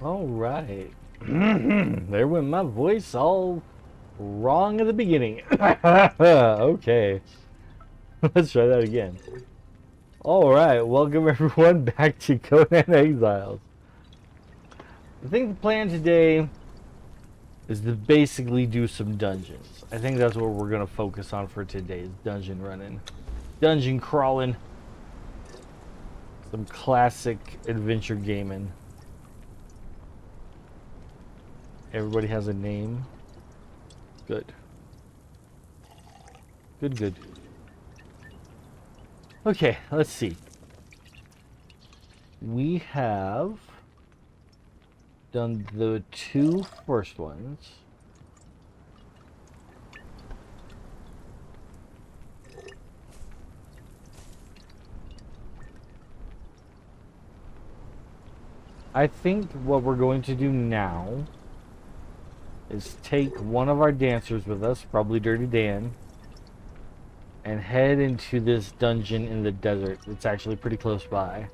All right. There went my voice all wrong at the beginning. Okay. Let's try that again. All right. Welcome everyone back to Conan Exiles. I think the plan today is to basically do some dungeons. I think that's what we're going to focus on for today's dungeon running. Dungeon crawling. Some classic adventure gaming. Everybody has a name. Good. Good. Okay, let's see. We have done the two first ones. I think what we're going to do now is take one of our dancers with us, probably Dirty Dan, and head into this dungeon in the desert. It's actually pretty close by.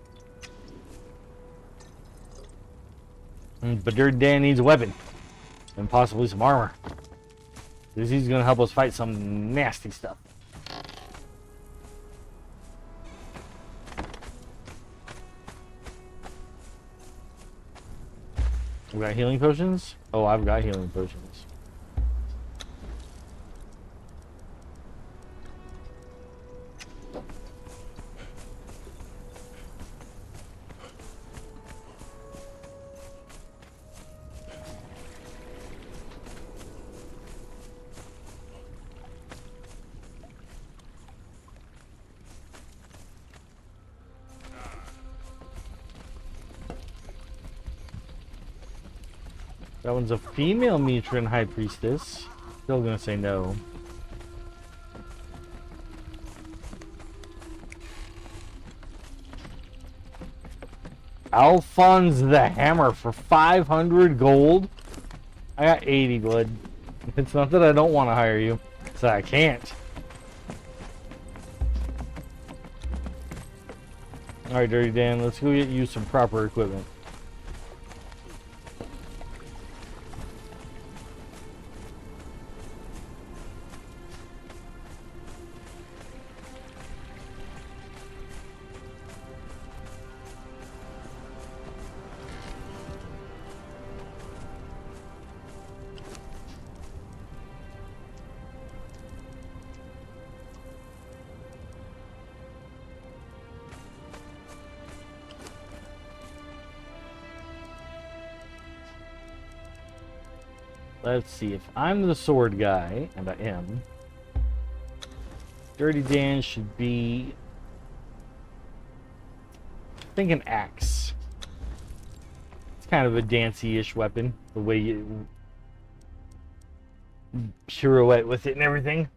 But Dirty Dan needs a weapon and possibly some armor. Because he's going to help us fight some nasty stuff. We got healing potions? Oh, I've got healing potions. That one's a female matron high priestess. Still gonna say no. Alphonse the Hammer for 500 gold. I got 80 blood. It's not that I don't want to hire you, it's that I can't. Alright, Dirty Dan, let's go get you some proper equipment. Let's see, if I'm the sword guy, and I am, Dirty Dan should be, I think, an axe. It's kind of a dancey-ish weapon, the way you pirouette with it and everything.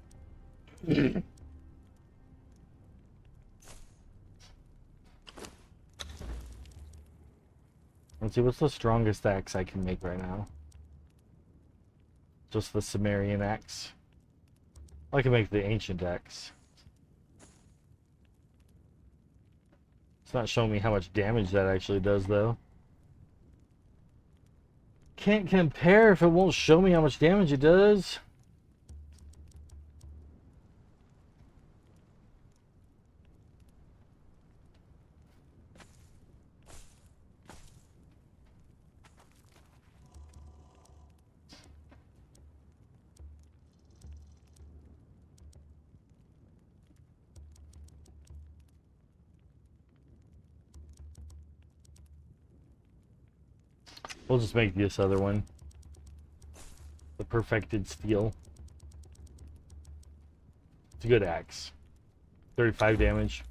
Let's see, what's the strongest axe I can make right now? Just the Sumerian axe. I can make the ancient axe. It's not showing me how much damage that actually does, though. Can't compare if it won't show me how much damage it does. We'll just make this other one. The perfected steel. It's a good axe. 35 damage.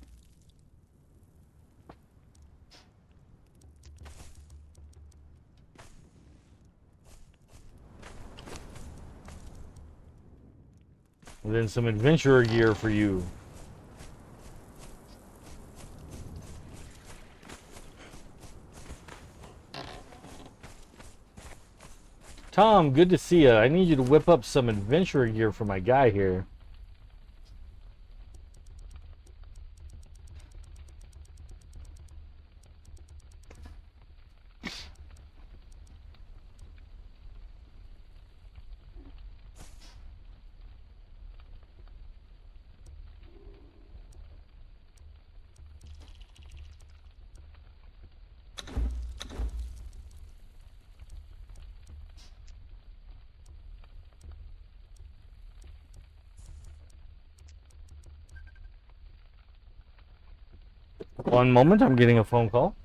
And then some adventurer gear for you. Tom, good to see you. I need you to whip up some adventurer gear for my guy here. One moment, I'm getting a phone call.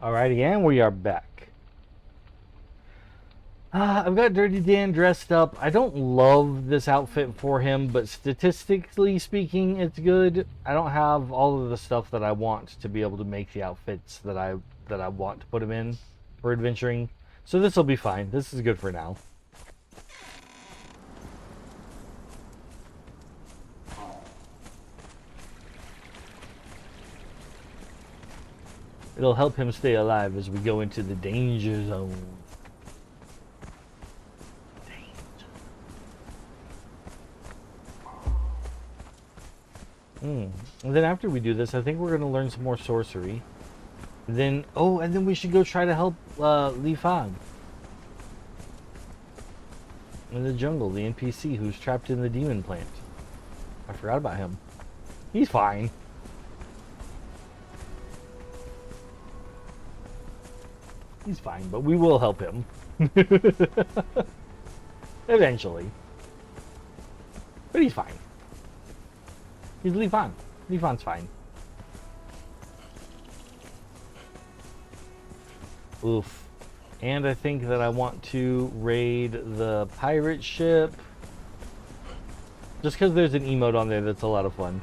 Alrighty, and we are back. I've got Dirty Dan dressed up. I don't love this outfit for him, but statistically speaking, it's good. I don't have all of the stuff that I want to be able to make the outfits that I want to put him in for adventuring. So this will be fine. This is good for now. It'll help him stay alive as we go into the danger zone. And then after we do this, I think we're going to learn some more sorcery. And then, and then we should go try to help Li Fan in the jungle, the NPC who's trapped in the demon plant. I forgot about him. He's fine. He's fine, but we will help him. Eventually. But he's fine. He's Li Fan. Li Fan's fine. Oof. And I think that I want to raid the pirate ship. Just because there's an emote on there that's a lot of fun.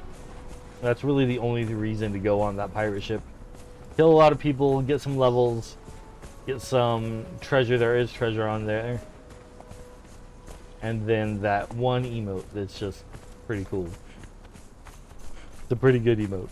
That's really the only reason to go on that pirate ship. Kill a lot of people, get some levels, get some treasure. There is treasure on there. And then that one emote that's just pretty cool. It's a pretty good emote.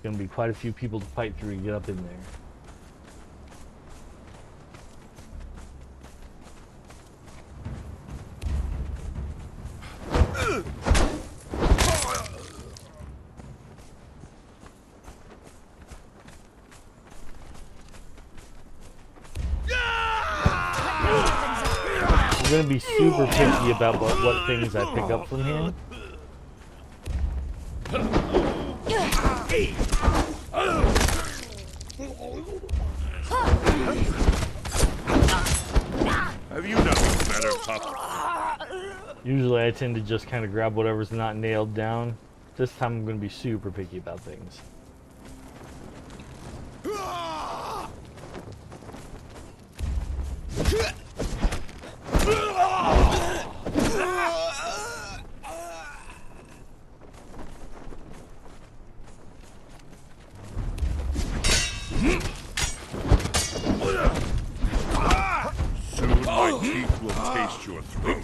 Gonna be quite a few people to fight through and get up in there. I'm gonna be super picky about what things I pick up from here. Have you nothing better, pup? Usually I tend to just kind of grab whatever's not nailed down. This time I'm going to be super picky about things. Soon my teeth will taste your throat.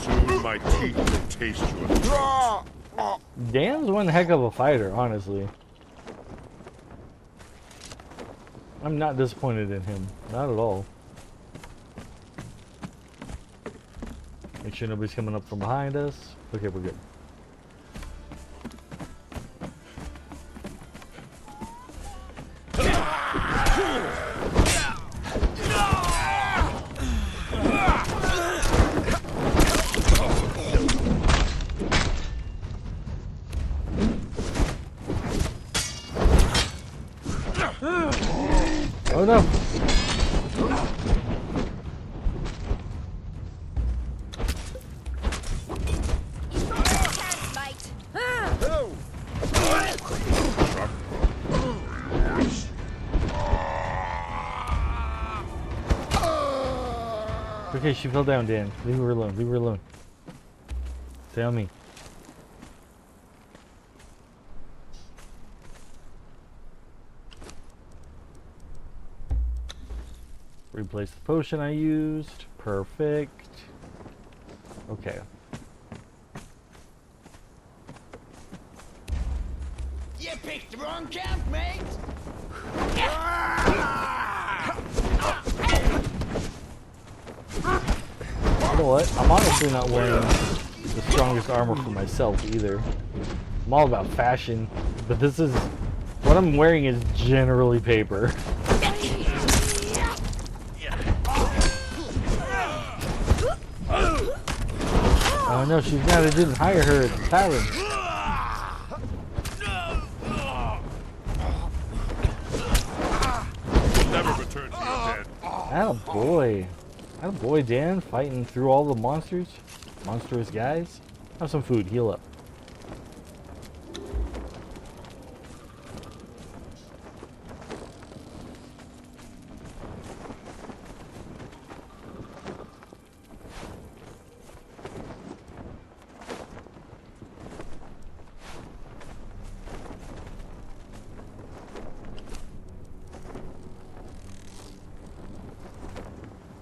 Soon my teeth will taste your throat. Dan's one heck of a fighter, honestly. I'm not disappointed in him. Not at all. Make sure nobody's coming up from behind us. Okay, we're good. Oh no! Okay, she fell down, Dan. Leave her alone. Leave her alone. Stay on me. Replace the potion I used. Perfect. Okay. You picked the wrong camp, mate! You know what? I'm honestly not wearing the strongest armor for myself either. I'm all about fashion, but this is... what I'm wearing is generally paper. Oh no, she's glad I didn't hire her at the tavern. Never return to your dead. Attaboy. Attaboy, Dan, fighting through all the monsters. Monstrous guys. Have some food, heal up.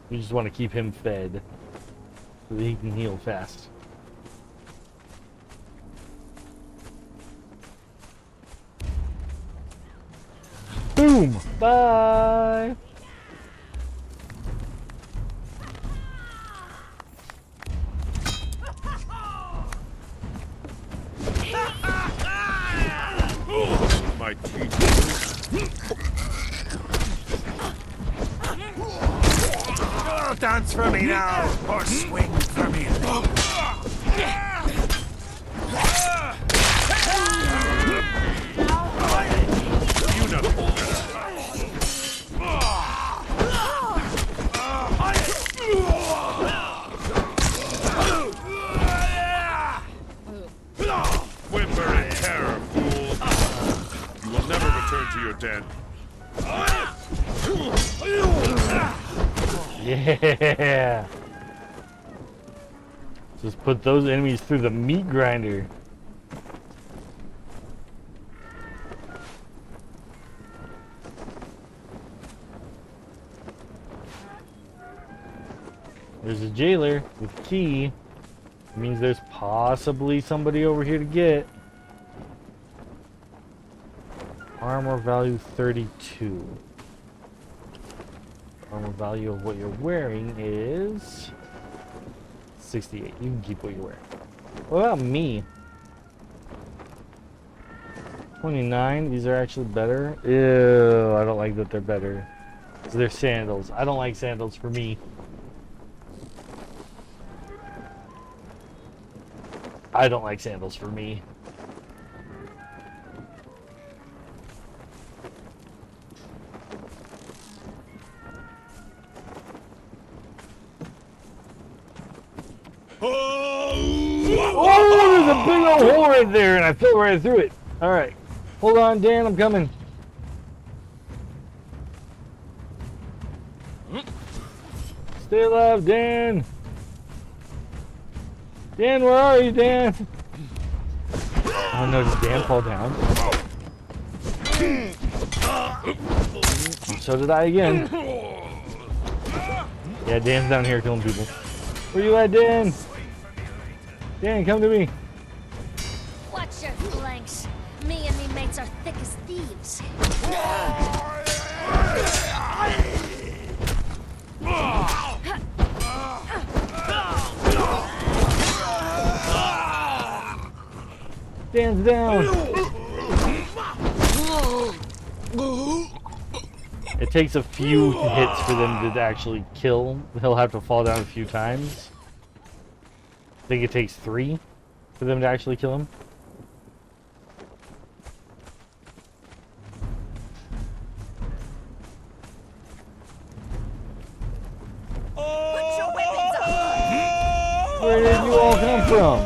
We just want to keep him fed so that he can heal fast. Boom! Bye! My teeth. Dance for me now, or swing for me. You know. Whimper in terror, fool. You will never return to your den. Yeah! Just put those enemies through the meat grinder. There's a jailer with a key. It means there's possibly somebody over here to get. Armor value 32. Armor value of what you're wearing is 68. You can keep what you're wearing. What about me? 29. These are actually better. Ew, I don't like that they're better. So they're sandals. I don't like sandals for me. I don't like sandals for me. Oh, there's a big old hole right there, and I fell right through it. All right, hold on, Dan, I'm coming. Stay alive, Dan. Dan, where are you, Dan? Oh no, did Dan fall down? So did I again. Yeah, Dan's down here killing people. Where you at, Dan? Dan, come to me. Watch your flanks. Me and me mates are thick as thieves. Dan's down. It takes a few hits for them to actually kill. He'll have to fall down a few times. I think it takes 3 for them to actually kill him. Put your weapons up! Where did you all come from?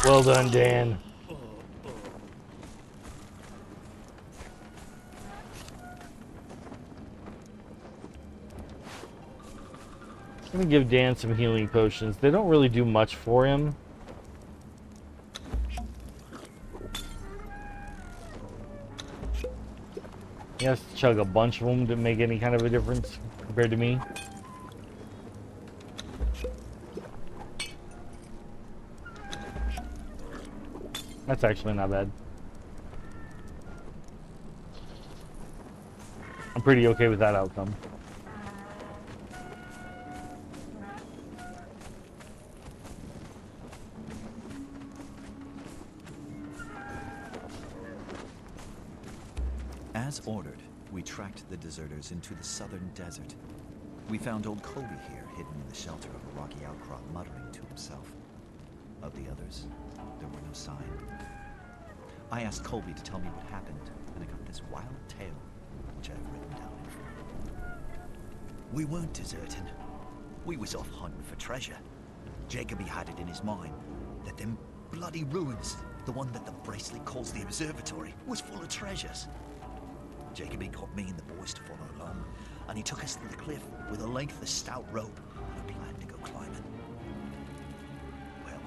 Well done, Dan. I'm gonna give Dan some healing potions. They don't really do much for him. He has to chug a bunch of them to make any kind of a difference compared to me. That's actually not bad. I'm pretty okay with that outcome. As ordered, we tracked the deserters into the southern desert. We found old Colby here, hidden in the shelter of a rocky outcrop, muttering to himself. Of the others, there were no sign. I asked Colby to tell me what happened, and I got this wild tale, which I've written down in front of me. We weren't deserting. We was off hunting for treasure. Jacoby had it in his mind that them bloody ruins, the one that the bracelet calls the observatory, was full of treasures. Jacoby got me and the boys to follow along, and he took us to the cliff with a length of stout rope and a plan to go climbing. Well,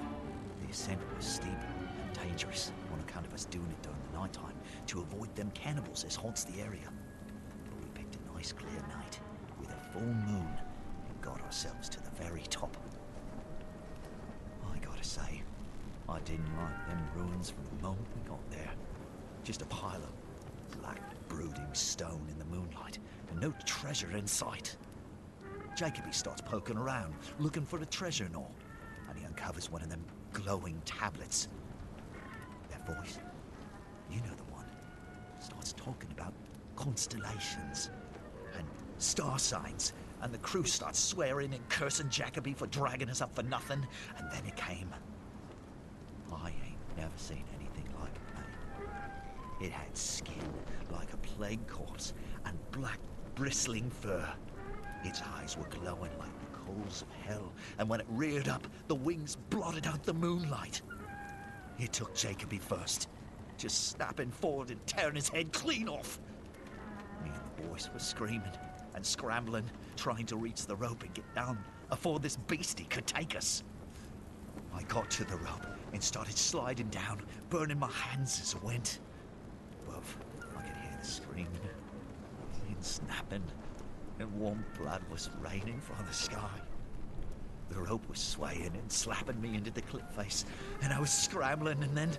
the ascent was steep and dangerous on account of us doing it during the night time to avoid them cannibals as haunts the area. But we picked a nice clear night with a full moon and got ourselves to the very top. I gotta say, I didn't like them ruins from the moment we got there. Just a pile of black brooding stone in the moonlight, and no treasure in sight. Jacoby starts poking around, looking for the treasure and all, and he uncovers one of them glowing tablets. Their voice, you know the one, starts talking about constellations and star signs, and the crew starts swearing and cursing Jacoby for dragging us up for nothing, and then it came. I ain't never seen anything like it, mate. It had skin like a plague corpse and black bristling fur. Its eyes were glowing like the coals of hell, and when it reared up, the wings blotted out the moonlight. It took Jacoby first, just snapping forward and tearing his head clean off. Me and the boys were screaming and scrambling, trying to reach the rope and get down before this beastie could take us. I got to the rope and started sliding down, burning my hands as I went. Above, I could hear the screaming and snapping, and warm blood was raining from the sky. The rope was swaying and slapping me into the cliff face, and I was scrambling, and then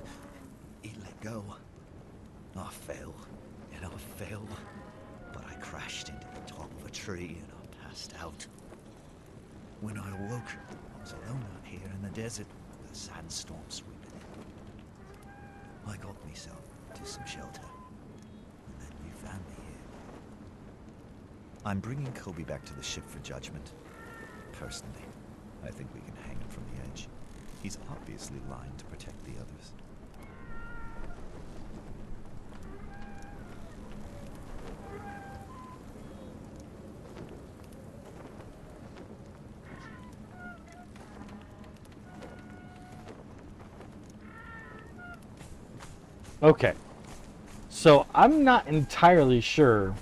it let go. I fell, and I fell, but I crashed into the top of a tree and I passed out. When I awoke, I was alone out here in the desert with a sandstorm sweeping in. I got myself to some shelter, and then you found me here. I'm bringing Colby back to the ship for judgment. Personally, I think we can hang him from the edge. He's obviously lying to protect the others. Okay. So I'm not entirely sure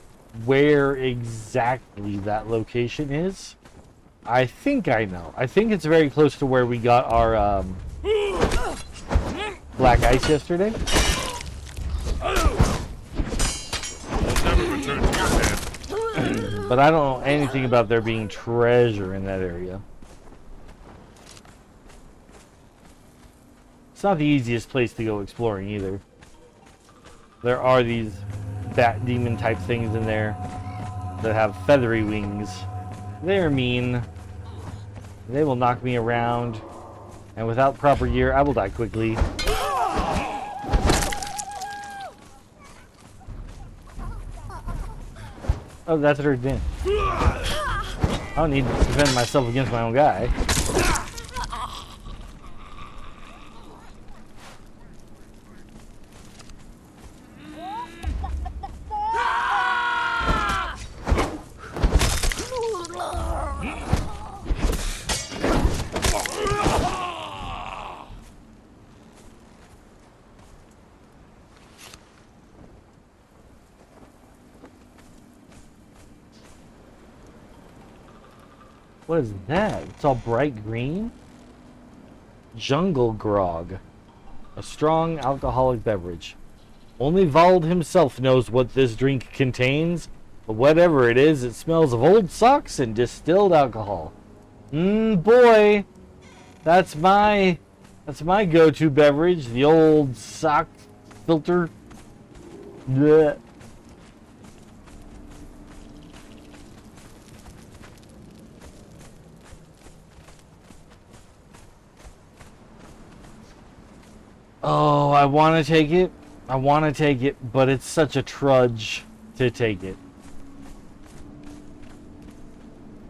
where exactly that location is. I think I know. I think it's very close to where we got our black ice yesterday. I'll never return to your head. But I don't know anything about there being treasure in that area. It's not the easiest place to go exploring either. There are these bat demon type things in there that have feathery wings. They're mean. They will knock me around, and without proper gear, I will die quickly. Oh, that's her den. I don't need to defend myself against my own guy. What is that? It's all bright green? Jungle grog. A strong alcoholic beverage. Only Vald himself knows what this drink contains, but whatever it is, it smells of old socks and distilled alcohol. Boy, that's my go-to beverage, the old sock filter. Blech. Oh, I want to take it. I want to take it, but it's such a trudge to take it.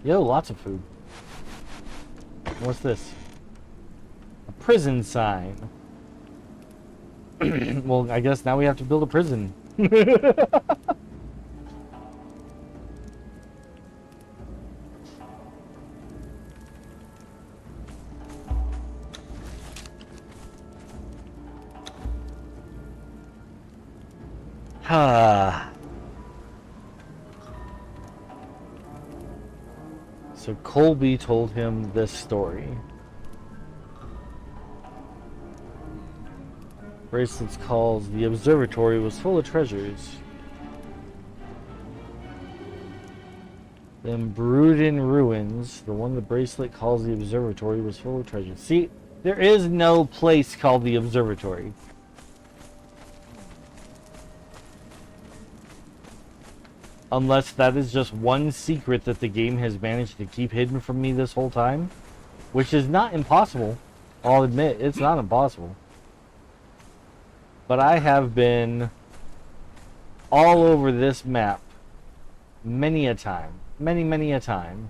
Yo, lots of food. What's this? A prison sign. Well, I guess now we have to build a prison. So Colby told him this story. Bracelets calls the observatory was full of treasures. Then brewed in ruins, the one the bracelet calls the observatory was full of treasures. See, there is no place called the observatory. Unless that is just one secret that the game has managed to keep hidden from me this whole time. Which is not impossible. I'll admit, it's not impossible. But I have been all over this map many a time. Many a time.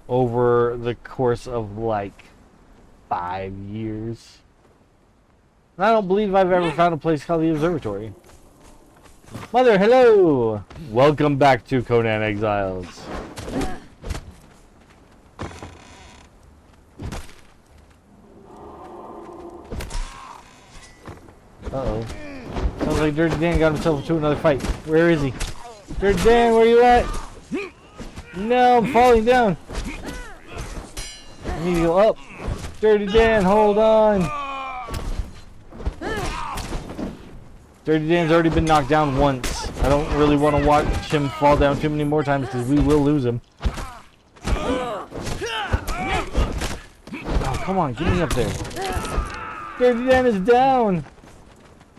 Over the course of like 5 years. And I don't believe I've ever found a place called the observatory. Mother, hello! Welcome back to Conan Exiles. Uh-oh. Sounds like Dirty Dan got himself into another fight. Where is he? Dirty Dan, where you at? No, I'm falling down. I need to go up. Dirty Dan, hold on. Dirty Dan's already been knocked down once. I don't really want to watch him fall down too many more times because we will lose him. Oh, come on, get me up there. Dirty Dan is down.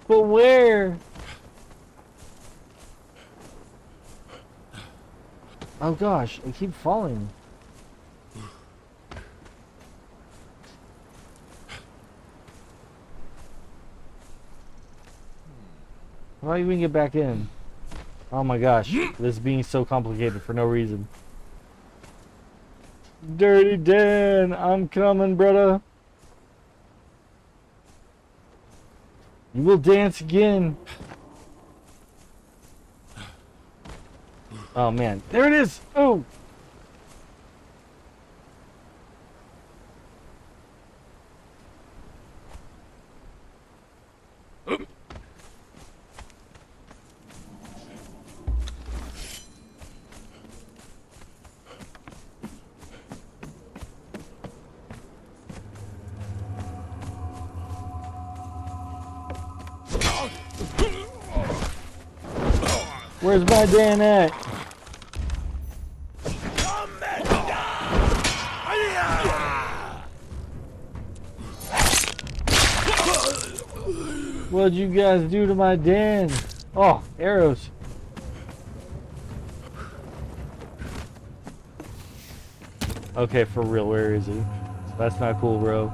But where? Oh gosh, I keep falling. How do you even get back in? Oh my gosh, this is being so complicated for no reason. Dirty Dan, I'm coming, brother. You will dance again. Oh man, there it is! Oh! Where's my Dan at? What'd you guys do to my Dan? Oh, arrows. Okay, for real, where is he? That's not cool, bro.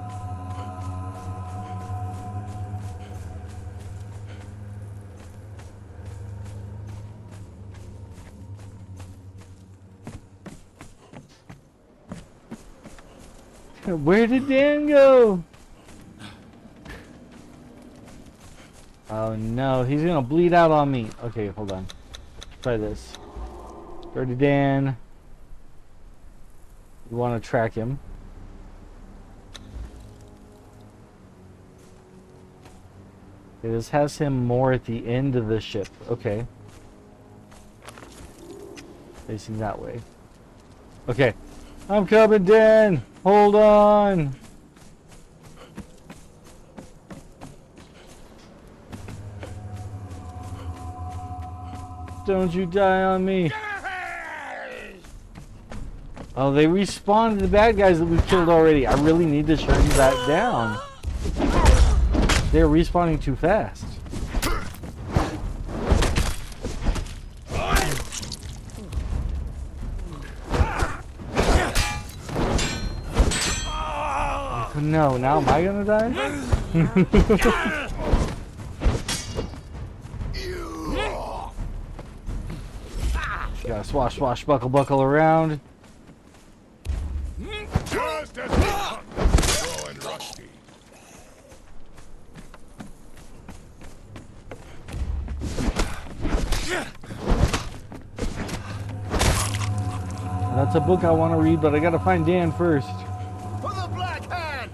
Where did Dan go? Oh no, he's gonna bleed out on me. Okay, hold on. Try this. Dirty Dan. You want to track him. Okay, this has him more at the end of the ship. Okay. Facing that way. Okay. I'm coming, Dan! Hold on! Don't you die on me. Oh, they respawned the bad guys that we killed already. I really need to shut that down. They're respawning too fast. No, now am I gonna die? Gotta swashbuckle around. Just as we hunt, growing rusty. That's a book I want to read, but I gotta find Dan first. For the Black Hand!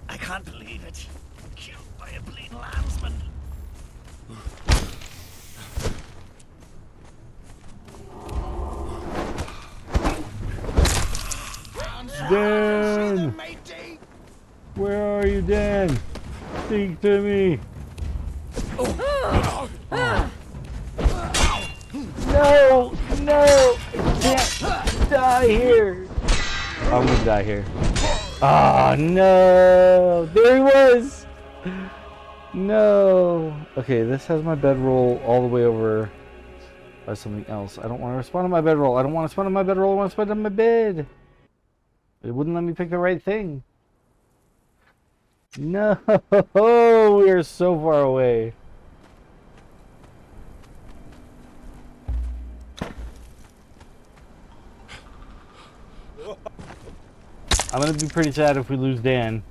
I can't believe it. Killed by a bleeding landsman. Dan! Where are you, Dan? Speak to me. No! No! I can't die here. I'm gonna die here. Ah, no! There he was! No! Okay, this has my bedroll all the way over by something else. I don't want to respond to my bedroll. I don't want to spawn on my bedroll. I want to spawn on my bed. It wouldn't let me pick the right thing. No! We are so far away. I'm gonna be pretty sad if we lose Dan.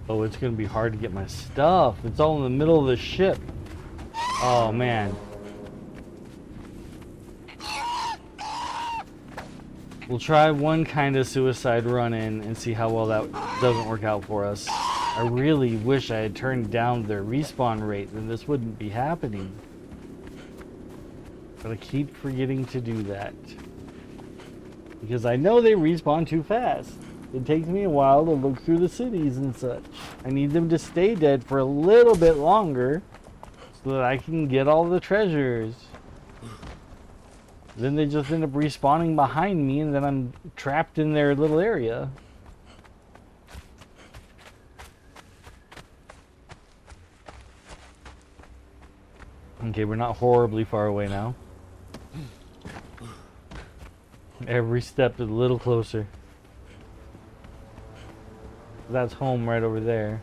Oh, it's gonna be hard to get my stuff. It's all in the middle of the ship. Oh, man. We'll try one kind of suicide run-in and see how well that doesn't work out for us. I really wish I had turned down their respawn rate, then this wouldn't be happening. But I keep forgetting to do that. Because I know they respawn too fast. It takes me a while to look through the cities and such. I need them to stay dead for a little bit longer so that I can get all the treasures. Then they just end up respawning behind me and then I'm trapped in their little area. Okay, we're not horribly far away now. Every step is a little closer. That's home right over there.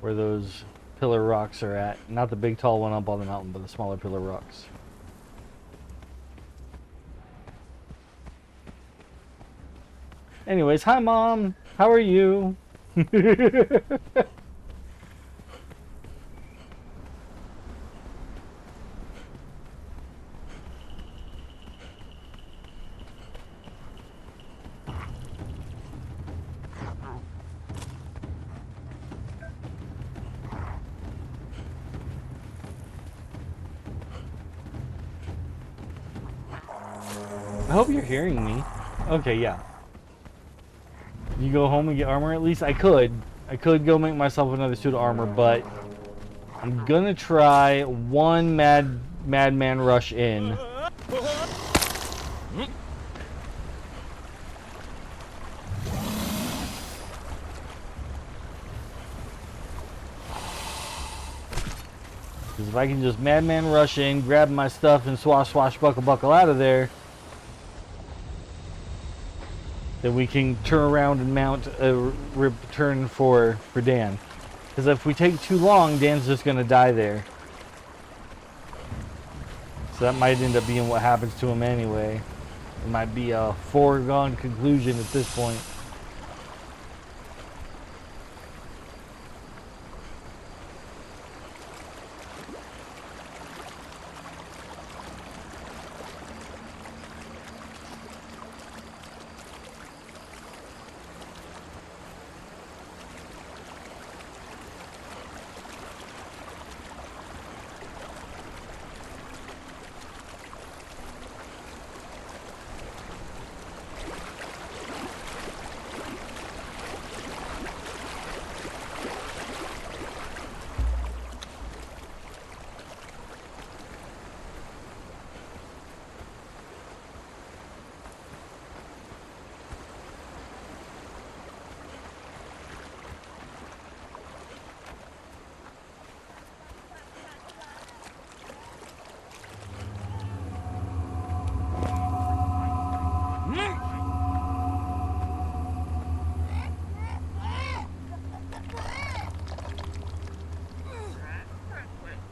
Where those pillar rocks are at. Not the big tall one up on the mountain, but the smaller pillar rocks. Anyways, hi Mom! How are you? I hope you're hearing me. Okay, yeah. You go home and get armor at least? I could. I could go make myself another suit of armor, but I'm gonna try one madman rush in. Because if I can just madman rush in, grab my stuff, and swashbuckle out of there, then we can turn around and mount a return for Dan. Because if we take too long, Dan's just going to die there. So that might end up being what happens to him anyway. It might be a foregone conclusion at this point.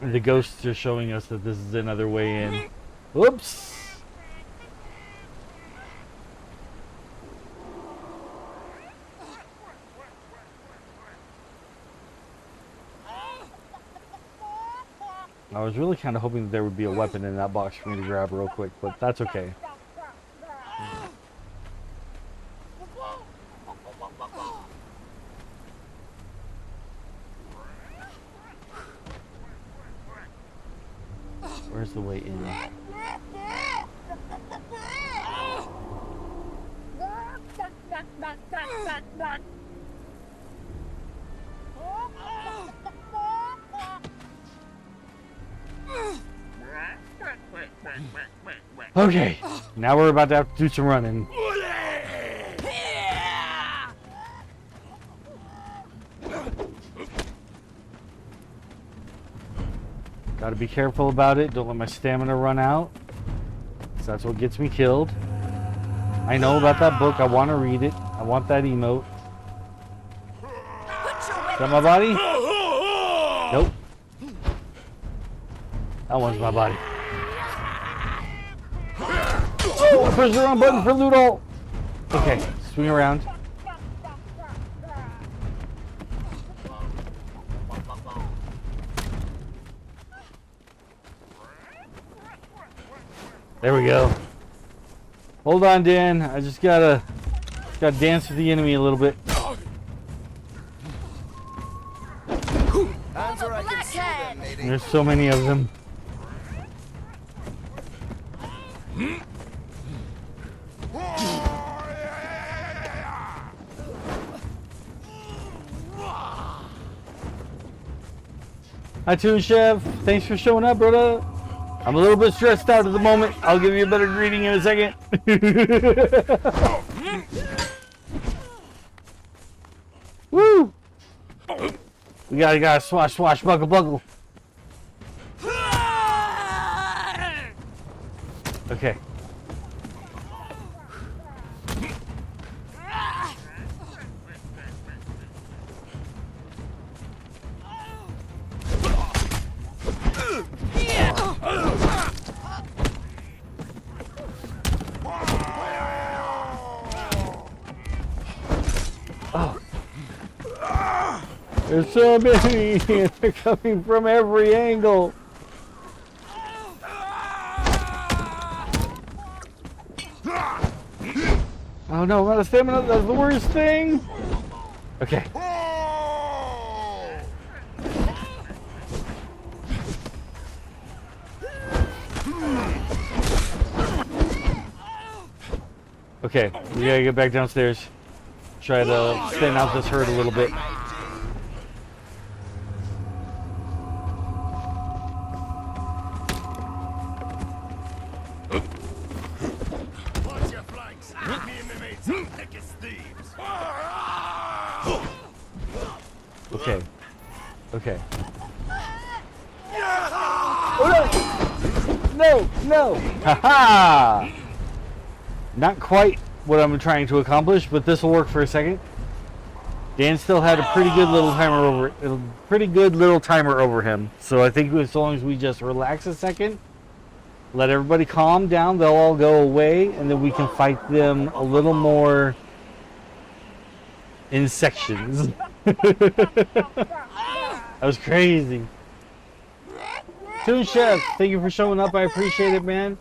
The ghosts are showing us that this is another way in. Whoops! I was really kind of hoping that there would be a weapon in that box for me to grab real quick, but that's okay. Where's the way in? Okay, now we're about to have to do some running. Gotta be careful about it. Don't let my stamina run out. 'Cause that's what gets me killed. I know about that book. I want to read it. I want that emote. Is that my body? Nope. That one's my body. Oh, I pushed the wrong button for loot all. Okay, swing around. There we go. Hold on, Dan. I just gotta dance with the enemy a little bit. There's so many of them. Hi, Toon Chef. Thanks for showing up, brother. I'm a little bit stressed out at the moment. I'll give you a better greeting in a second. Woo! We gotta swashbuckle. Okay. Oh. There's so many. They're coming from every angle. Oh no, I'm out of stamina. That's the worst thing. Okay. Okay, we gotta get back downstairs. try to thin out this herd a little bit. Watch your flanks. Me and my mates are thick as thieves. Okay. Okay. Oh no! No! No! Haha! Not quite what I'm trying to accomplish, but this will work for a second. Dan still had a pretty good little timer over him. So I think as long as we just relax a second, let everybody calm down, they'll all go away, and then we can fight them a little more in sections. That was crazy. Toon Chef, thank you for showing up. I appreciate it, man.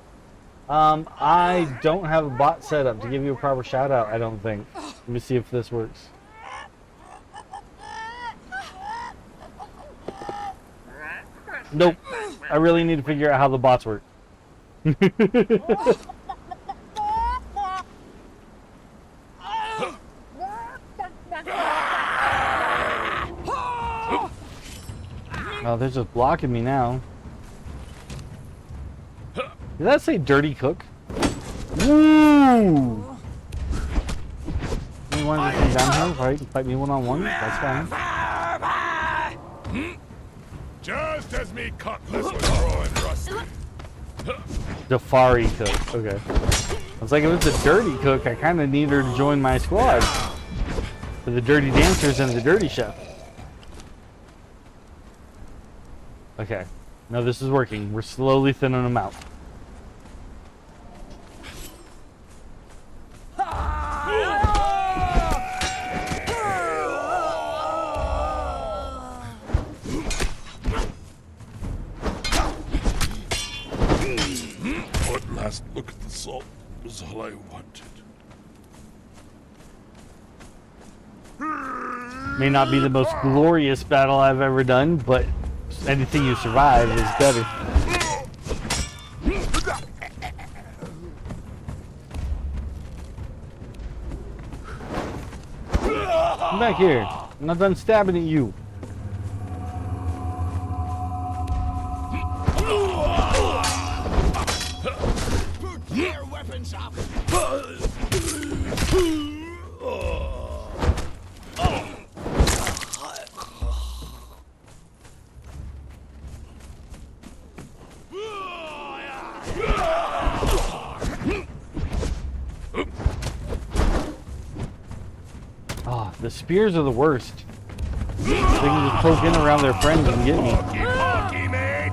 I don't have a bot set up to give you a proper shout out, I don't think. Let me see if this works. Nope. I really need to figure out how the bots work. Oh, they're just blocking me now. Did that say dirty cook? Woo! You want to come down here, right? Fight me one-on-one? That's fine. Just as me cutlass was growing rusty. Jafari cook. Okay. I was like, if it's a dirty cook, I kind of need her to join my squad. For the dirty dancers and the dirty chef. Okay. No, this is working. We're slowly thinning them out. One last look at the salt was all I wanted. May not be the most glorious battle I've ever done, but anything you survive is better. Come back here. I'm not done stabbing at you. Gear weapons up. Oh, the spears are the worst. They can just poke in around their friends and get me. Hockey, mate.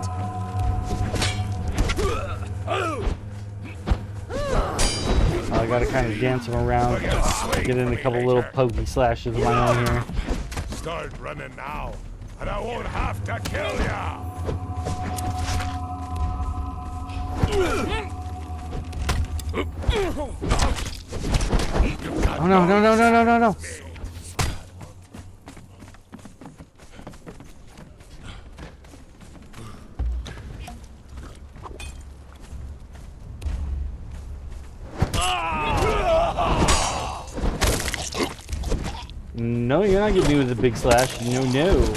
I gotta kind of dance them around, get in a couple little pokey slashes of my own here. Start running now, and I won't have to kill ya. Oh no, no, no, no, no, no, no. No, you're not getting me with a big slash. No, no.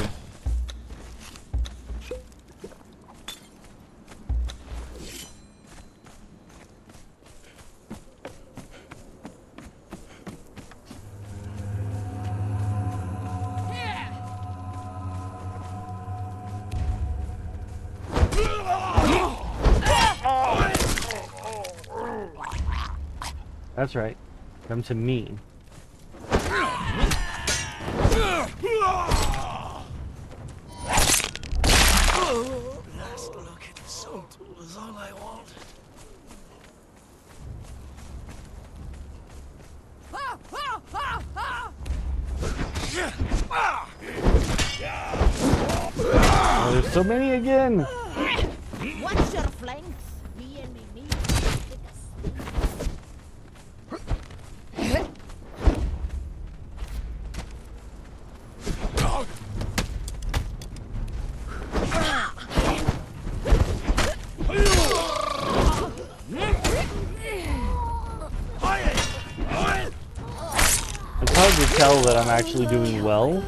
That's right. Come to me. Last look at the salt was all I want. Oh, there's so many again. Watch your flanks. Me and me meat. It's hard to tell that I'm actually doing well.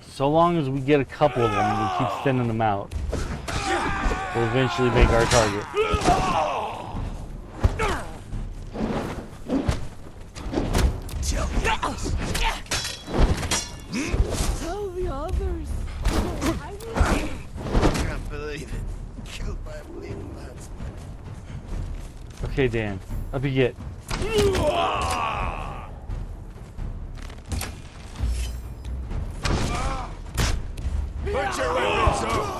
So long as we get a couple of them, we keep sending them out. We'll eventually make our target. Tell the others. I can't believe it. Killed by a bleeding lance. Okay, Dan. Up you get. Put your weapons up.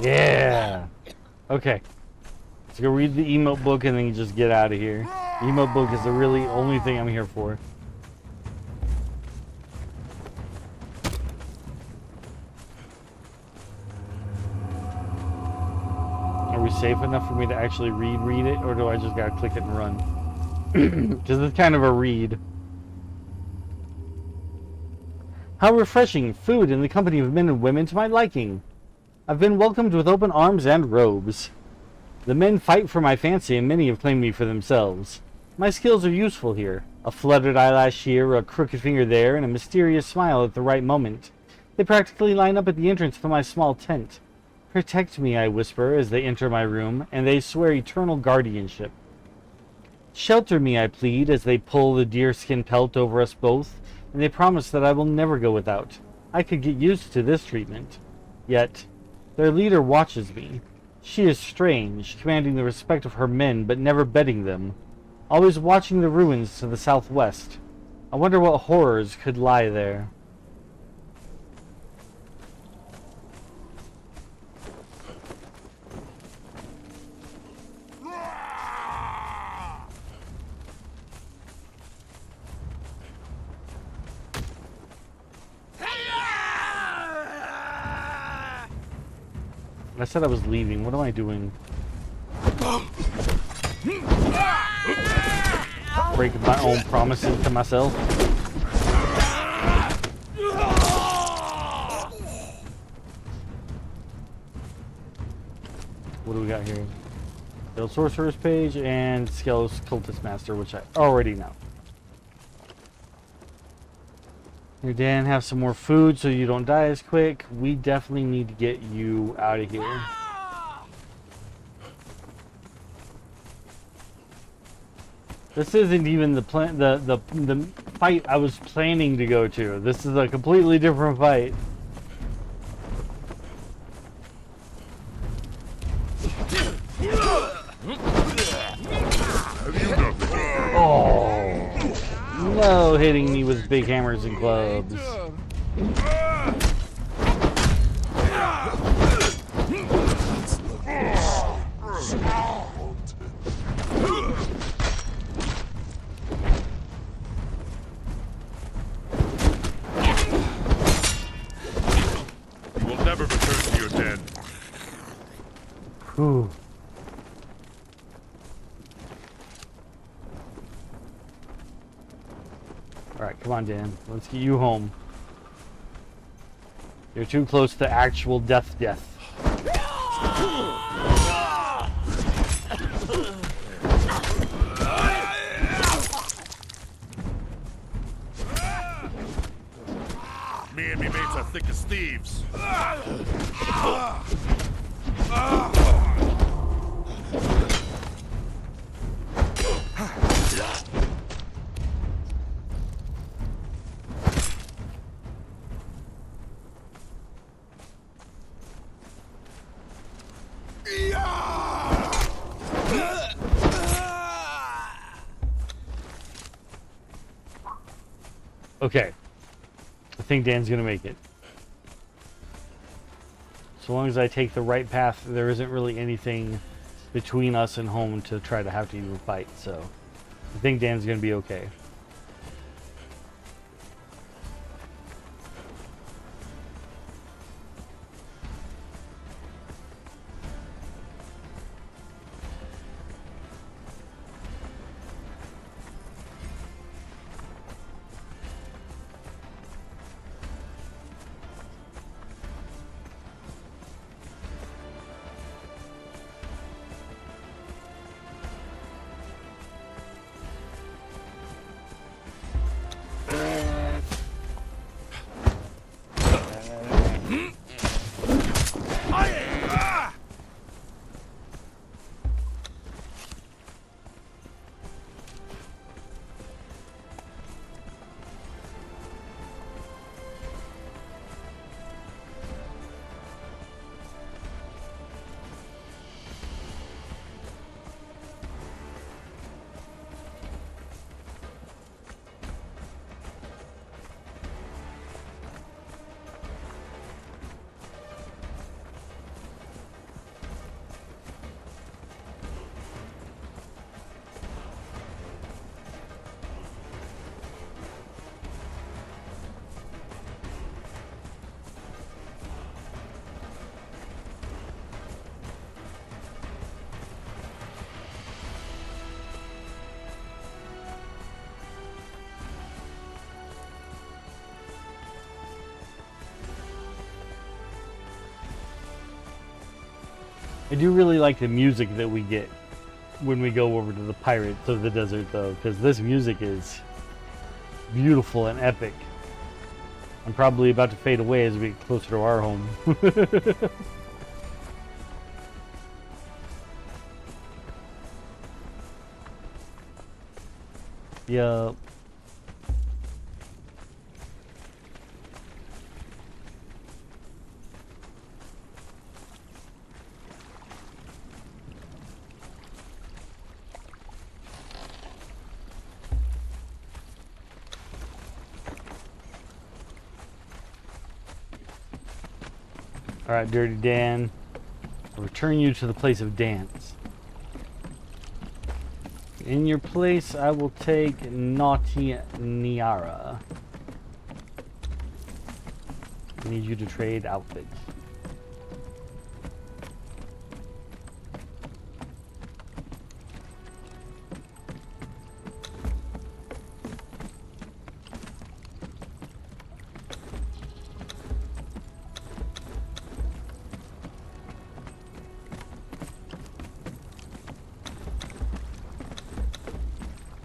Yeah. Okay. Let's go read the emote book and then just get out of here. The emote book is the really only thing I'm here for. Are we safe enough for me to actually read it, or do I just gotta click it and run? Because it's kind of a read. How refreshing! Food in the company of men and women to my liking. I've been welcomed with open arms and robes. The men fight for my fancy, and many have claimed me for themselves. My skills are useful here. A fluttered eyelash here, a crooked finger there, and a mysterious smile at the right moment. They practically line up at the entrance to my small tent. Protect me, I whisper as they enter my room, and they swear eternal guardianship. Shelter me, I plead, as they pull the deerskin pelt over us both, and they promise that I will never go without. I could get used to this treatment. Yet, their leader watches me. She is strange, commanding the respect of her men, but never bedding them. Always watching the ruins to the southwest. I wonder what horrors could lie there. I said I was leaving. What am I doing? Breaking my own promises to myself. What do we got here? The Sorcerer's page and Skell's Cultist Master, which I already know. Here, Dan, have some more food so you don't die as quick. We definitely need to get you out of here. This isn't even the fight I was planning to go to. This is a completely different fight. Oh, no, hitting me with big hammers and clubs. You will never return to your den. Whew. Alright, come on, Dan. Let's get you home. You're too close to actual death. Me and me mates are thick as thieves. Okay. I think Dan's gonna make it. So long as I take the right path, there isn't really anything between us and home to try to have to even fight, so I think Dan's gonna be okay. I do really like the music that we get when we go over to the Pirates of the Desert, though, because this music is beautiful and epic. I'm probably about to fade away as we get closer to our home. Yup. Alright, Dirty Dan. I'll return you to the place of dance. In your place, I will take Naughty Niara. I need you to trade outfits.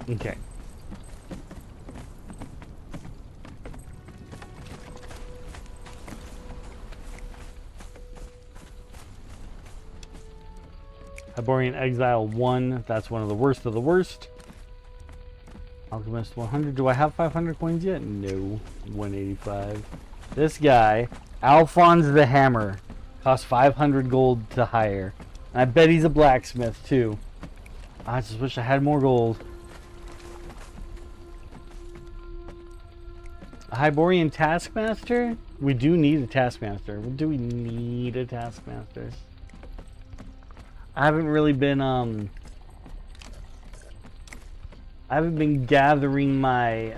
Okay. Hyborian Exile 1. That's one of the worst of the worst. Alchemist 100. Do I have 500 coins yet? No. 185. This guy, Alphonse the Hammer, costs 500 gold to hire. And I bet he's a blacksmith too. I just wish I had more gold. A Hyborian Taskmaster? We do need a Taskmaster. Do we need a Taskmaster? I haven't really been, I haven't been gathering my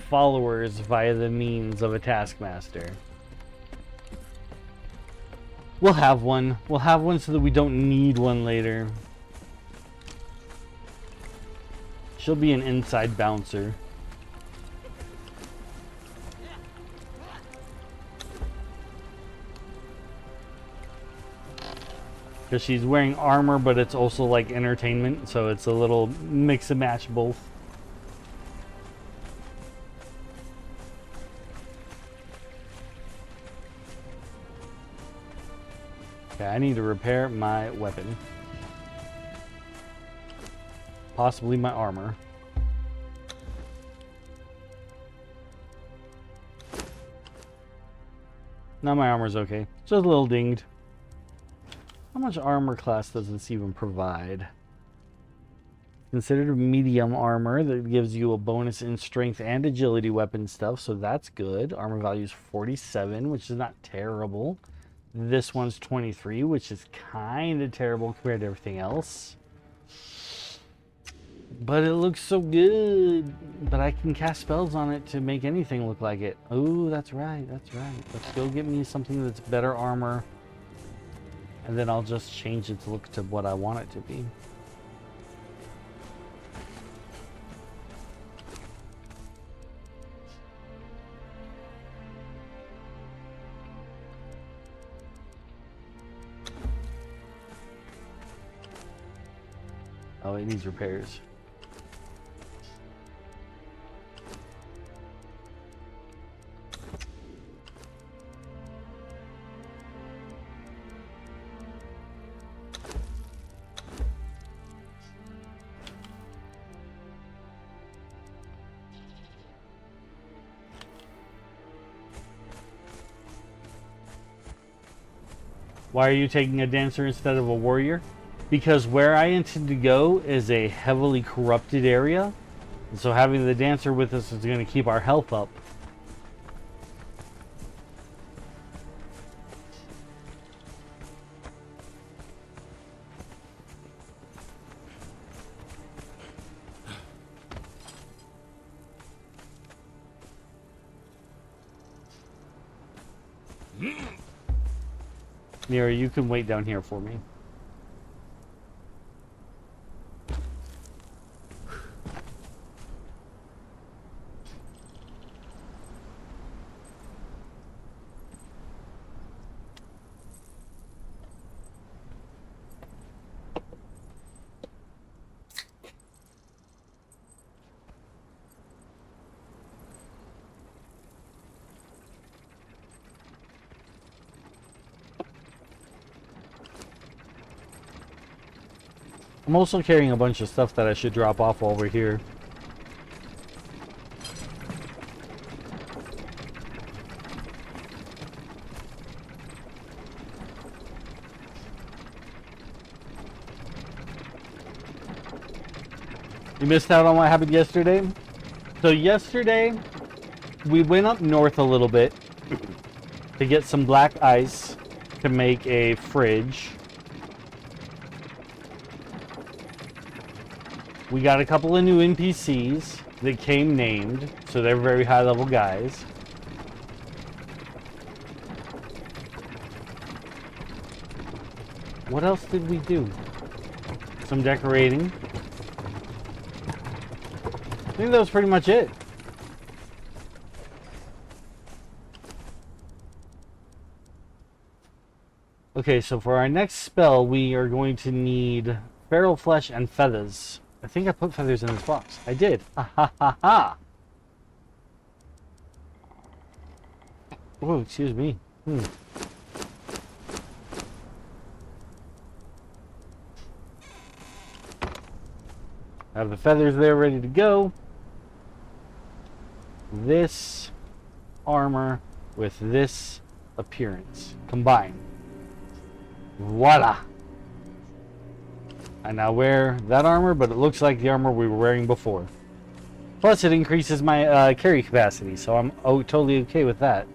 followers via the means of a Taskmaster. We'll have one. We'll have one so that we don't need one later. She'll be an inside bouncer. Because she's wearing armor, but it's also like entertainment, so it's a little mix and match both. Okay, I need to repair my weapon. Possibly my armor. No, my armor's okay. Just a little dinged. How much armor class does this even provide? Considered medium armor that gives you a bonus in strength and agility weapon stuff, so that's good. Armor value is 47, which is not terrible. This one's 23, which is kind of terrible compared to everything else. But it looks so good. But I can cast spells on it to make anything look like it. Oh, that's right, that's right. Let's go get me something that's better armor. And then I'll just change its look to what I want it to be. Oh, it needs repairs. Why are you taking a dancer instead of a warrior? Because where I intend to go is a heavily corrupted area. And so having the dancer with us is going to keep our health up. Mira, you can wait down here for me. I'm also carrying a bunch of stuff that I should drop off while we're here. You missed out on what happened yesterday? So yesterday, we went up north a little bit to get some black ice to make a fridge. We got a couple of new NPCs that came named, so they're very high level guys. What else did we do? Some decorating. I think that was pretty much it. Okay, so for our next spell, we are going to need feral flesh and feathers. I think I put feathers in this box. I did. Ha ha ha ha! Oh, excuse me. I have the feathers there ready to go. This armor with this appearance combined. Voila! I now wear that armor, but it looks like the armor we were wearing before. Plus, it increases my carry capacity, so I'm totally okay with that.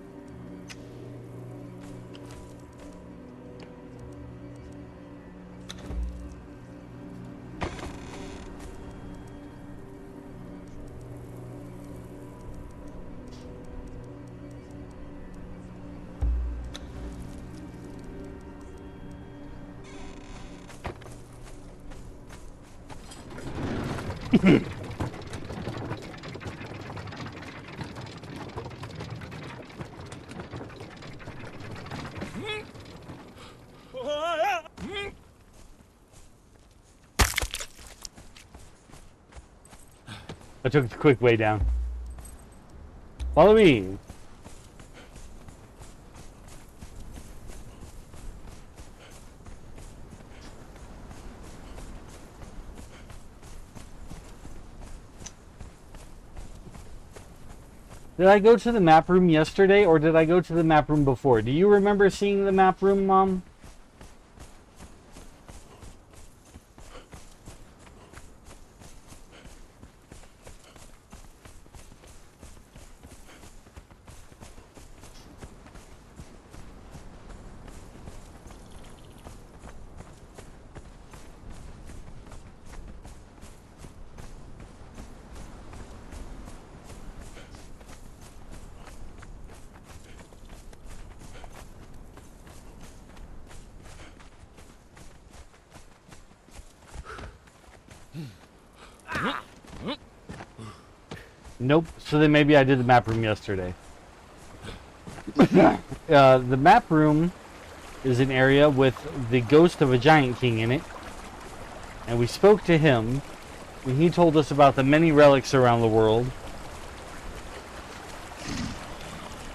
I took the quick way down. Follow me. Did I go to the map room yesterday, or did I go to the map room before? Do you remember seeing the map room, Mom? Nope. So then maybe I did the map room yesterday. The map room is an area with the ghost of a giant king in it. And we spoke to him. And he told us about the many relics around the world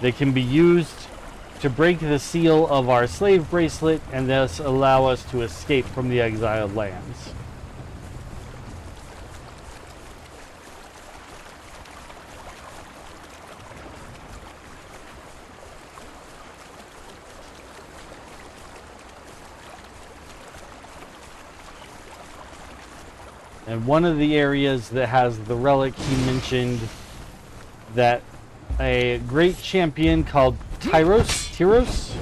that can be used to break the seal of our slave bracelet and thus allow us to escape from the exiled lands. And one of the areas that has the relic, he mentioned that a great champion called Tyros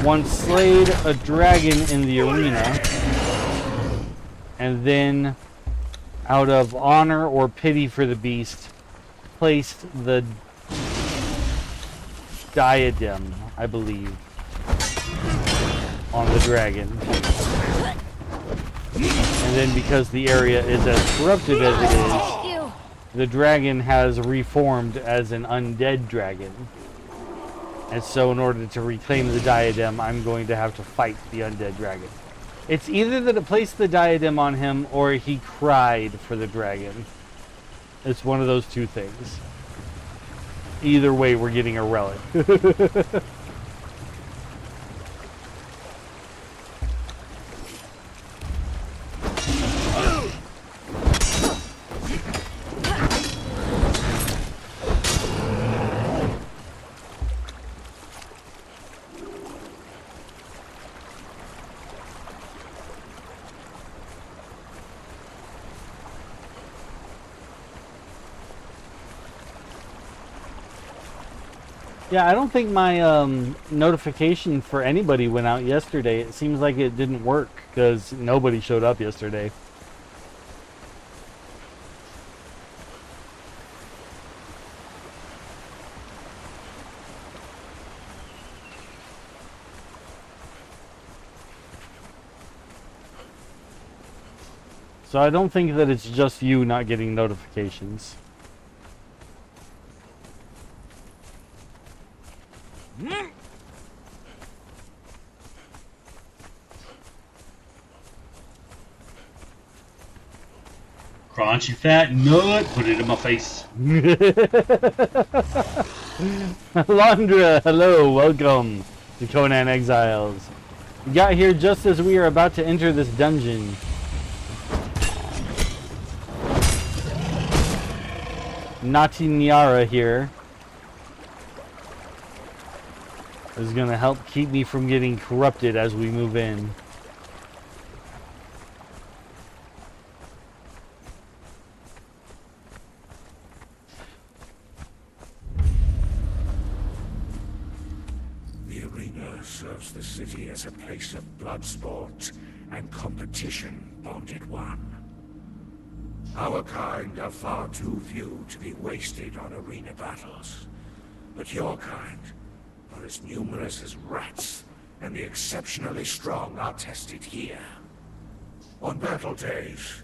once slayed a dragon in the arena, and then, out of honor or pity for the beast, placed the diadem, I believe, on the dragon. And then because the area is as corrupted as it is, the dragon has reformed as an undead dragon. And so in order to reclaim the diadem, I'm going to have to fight the undead dragon. It's either that it placed the diadem on him or he cried for the dragon. It's one of those two things. Either way, we're getting a relic. Yeah, I don't think my notification for anybody went out yesterday. It seems like it didn't work because nobody showed up yesterday. So I don't think that it's just you not getting notifications. Crunchy fat nut, put it in my face. Alondra, hello, welcome to Conan Exiles. We got here just as we are about to enter this dungeon. Nati Nyara here is gonna help keep me from getting corrupted as we move in. The arena serves the city as a place of blood sport and competition bonded one. Our kind are far too few to be wasted on arena battles, but your kind are as numerous as rats, and the exceptionally strong are tested here. On battle days,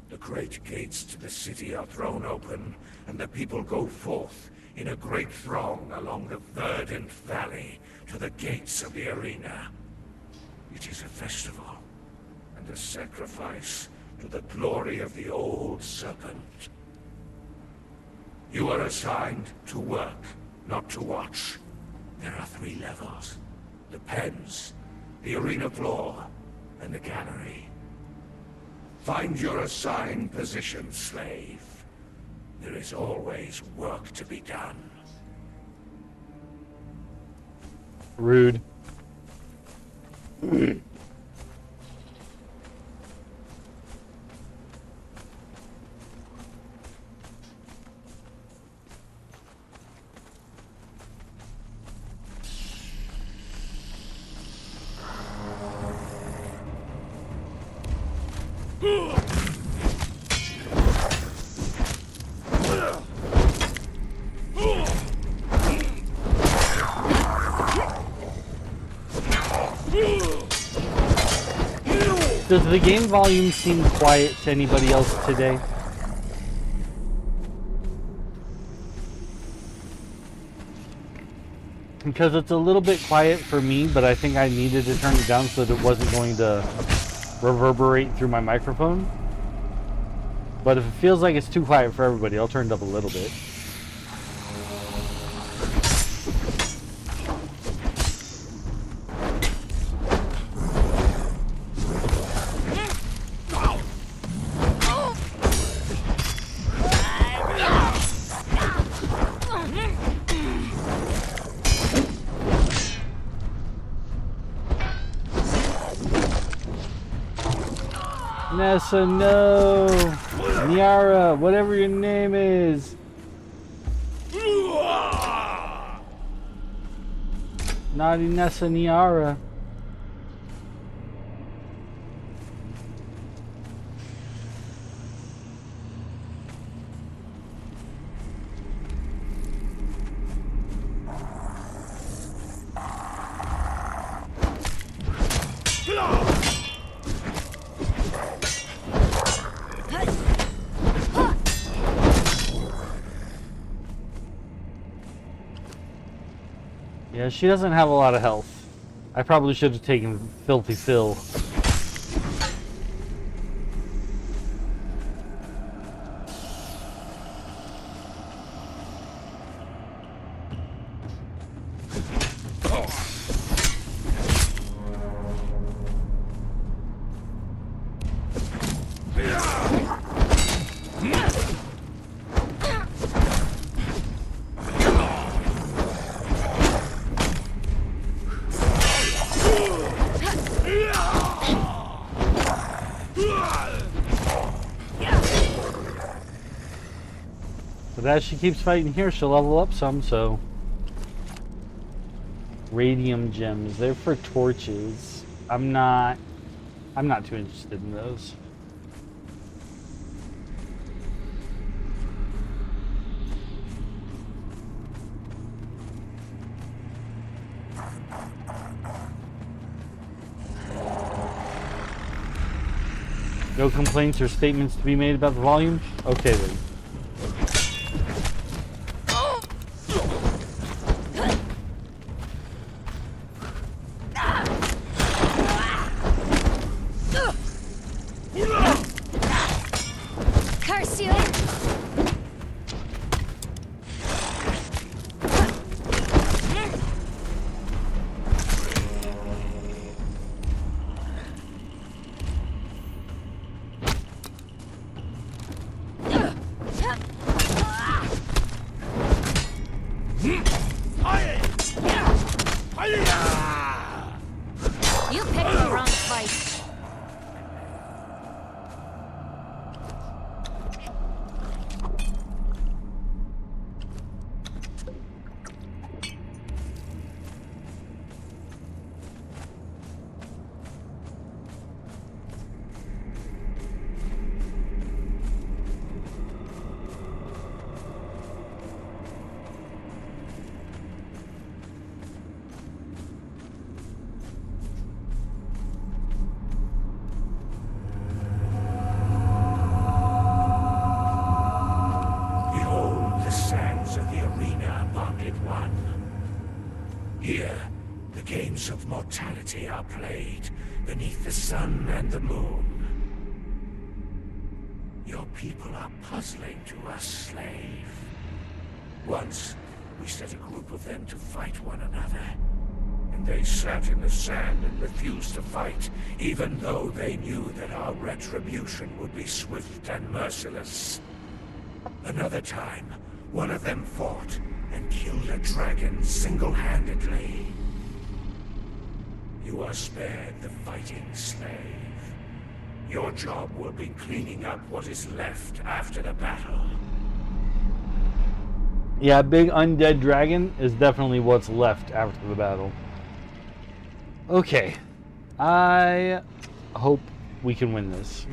the great gates to the city are thrown open, and the people go forth in a great throng along the verdant valley to the gates of the arena. It is a festival, and a sacrifice to the glory of the old serpent. You are assigned to work, not to watch. There are 3 levels: the pens, the arena floor, and the gallery. Find your assigned position, slave. There is always work to be done. Rude. Does the game volume seem quiet to anybody else today? Because it's a little bit quiet for me, but I think I needed to turn it down so that it wasn't going to reverberate through my microphone. But if it feels like it's too quiet for everybody, I'll turn it up a little bit. Nessa, no! Nyara, whatever your name is! Naughty Nessa Nyara. Yeah, she doesn't have a lot of health. I probably should have taken Filthy Phil. But as she keeps fighting here, she'll level up some, so Radium gems. They're for torches. I'm not too interested in those. No complaints or statements to be made about the volume? Okay then. Curse you! You picked the wrong fight. Behold the sands of the arena, bonded one. Here, the games of mortality are played beneath the sun and the moon. Your people are puzzling to us, slave. Once, we set a group of them to fight one another. And they sat in the sand and refused to fight, even though they knew that our retribution would be swift and merciless. Another time, one of them fought and killed a dragon single-handedly. You are spared the fighting, slave. Your job will be cleaning up what is left after the battle. Yeah, big undead dragon is definitely what's left after the battle. Okay. I hope we can win this.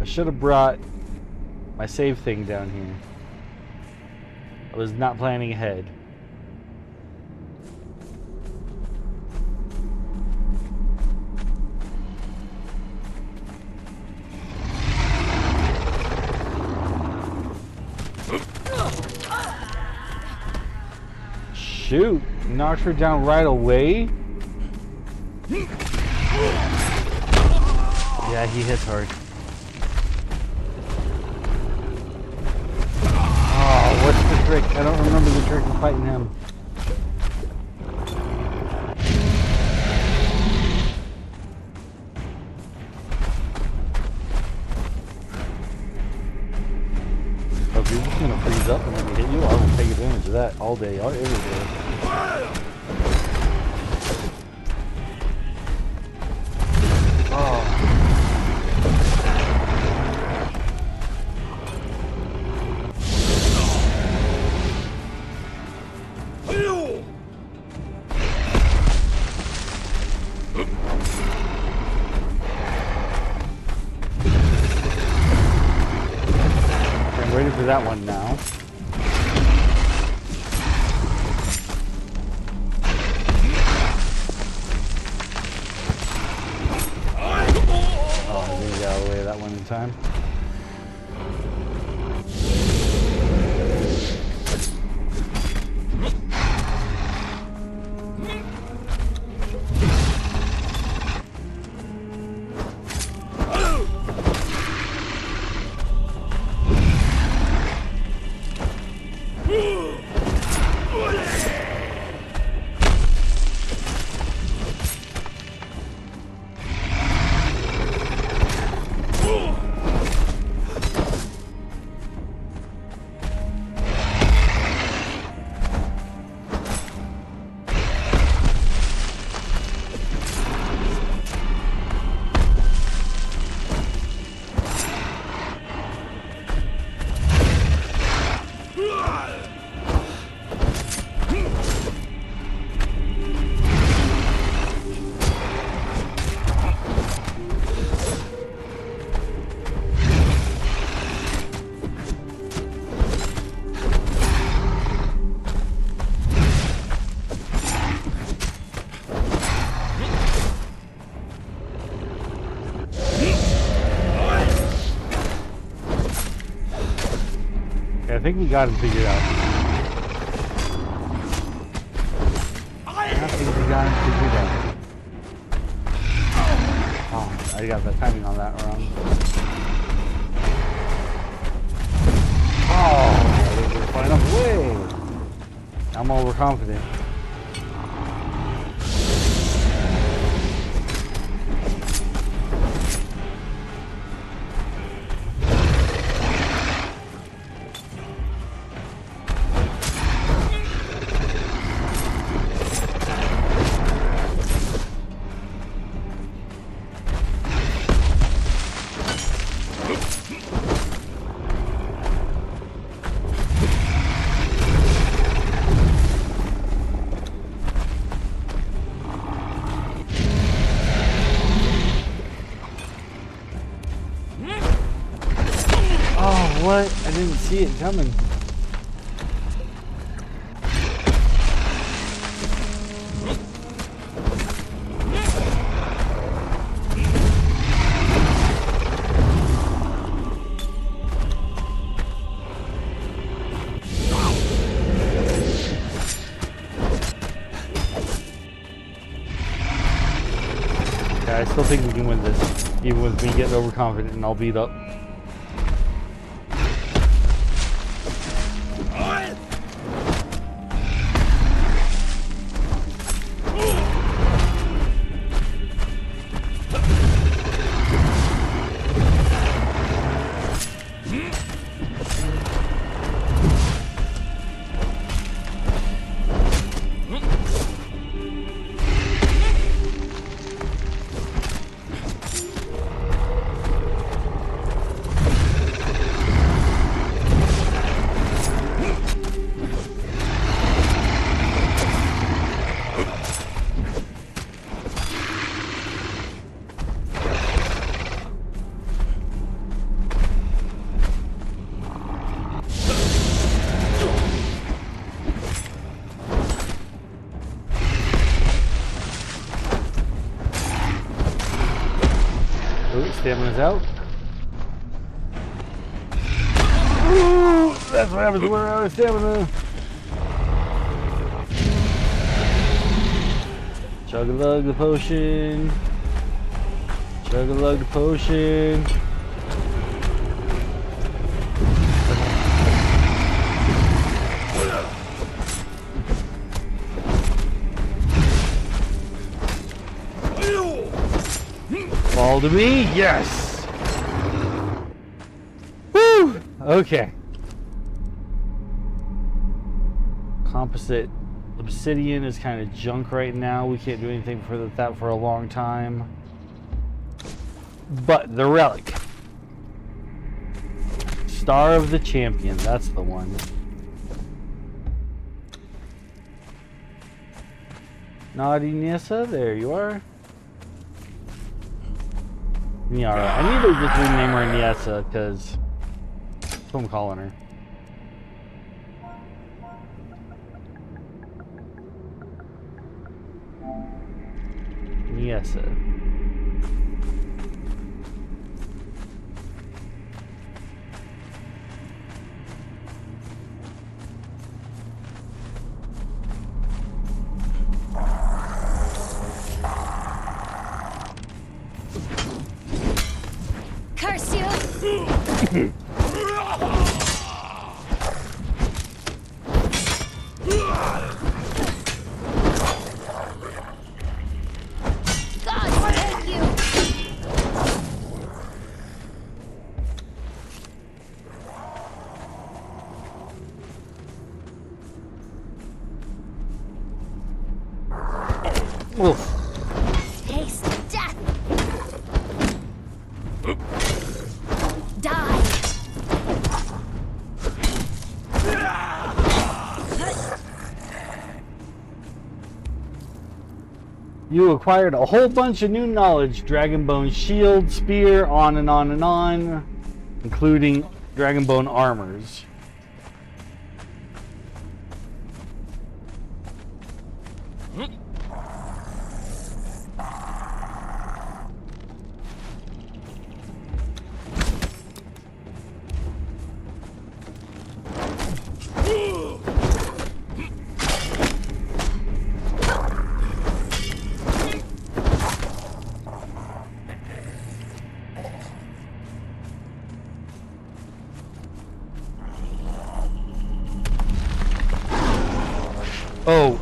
I should have brought my save thing down here. I was not planning ahead. Shoot! Knocked her down right away? Yeah, he hits hard. Oh, what's the trick? I don't remember the trick of fighting him. So if you're just gonna freeze up and let me hit you, I will take advantage of that all day, every day. Ready for that one now. Oh, I think we got away that one in time. think we got him figured out. I think we got him figured out. Oh, I got the timing on that wrong. Oh, I think we're far enough away. I'm overconfident. What? I didn't see it coming. Yeah, I still think we can win this, even with me getting overconfident and all beat up. Stamina's out. Ooh, that's what happens when we're out of stamina. Chug-a-lug the potion. Chug-a-lug the potion. Fall to me, yes! Woo! Okay. Composite obsidian is kind of junk right now. We can't do anything for that for a long time. But the relic. Star of the Champion, that's the one. Naughty Nissa, there you are. Niara. I need to just rename her Niessa because that's what I'm calling her. Niessa. Curse you! God take you! Oof. Taste death! Die! You acquired a whole bunch of new knowledge. Dragonbone shield, spear, on and on and on. Including Dragonbone armors.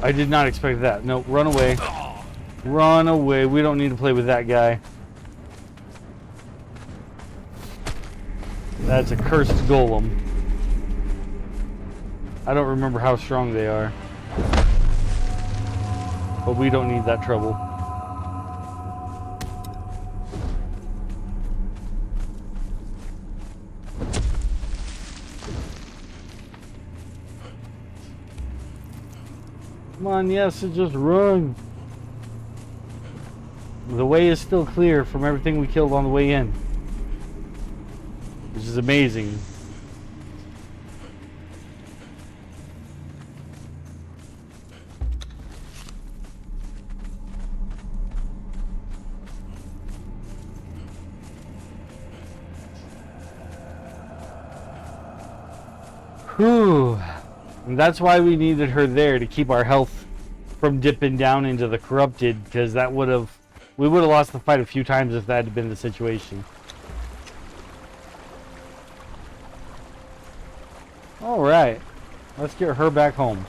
I did not expect that. No, run away. Run away. We don't need to play with that guy. That's a cursed golem. I don't remember how strong they are. But we don't need that trouble. Come on, yes, just run. The way is still clear from everything we killed on the way in. Which is amazing. Whew. And that's why we needed her there, to keep our health from dipping down into the corrupted, because that would have, we would have lost the fight a few times if that had been the situation. Alright, let's get her back home.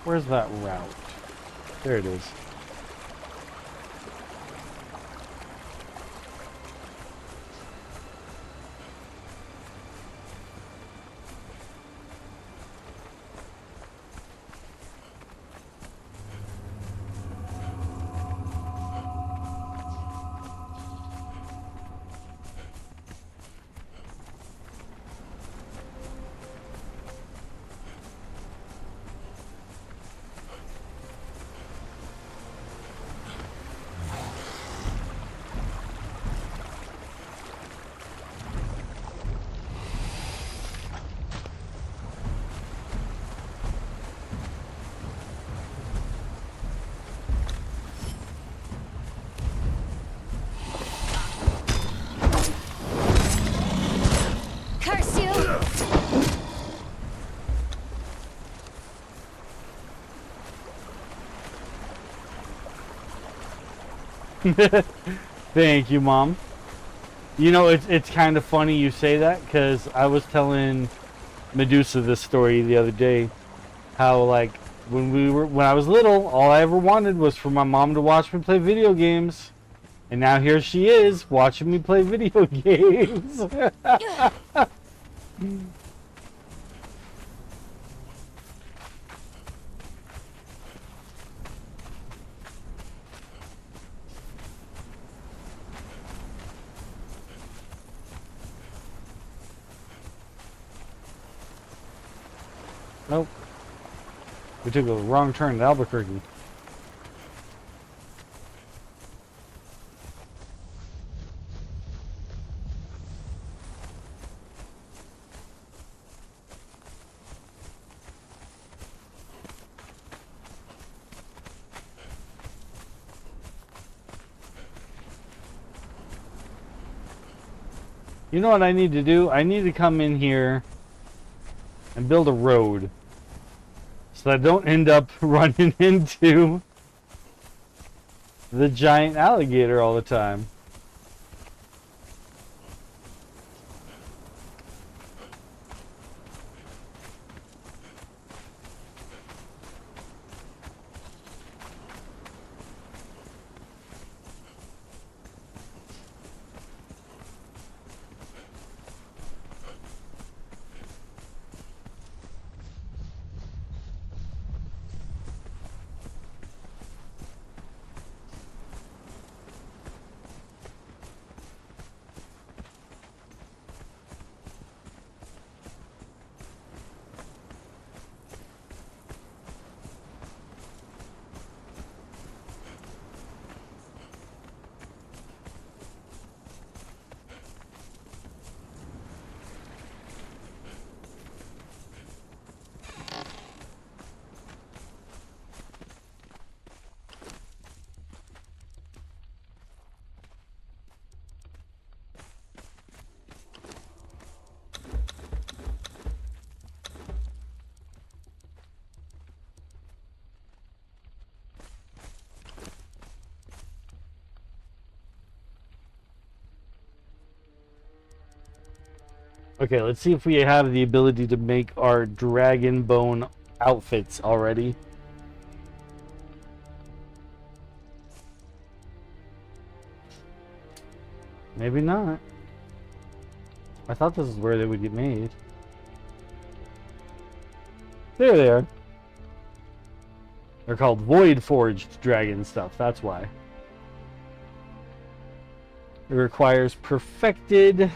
Where's that route? There it is. Curse you! Thank you, Mom. You know, it's kind of funny you say that, because I was telling Medusa this story the other day. How, like, when I was little, all I ever wanted was for my mom to watch me play video games. And now here she is, watching me play video games. Nope. We took a wrong turn to Albuquerque. You know what I need to do? I need to come in here and build a road so I don't end up running into the giant alligator all the time. Okay, let's see if we have the ability to make our dragon bone outfits already. Maybe not. I thought this is where they would get made. There they are. They're called Void Forged Dragon stuff, that's why. It requires perfected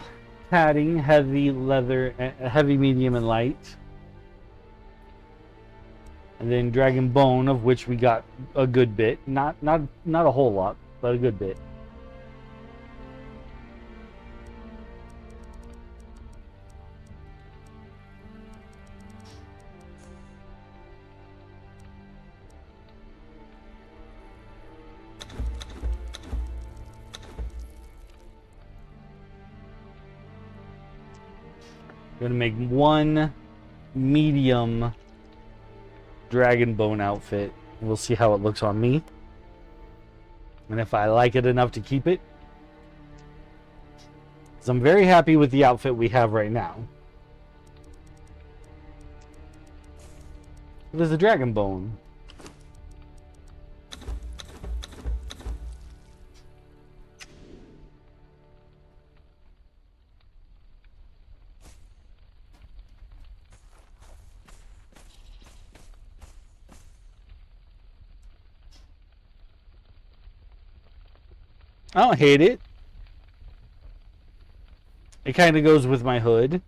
padding, heavy leather, heavy, medium, and light. And then dragon bone, of which we got a good bit. Not a whole lot, but a good bit. I'm gonna make one medium dragon bone outfit. We'll see how it looks on me. And if I like it enough to keep it. So I'm very happy with the outfit we have right now. It is a dragon bone. I don't hate it. It kind of goes with my hood.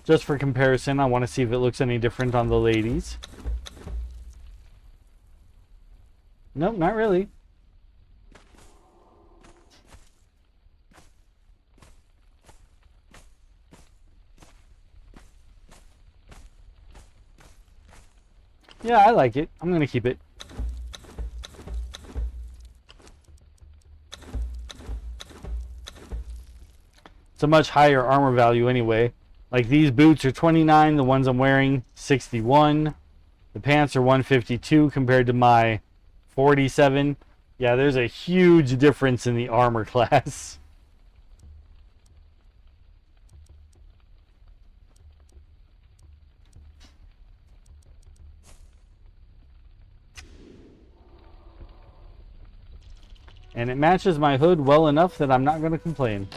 Just for comparison, I want to see if it looks any different on the ladies. Nope, not really. Yeah, I like it. I'm gonna keep it. It's a much higher armor value anyway. Like these boots are 29, the ones I'm wearing 61. The pants are 152 compared to my 47. Yeah, there's a huge difference in the armor class. And it matches my hood well enough that I'm not going to complain.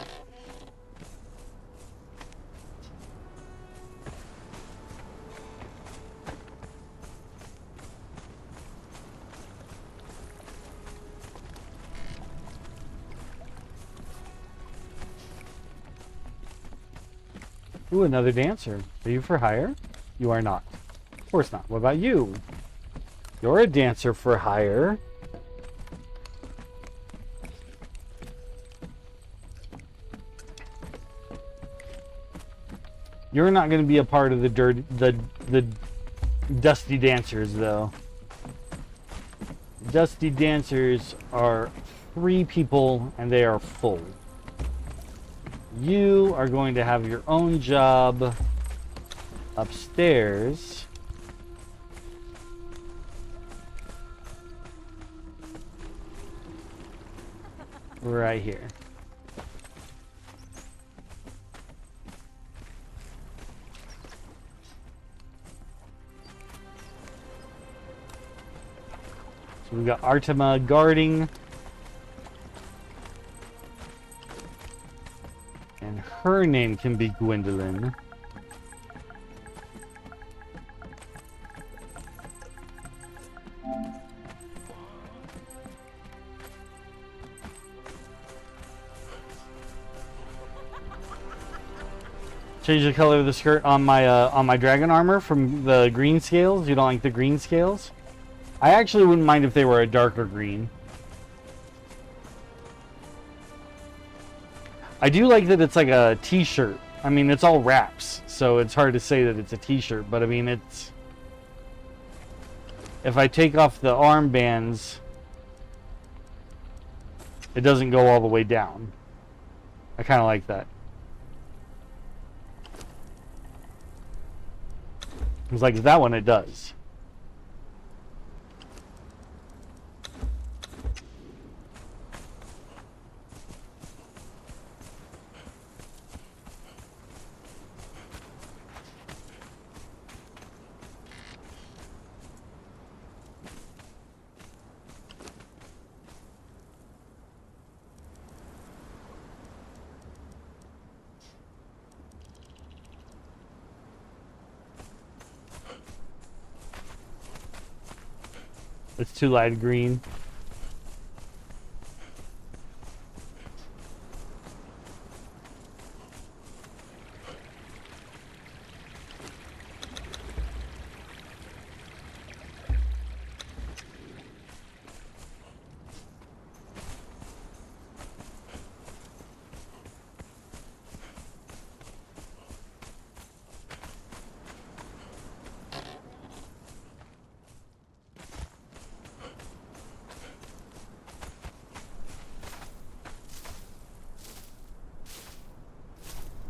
Ooh, another dancer. Are you for hire? You are not. Of course not. What about you? You're a dancer for hire. You're not going to be a part of the Dusty Dancers, though. Dusty Dancers are 3 people, and they are full. You are going to have your own job upstairs. Right here. So we got Artima guarding. And her name can be Gwendolyn. Change the color of the skirt on my dragon armor from the green scales. You don't like the green scales? I actually wouldn't mind if they were a darker green. I do like that it's like a t-shirt. I mean, it's all wraps, so it's hard to say that it's a t-shirt, but I mean, it's... If I take off the armbands, it doesn't go all the way down. I kind of like that. It's like that one, it does. It's too light green.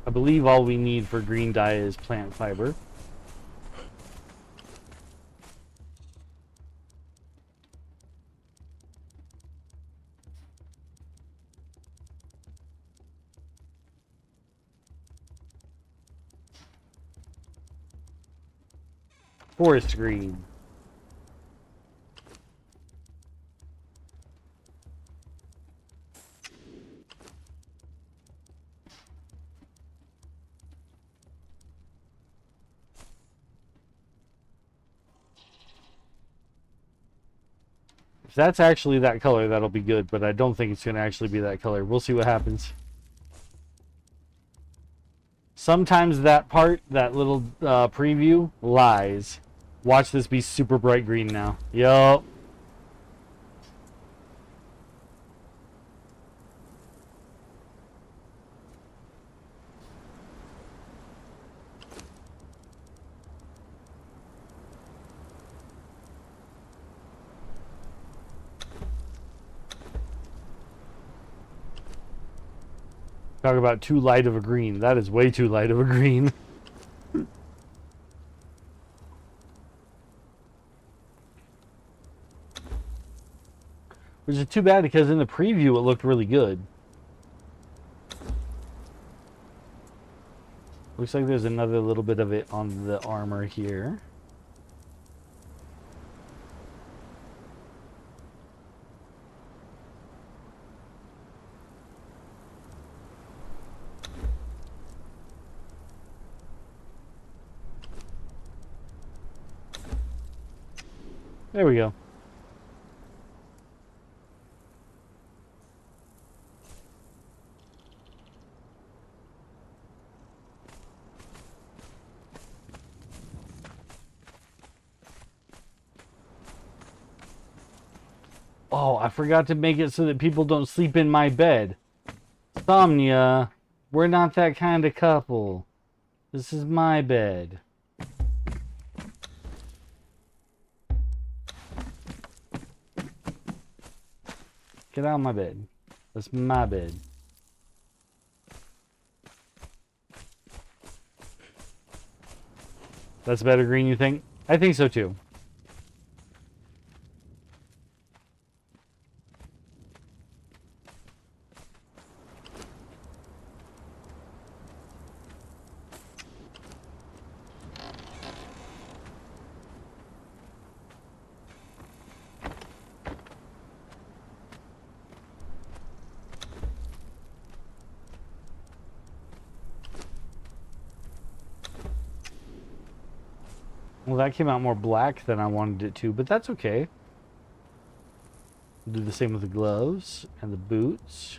I believe all we need for green dye is plant fiber. Forest green. If that's actually that color, that'll be good, but I don't think it's going to actually be that color. We'll see what happens. Sometimes that part, that little preview, lies. Watch this be super bright green now. Yup. Talk about too light of a green. That is way too light of a green. Which is too bad because in the preview it looked really good. Looks like there's another little bit of it on the armor here. There we go. Oh, I forgot to make it so that people don't sleep in my bed. Somnia, we're not that kind of couple. This is my bed. Get out of my bed. That's my bed. That's better green, you think? I think so too. Well, that came out more black than I wanted it to, but that's okay. Do the same with the gloves and the boots.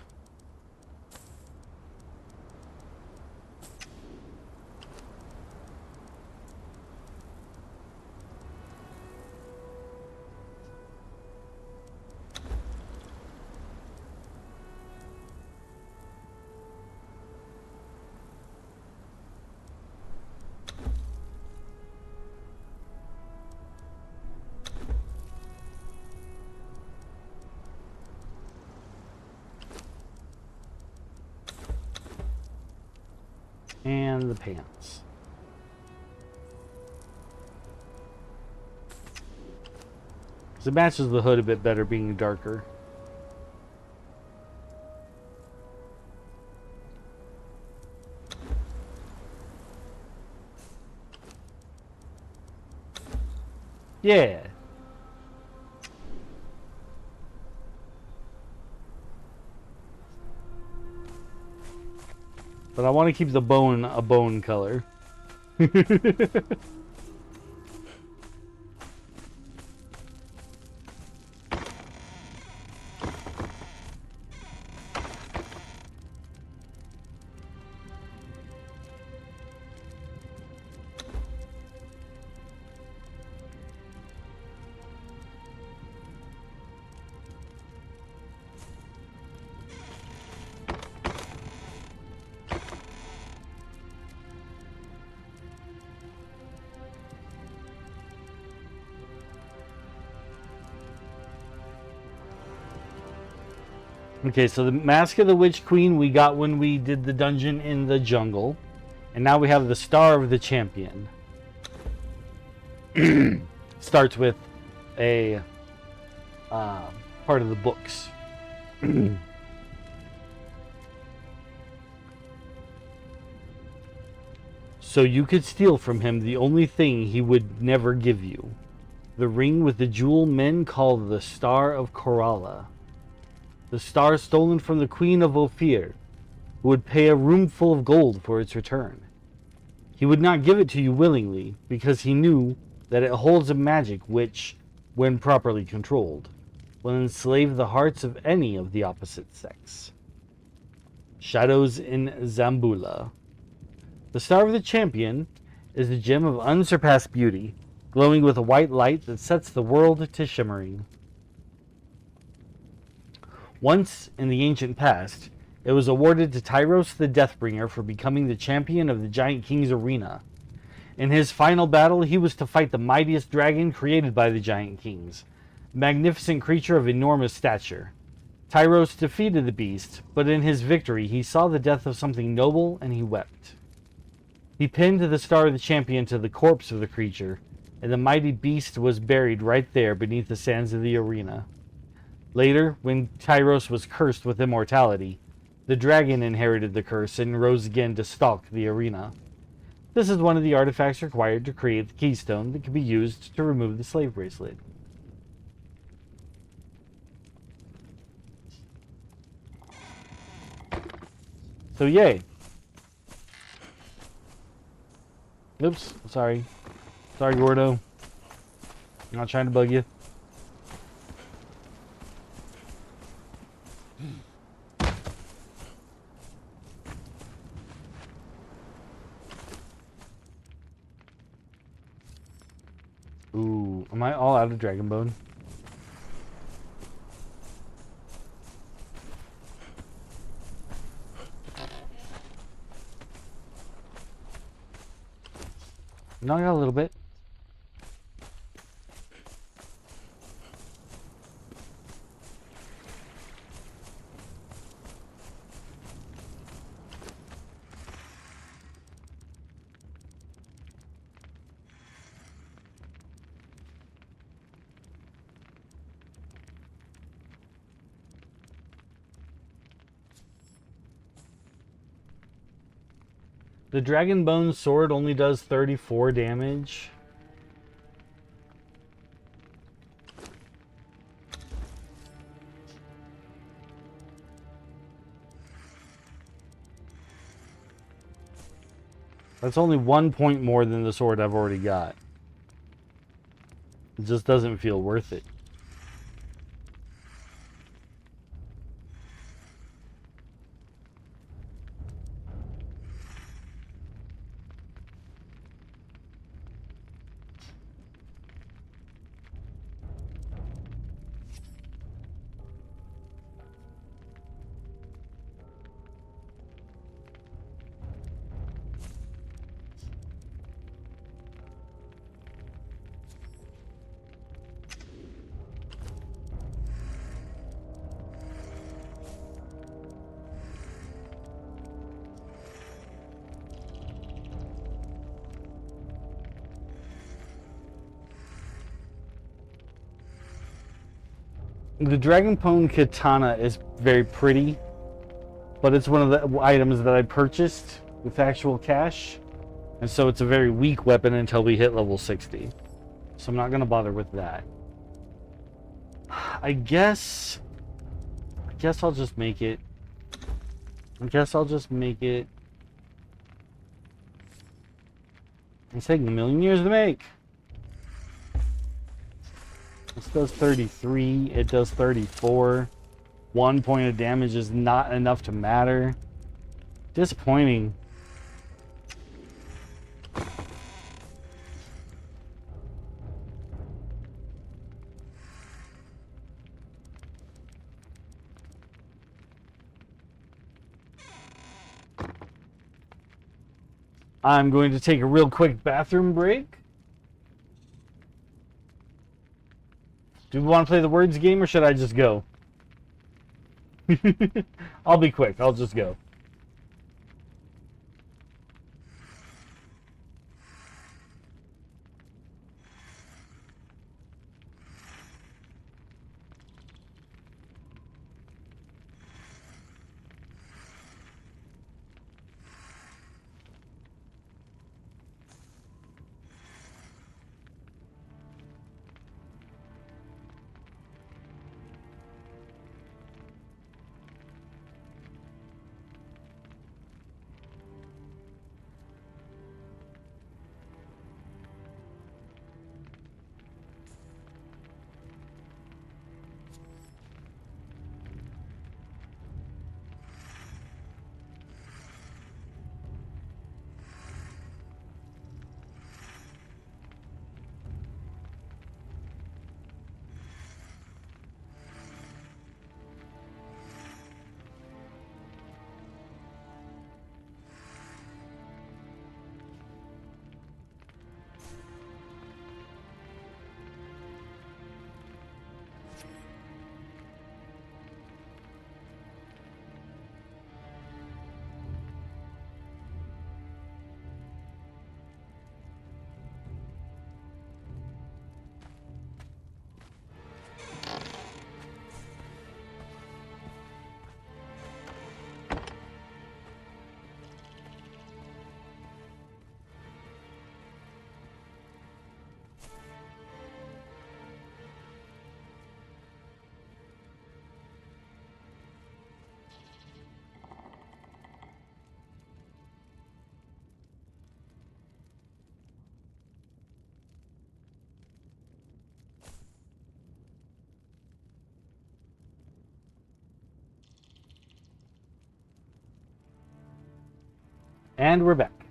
And the pants. So it matches the hood a bit better being darker. Yeah. But I want to keep the bone a bone color. Okay, so the Mask of the Witch Queen we got when we did the dungeon in the jungle. And now we have the Star of the Champion. Starts with a part of the books. So you could steal from him the only thing he would never give you. The ring with the jewel men call the Star of Coralla. The star stolen from the Queen of Ophir, who would pay a room full of gold for its return. He would not give it to you willingly, because he knew that it holds a magic which, when properly controlled, will enslave the hearts of any of the opposite sex. Shadows in Zambula. The Star of the Champion is a gem of unsurpassed beauty, glowing with a white light that sets the world to shimmering. Once, in the ancient past, it was awarded to Tyros the Deathbringer for becoming the champion of the Giant King's arena. In his final battle, he was to fight the mightiest dragon created by the Giant Kings, a magnificent creature of enormous stature. Tyros defeated the beast, but in his victory he saw the death of something noble and he wept. He pinned the Star of the Champion to the corpse of the creature, and the mighty beast was buried right there beneath the sands of the arena. Later, when Tyros was cursed with immortality, the dragon inherited the curse and rose again to stalk the arena. This is one of the artifacts required to create the keystone that can be used to remove the slave bracelet. So yay. Oops, sorry. Sorry, Gordo. I'm not trying to bug you. Ooh, am I all out of Dragon Bone? No, I got a little bit. The Dragon Bone sword only does 34 damage. That's only 1 point more than the sword I've already got. It just doesn't feel worth it. The Dragonpone Katana is very pretty, but it's one of the items that I purchased with actual cash, and so it's a very weak weapon until we hit level 60. So I'm not going to bother with that. I guess I'll just make it. It's taking a million years to make. This does 33, it does 34. 1 point of damage is not enough to matter. Disappointing. I'm going to take a real quick bathroom break. Do we want to play the words game or should I just go? I'll be quick. I'll just go. And we're back.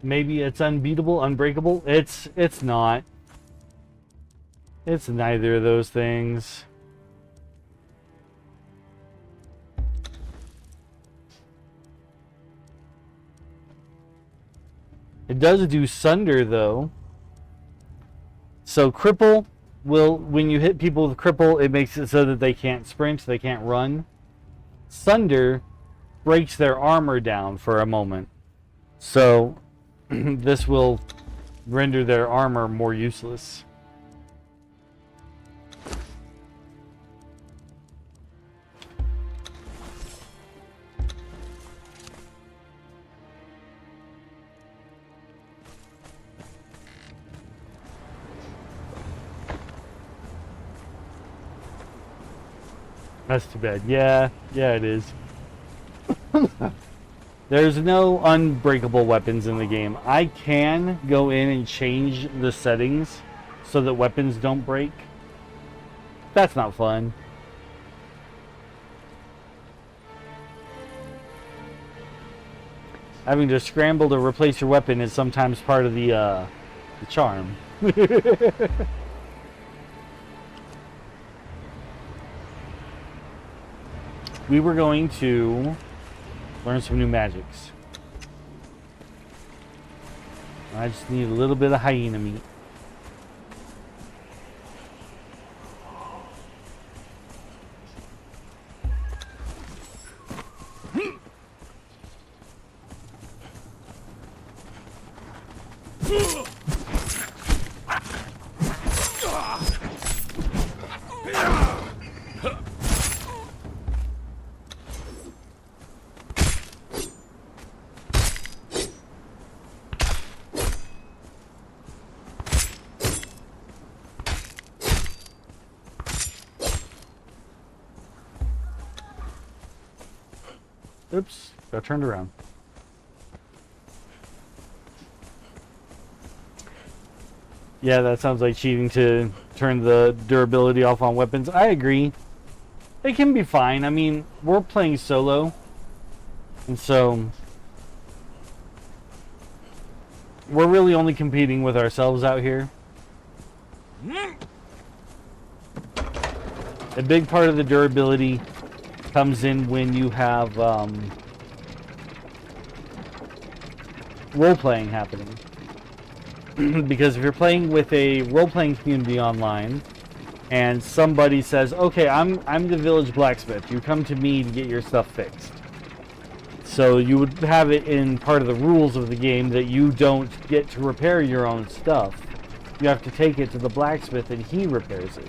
Maybe it's unbeatable, unbreakable. It's not. It's neither of those things. It does do Sunder though. So cripple will, when you hit people with cripple, it makes it so that they can't sprint, they can't run. Sunder breaks their armor down for a moment. So this will render their armor more useless. That's too bad. Yeah, it is. There's no unbreakable weapons in the game. I can go in and change the settings so that weapons don't break. That's not fun. Having to scramble to replace your weapon is sometimes part of the charm. We were going to learn some new magics. I just need a little bit of hyena meat. Oops, got turned around. Yeah, that sounds like cheating to turn the durability off on weapons. I agree. It can be fine. I mean, we're playing solo. And so we're really only competing with ourselves out here. A big part of the durability comes in when you have role-playing happening. Because if you're playing with a role-playing community online and somebody says, okay, I'm the village blacksmith, you come to me to get your stuff fixed. So you would have it in part of the rules of the game that you don't get to repair your own stuff. You have to take it to the blacksmith and he repairs it.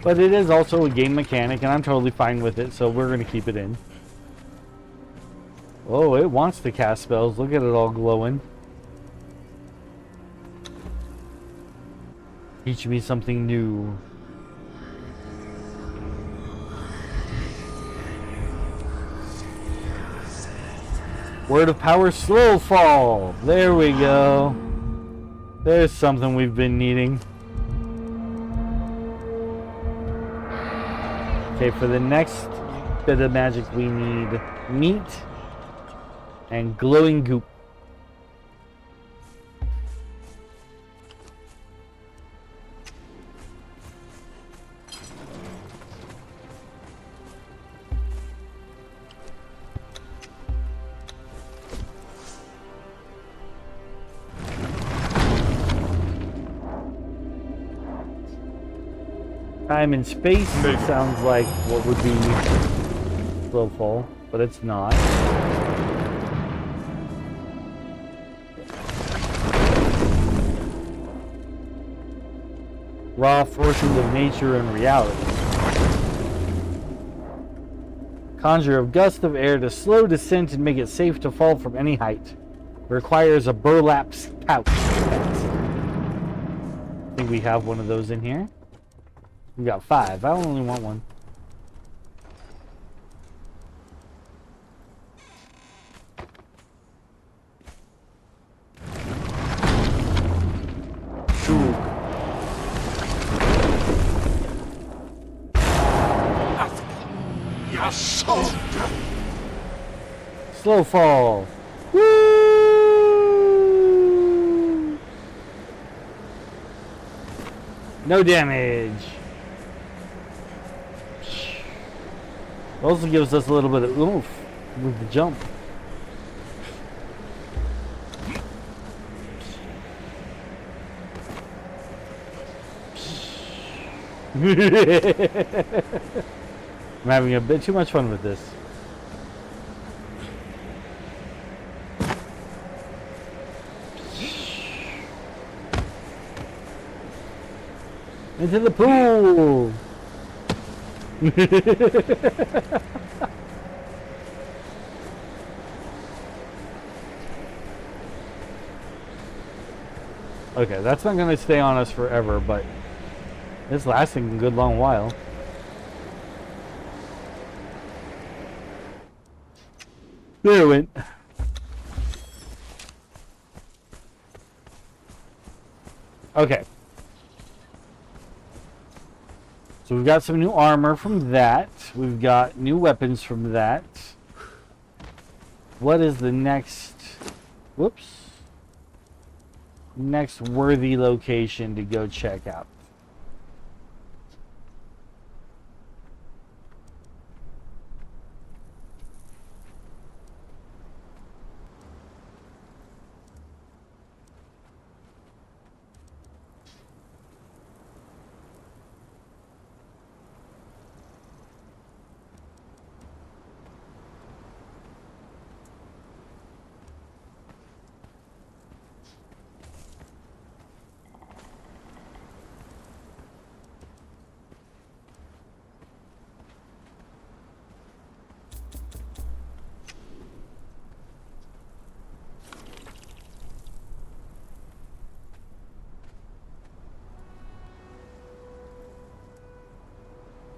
But it is also a game mechanic, and I'm totally fine with it, so we're going to keep it in. Oh, it wants to cast spells. Look at it all glowing. Teach me something new. Word of power, slow fall. There we go. There's something we've been needing. Okay, for the next bit of magic we need meat and glowing goop. Time and space sounds like what would be slow fall, but it's not. Raw forces of nature and reality. Conjure a gust of air to slow descent and make it safe to fall from any height. Requires a burlap pouch. I think we have one of those in here. We got 5. I only want one. Ooh. Your soul. Slow fall. Woo! No damage. Also gives us a little bit of oomph with the jump. I'm having a bit too much fun with this. Into the pool! Okay, that's not going to stay on us forever, but it's lasting a good long while. There it went. Okay. So we've got some new armor from that. We've got new weapons from that. What is the next... Whoops. Next worthy location to go check out?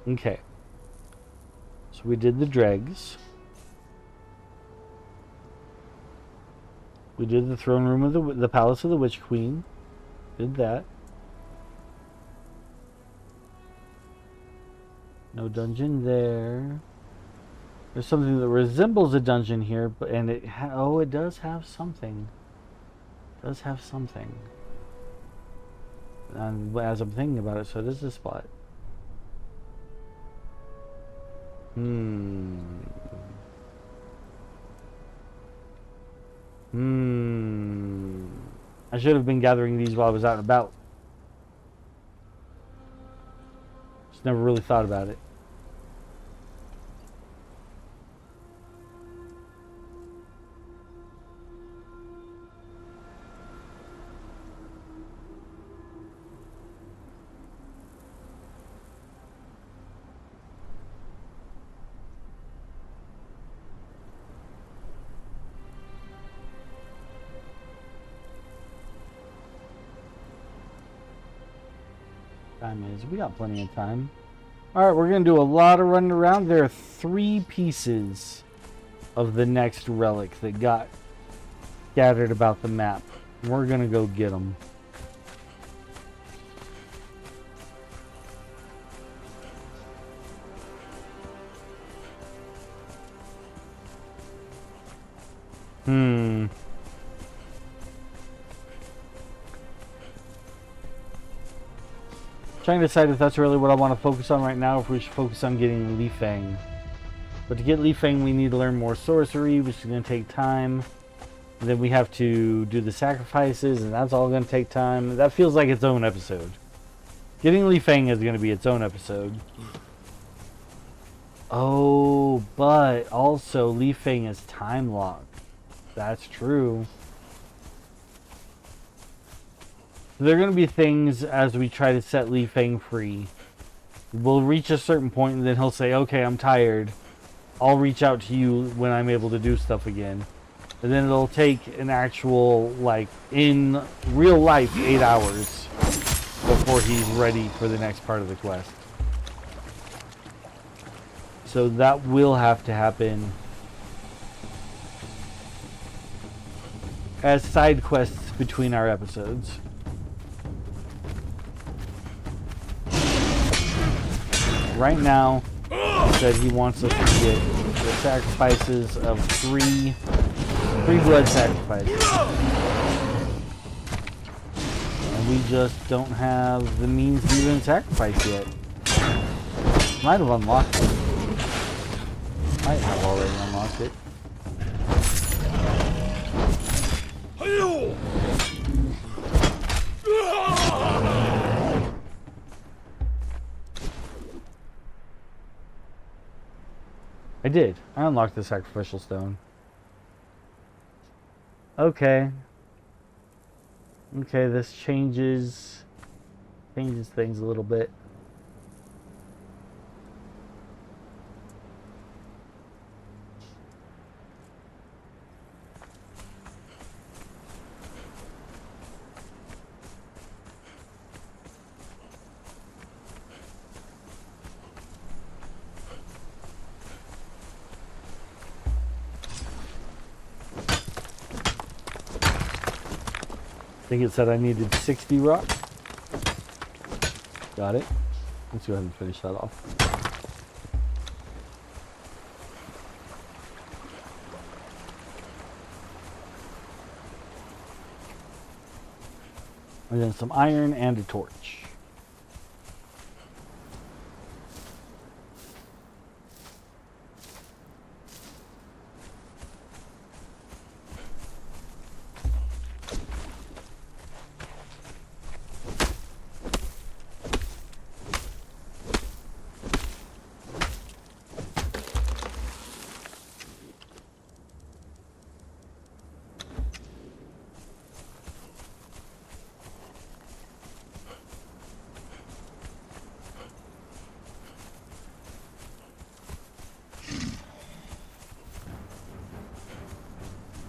Okay. So we did the dregs. We did the throne room of the palace of the Witch Queen. Did that. No dungeon there. There's something that resembles a dungeon here, but it does have something. It does have something. And as I'm thinking about it, so does this spot. I should have been gathering these while I was out and about. Just never really thought about it. We got plenty of time. Alright, we're going to do a lot of running around. There are 3 pieces of the next relic that got scattered about the map. We're going to go get them. Trying to decide if that's really what I want to focus on right now, if we should focus on getting Li Fang. But to get Li Fang, we need to learn more sorcery, which is going to take time. And then we have to do the sacrifices, and that's all going to take time. That feels like its own episode. Getting Li Fang is going to be its own episode. Oh, but also Li Fang is time locked. That's true. There are going to be things as we try to set Li Fang free. We'll reach a certain point and then he'll say, okay, I'm tired. I'll reach out to you when I'm able to do stuff again. And then it'll take an actual, like, in real life, 8 hours before he's ready for the next part of the quest. So that will have to happen as side quests between our episodes. Right now, he said he wants us to get the sacrifices of three blood sacrifices. And we just don't have the means to even sacrifice yet. Might have unlocked it. Might have already unlocked it. I did. I unlocked the sacrificial stone. Okay. Okay, this changes things a little bit. I think it said I needed 60 rock. Got it. Let's go ahead and finish that off. And then some iron and a torch.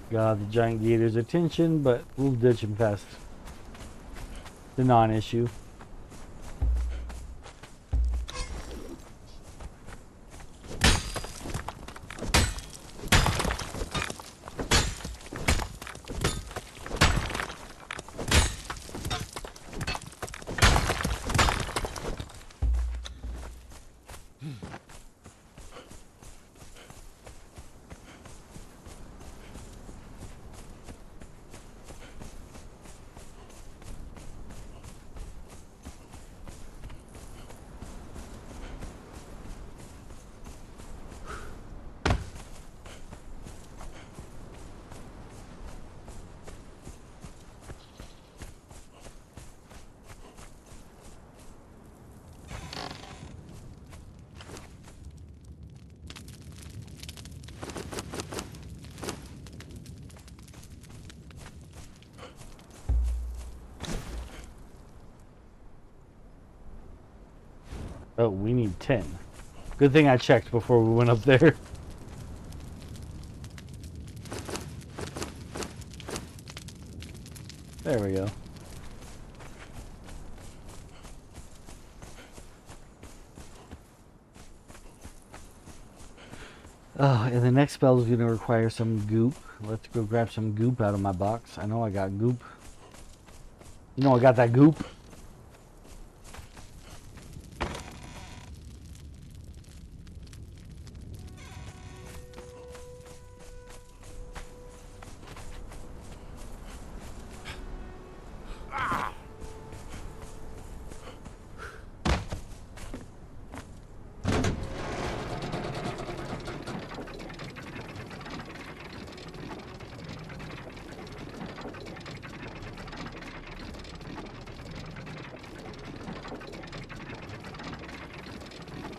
Got the giant gator's attention, but we'll ditch him past the non-issue. Oh, we need 10. Good thing I checked before we went up there. There we go. Oh, and the next spell is going to require some goop. Let's go grab some goop out of my box. I know I got goop. You know I got that goop.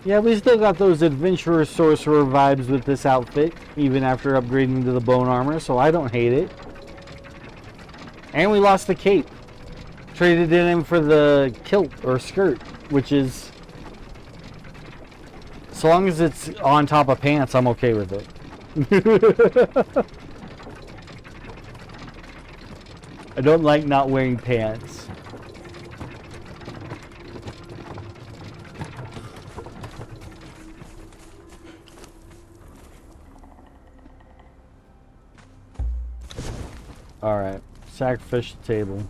Yeah, we still got those adventurer sorcerer vibes with this outfit, even after upgrading to the bone armor, so I don't hate it. And we lost the cape. Traded it in for the kilt or skirt, which is... So long as it's on top of pants, I'm okay with it. I don't like not wearing pants. Alright, sacrificial table.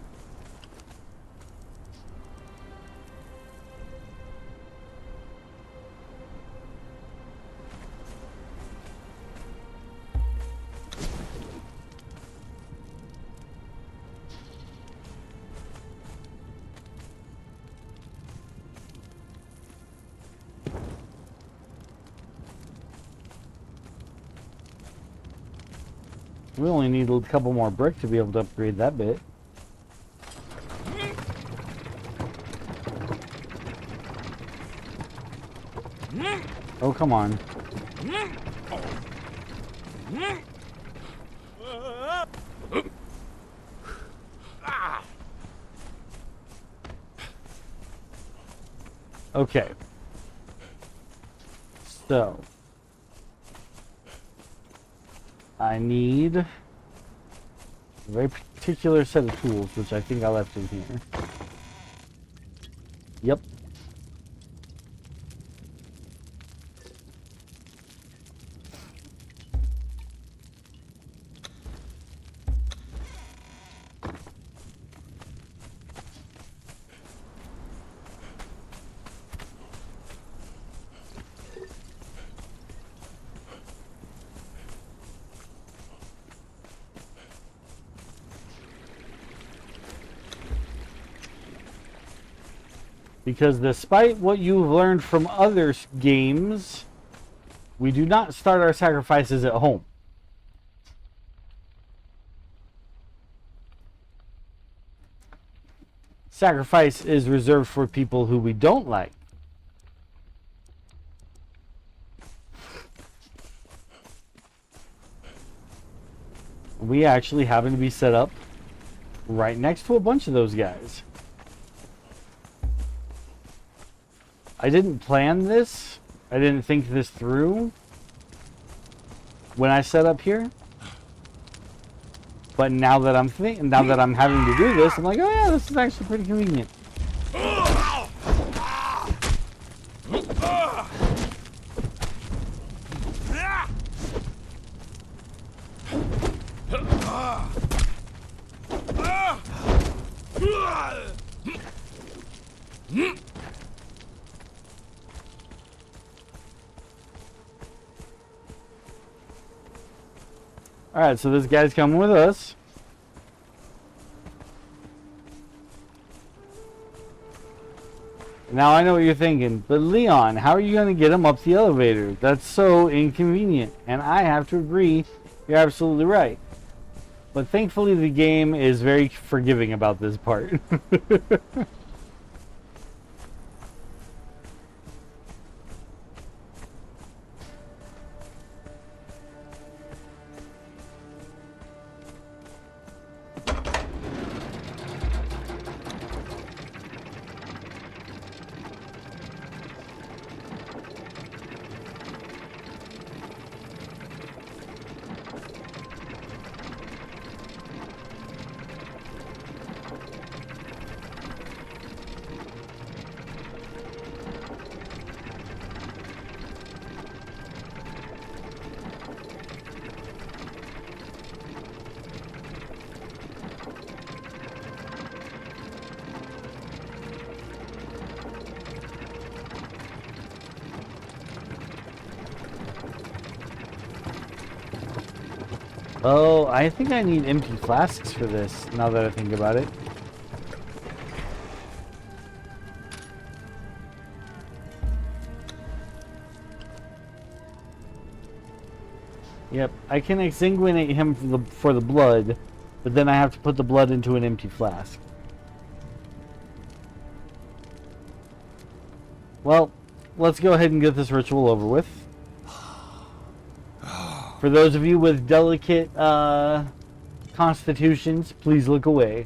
We only need a couple more brick to be able to upgrade that bit. Oh, come on. Okay. So. I need a very particular set of tools, which I think I left in here. Yep. Because despite what you've learned from other games, we do not start our sacrifices at home. Sacrifice is reserved for people who we don't like. We actually happen to be set up right next to a bunch of those guys. I didn't plan this. I didn't think this through when I set up here. But now that I'm having to do this, I'm like, oh yeah, this is actually pretty convenient. Alright, so this guy's coming with us. Now I know what you're thinking, but Leon, how are you going to get him up the elevator? That's so inconvenient. And I have to agree, you're absolutely right. But thankfully the game is very forgiving about this part. Oh, I think I need empty flasks for this, now that I think about it. Yep, I can exsanguinate him for the blood, but then I have to put the blood into an empty flask. Well, let's go ahead and get this ritual over with. For those of you with delicate constitutions, please look away.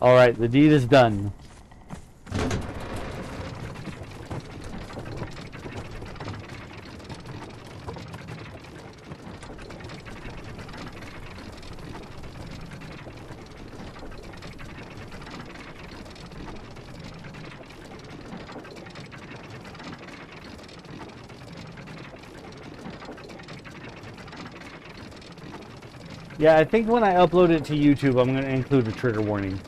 Alright, the deed is done. Yeah, I think when I upload it to YouTube, I'm going to include a trigger warning.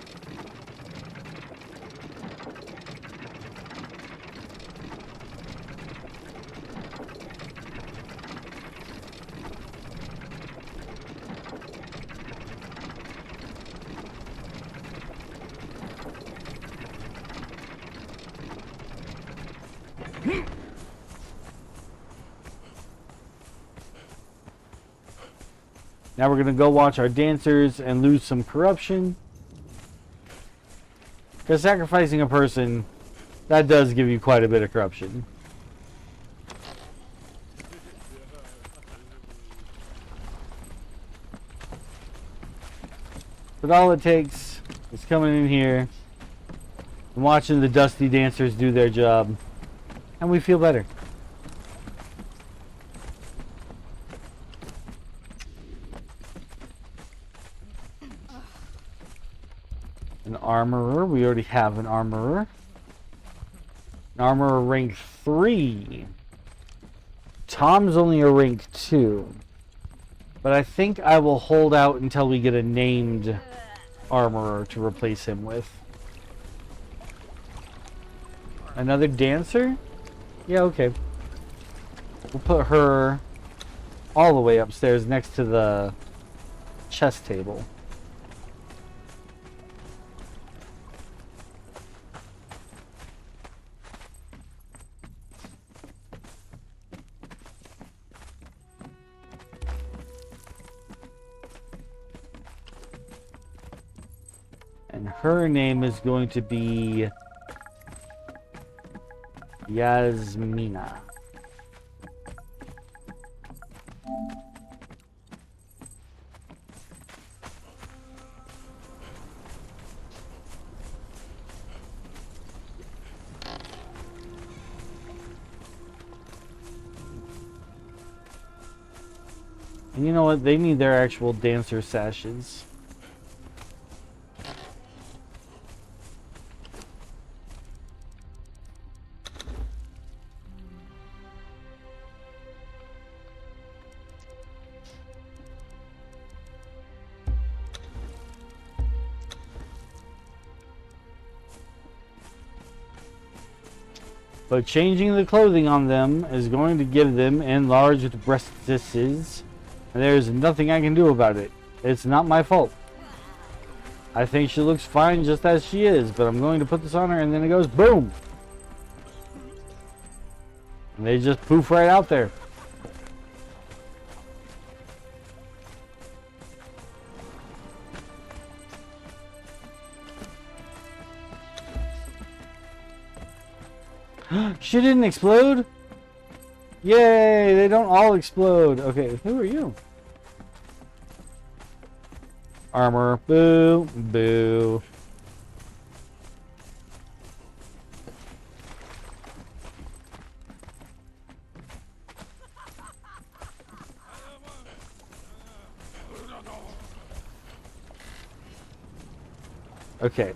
Now we're going to go watch our dancers and lose some corruption. Because sacrificing a person, that does give you quite a bit of corruption. But all it takes is coming in here and watching the dusty dancers do their job. And we feel better. An armorer. We already have an armorer. An armorer rank 3. Tom's only a rank 2. But I think I will hold out until we get a named armorer to replace him with. Another dancer? Yeah, okay. We'll put her all the way upstairs next to the chess table. And her name is going to be Yasmina. And you know what? They need their actual dancer sashes. But changing the clothing on them is going to give them enlarged breastises, and there's nothing I can do about it. It's not my fault. I think she looks fine just as she is, but I'm going to put this on her, and then it goes boom! And they just poof right out there. She didn't explode? Yay, they don't all explode. Okay, who are you? Armor. Boo. Boo. Okay.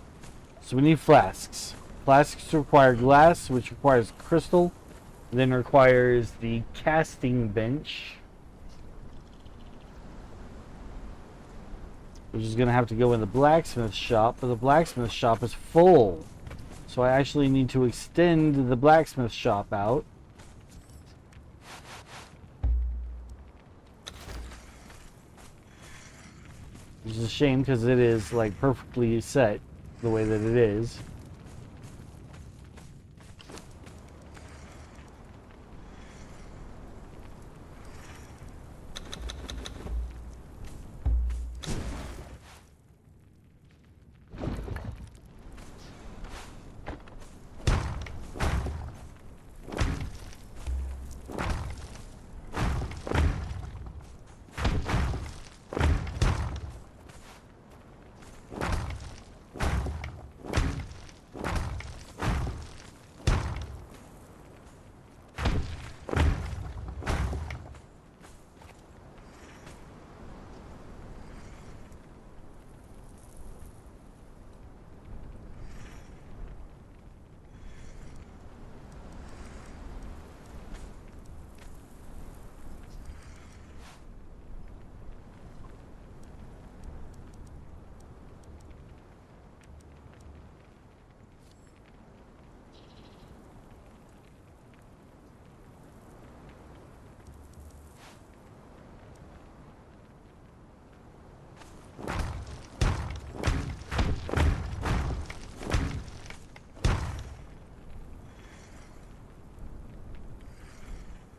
So we need flasks. Flasks require glass, which requires crystal, then requires the casting bench, which is going to have to go in the blacksmith shop, but the blacksmith shop is full. So I actually need to extend the blacksmith shop out. Which is a shame because it is like perfectly set the way that it is.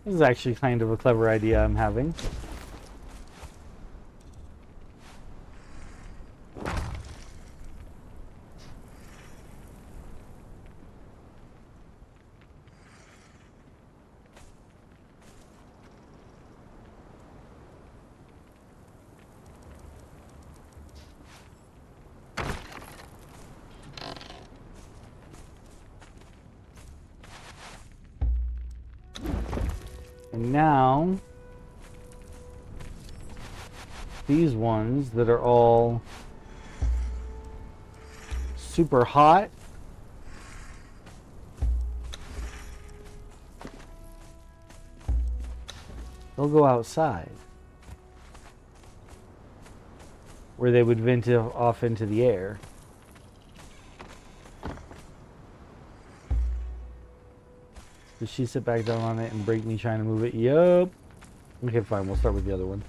This is actually kind of a clever idea I'm having. And now, these ones that are all super hot, they'll go outside, where they would vent off into the air. Did she sit back down on it and break me trying to move it? Yup. Okay, fine. We'll start with the other one.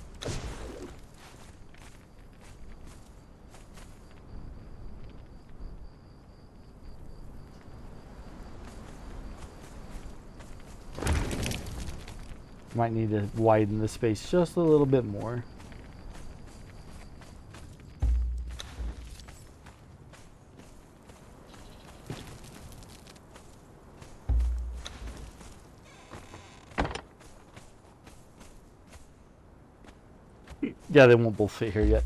Might need to widen the space just a little bit more. Yeah, they won't both fit here yet.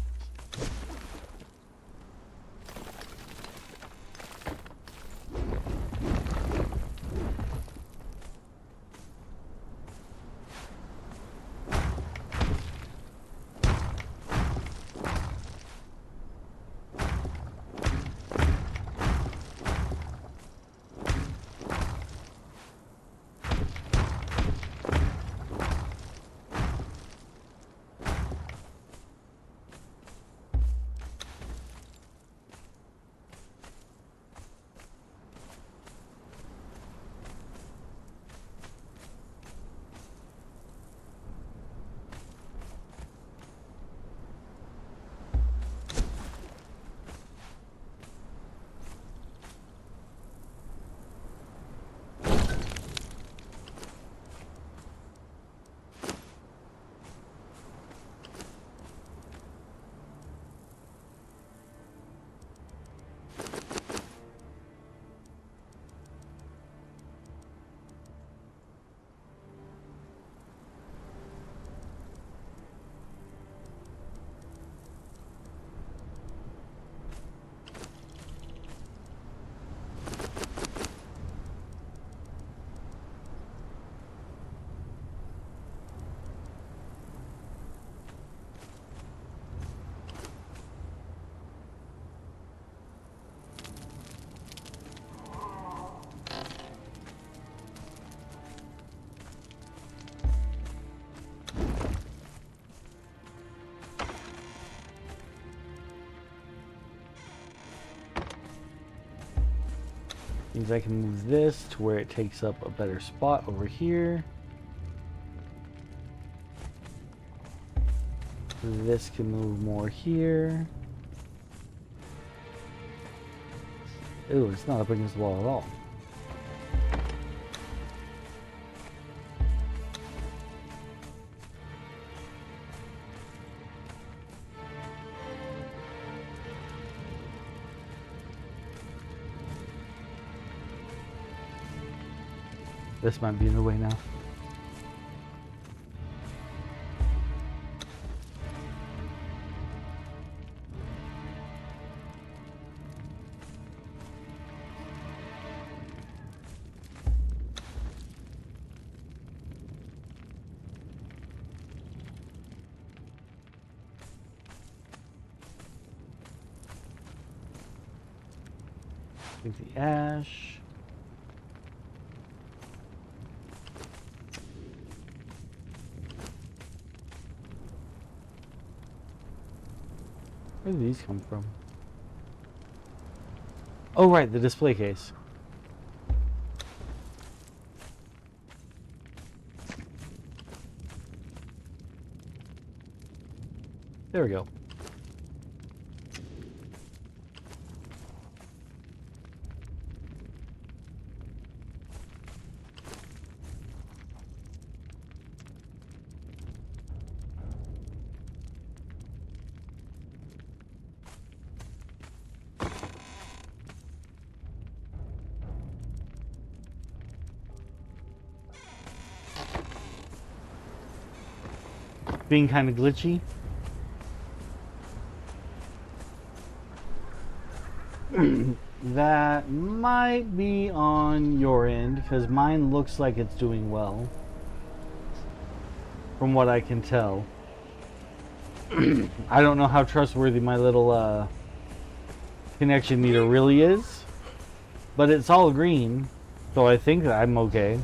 Means I can move this to where it takes up a better spot over here. This can move more here. Ooh, it's not up against the wall at all. This might be in the way now. Take the ash. Where did these come from? Oh, right, the display case. There we go. Being kind of glitchy. That might be on your end, because mine looks like it's doing well. From what I can tell. I don't know how trustworthy my little connection meter really is. But it's all green, so I think that I'm okay.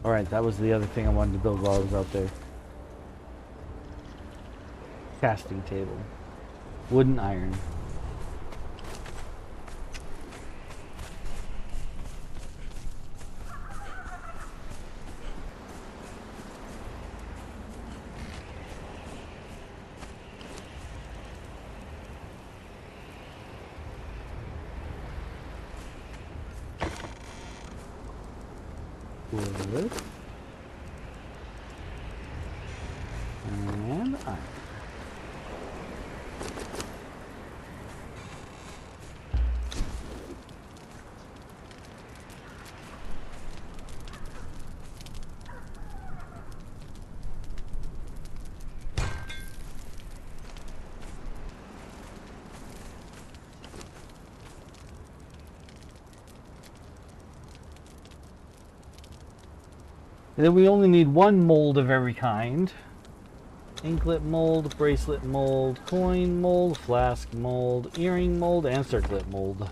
Alright, that was the other thing I wanted to build while I was out there. Casting table. Wood and iron. Wood. And iron. And then we only need one mold of every kind. Anklet mold, bracelet mold, coin mold, flask mold, earring mold, and circlet mold.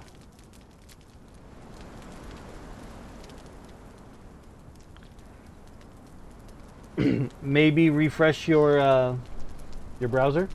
Maybe refresh your browser.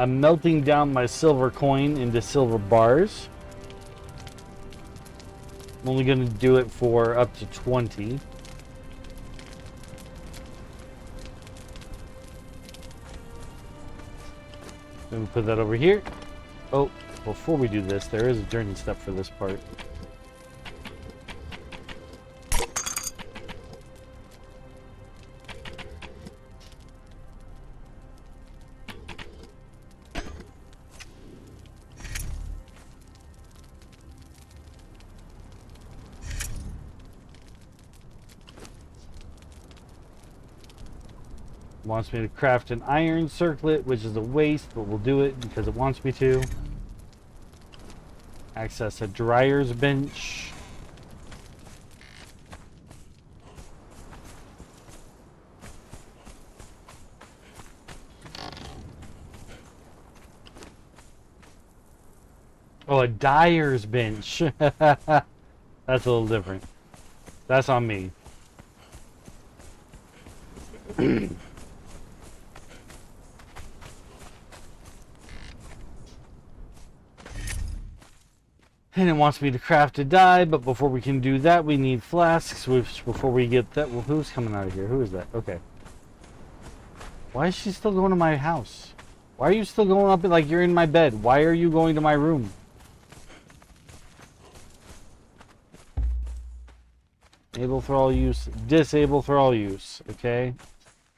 I'm melting down my silver coin into silver bars. I'm only going to do it for up to 20. Then we put that over here. Oh, before we do this, there is a journey step for this part. Wants me to craft an iron circlet, which is a waste, but we'll do it because it wants me to. Access a dryer's bench. Oh, a dyer's bench. That's a little different. That's on me. And it wants me to craft a dye, but before we can do that, we need flasks, which before we get that... Well, who's coming out of here? Who is that? Okay. Why is she still going to my house? Why are you still going up like you're in my bed? Why are you going to my room? Enable for all use. Disable for all use. Okay?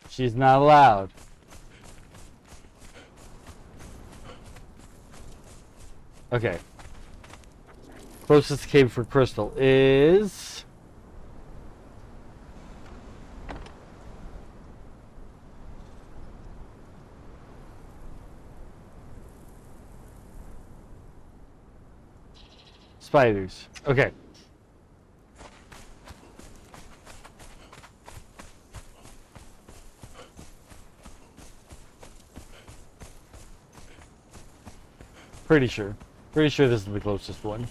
She's not allowed. Okay. Closest cave for crystal is... spiders. Okay. Pretty sure. Pretty sure this is the closest one.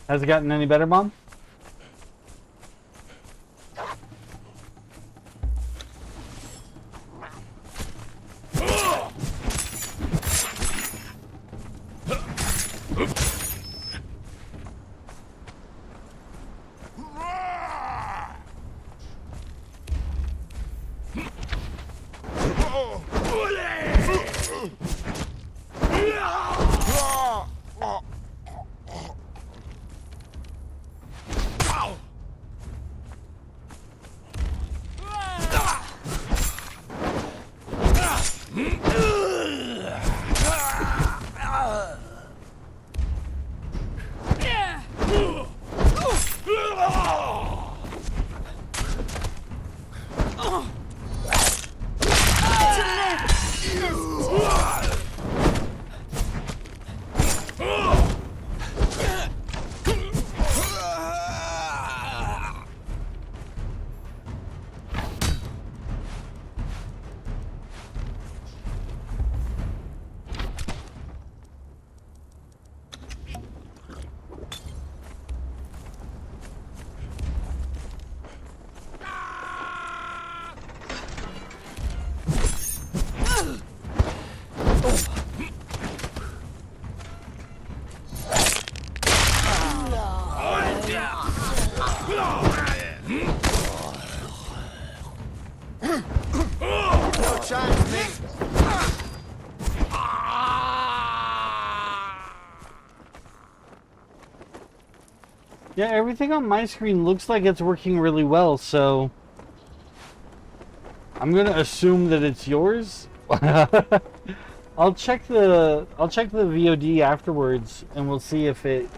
Has it gotten any better, Mom? Yeah, everything on my screen looks like it's working really well, so I'm gonna assume that it's yours. I'll check the VOD afterwards, and we'll see if it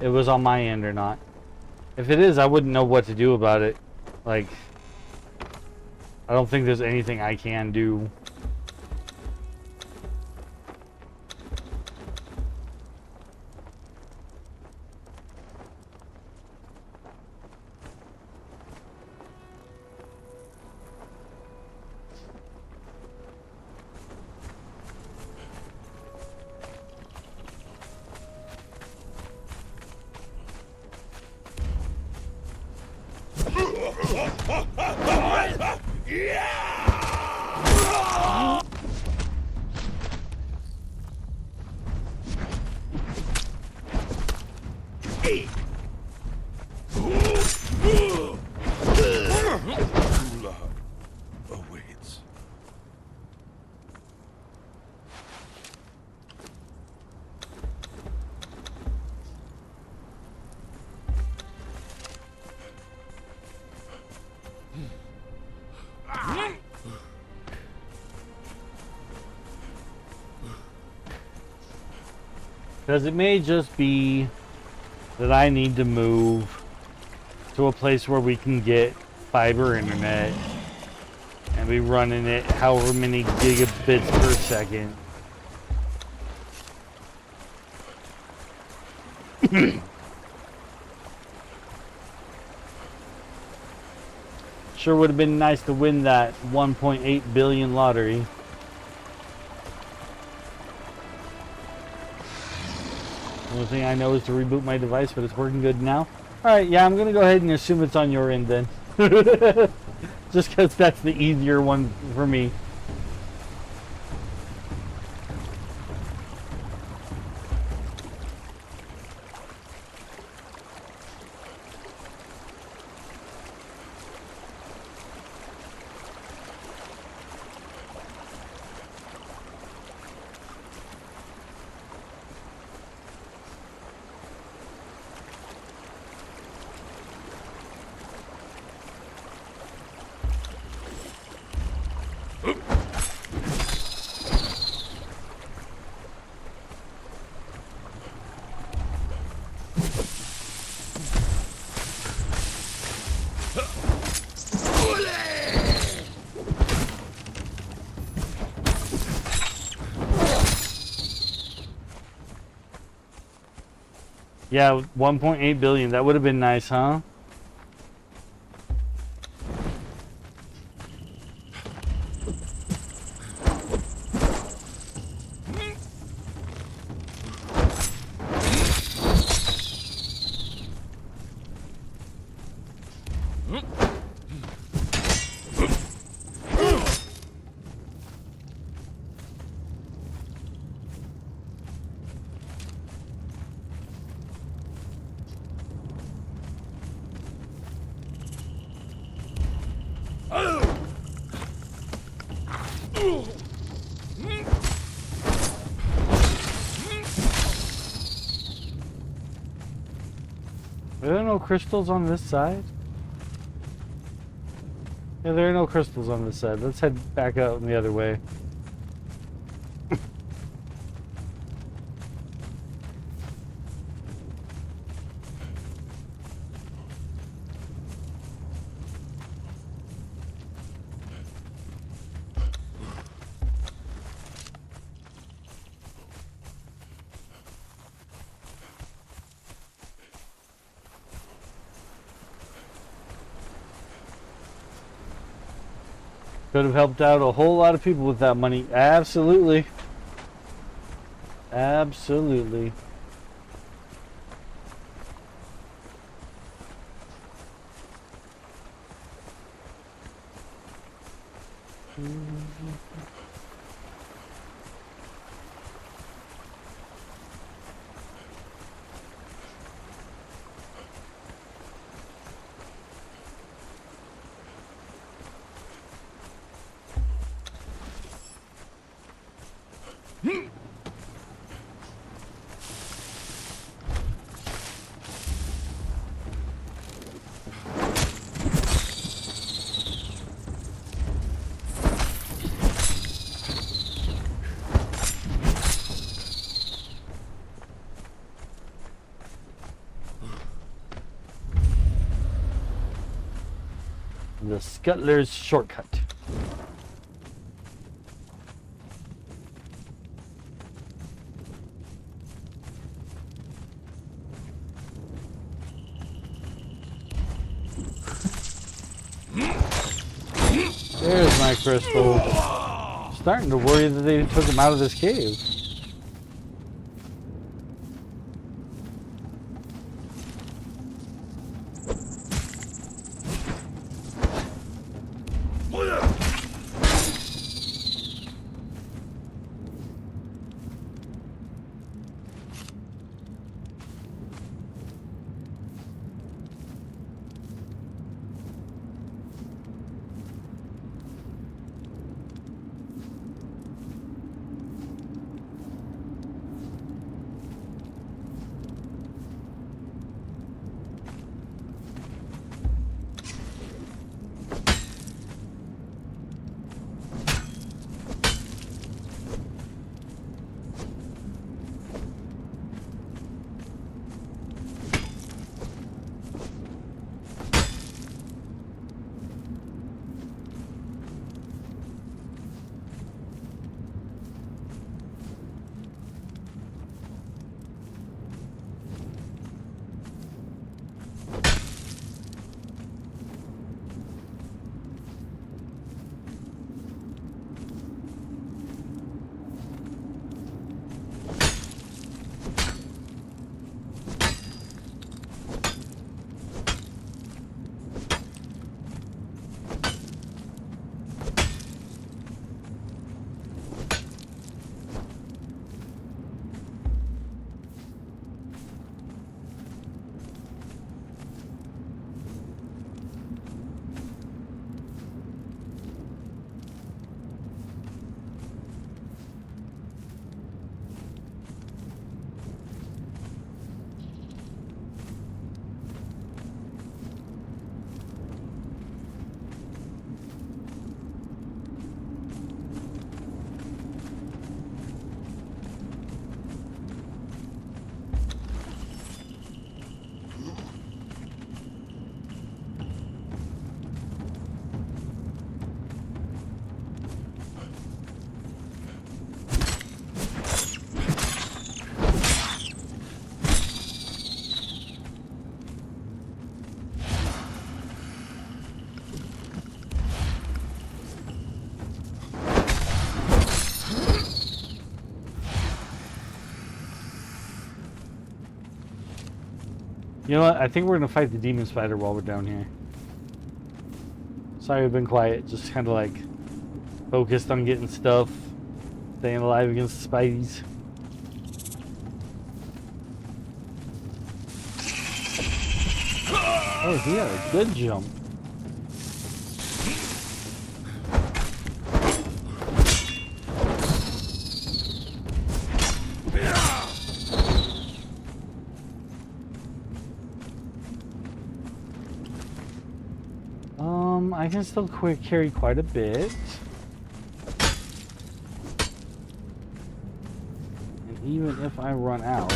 was on my end or not. If it is, I wouldn't know what to do about it. Like, I don't think there's anything I can do. Awaits. Because it may just be that I need to move to a place where we can get fiber internet and be running it however many gigabits per second. Sure would have been nice to win that 1.8 billion lottery. The only thing I know is to reboot my device, but it's working good now. Alright, yeah, I'm gonna go ahead and assume it's on your end then. Just because that's the easier one for me. Yeah, 1.8 billion. That would have been nice, huh? Are there no crystals on this side? Yeah, there are no crystals on this side. Let's head back out the other way. Could have helped out a whole lot of people with that money. Absolutely. Absolutely. the Scuttler's Shortcut. There's my crystal. Starting to worry that they took him out of this cave. You know what? I think we're gonna fight the demon spider while we're down here. Sorry, we've been quiet. Just kind of like focused on getting stuff, staying alive against the spideys. Oh, he had a good jump. I can still carry quite a bit. And even if I run out,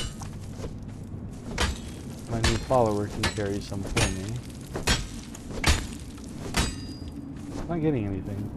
my new follower can carry some for me. I'm not getting anything.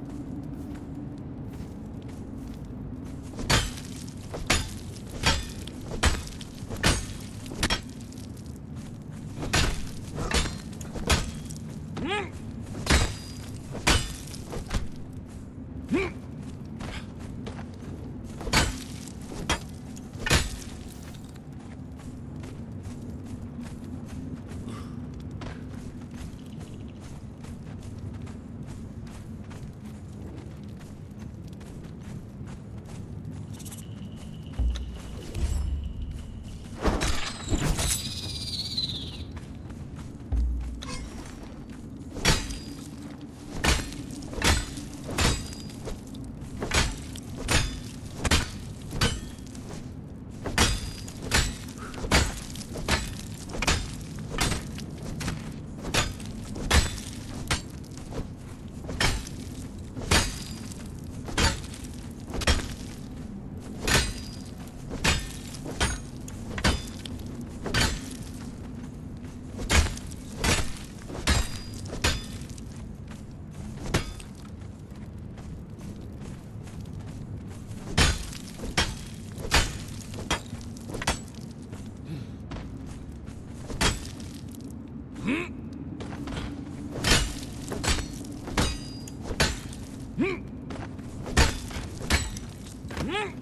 I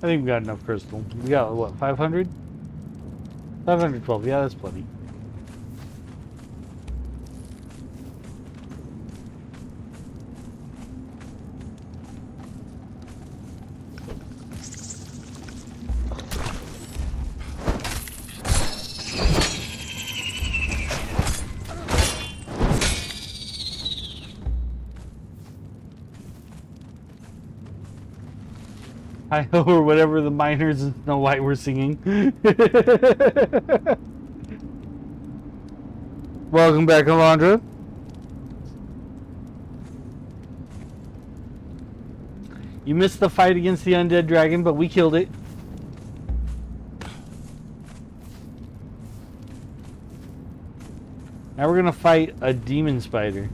think we got enough crystal. We got, what, 500? 512, yeah, that's plenty. Or whatever the miners in Snow White were singing. Welcome back, Alondra. You missed the fight against the Undead Dragon, but we killed it. Now we're gonna fight a demon spider.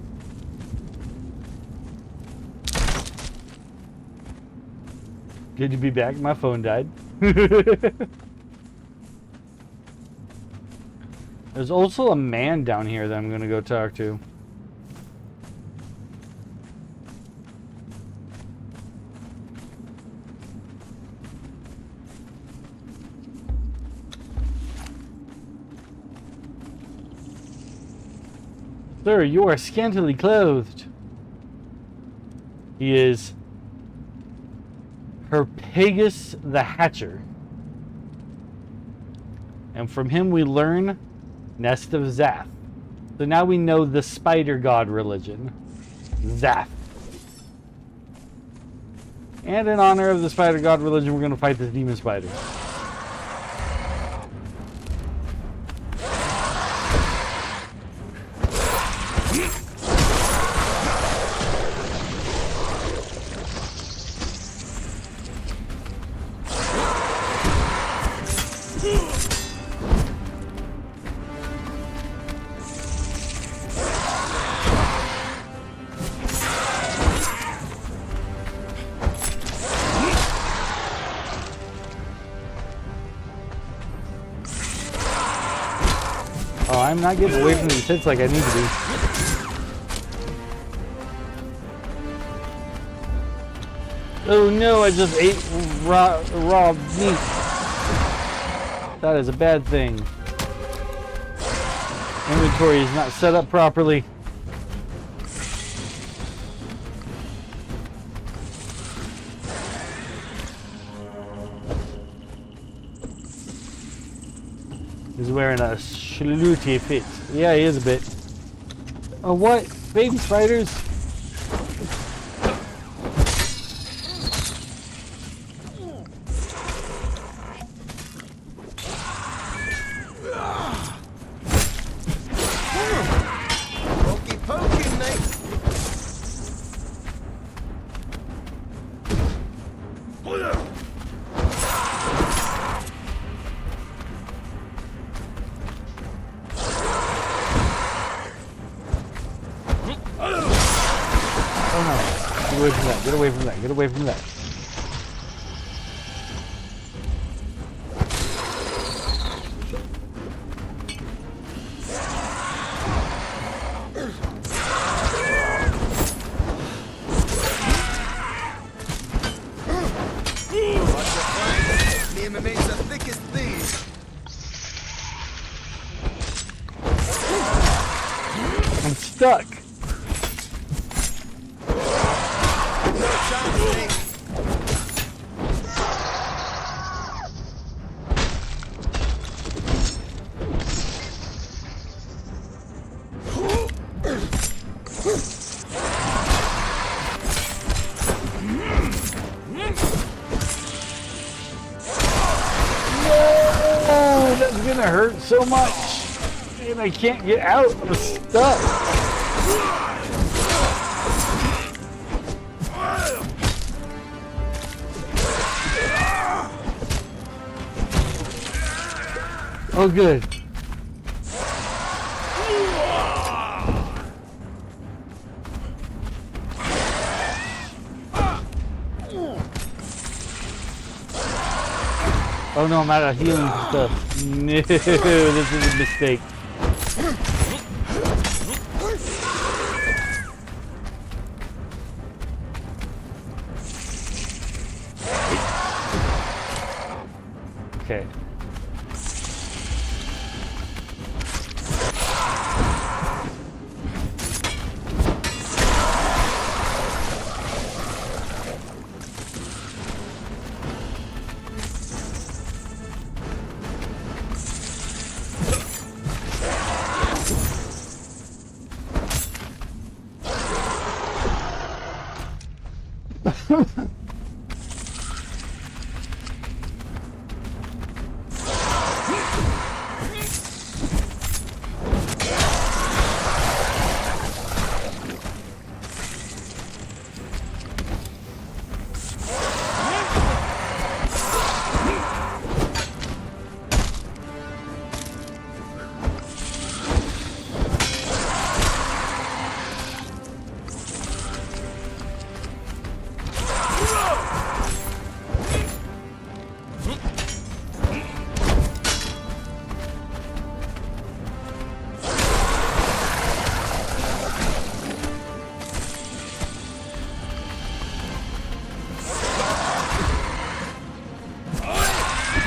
Good to be back. My phone died. There's also a man down here that I'm going to go talk to. Sir, you are scantily clothed. He is Herpegus the Hatcher. And from him we learn Nest of Zath. So now we know the spider god religion. Zath. And in honor of the spider god religion, we're going to fight this demon spider. Oh, I'm not getting away from these hits like I need to be. Oh no, I just ate raw meat. That is a bad thing. Inventory is not set up properly. He's wearing a schluty fit. Yeah, he is a bit. Oh, what? Baby spiders? Pokey pokey, mate. Oh no. Get away from that. Get away from that. Get away from that. Me and my mates are thick as thieves. I'm stuck. No chance, mate. Oh, that's gonna hurt so much. And I can't get out. I'm stuck. Oh, good. Oh no, I'm out of healing stuff. No, this is a mistake. Okay.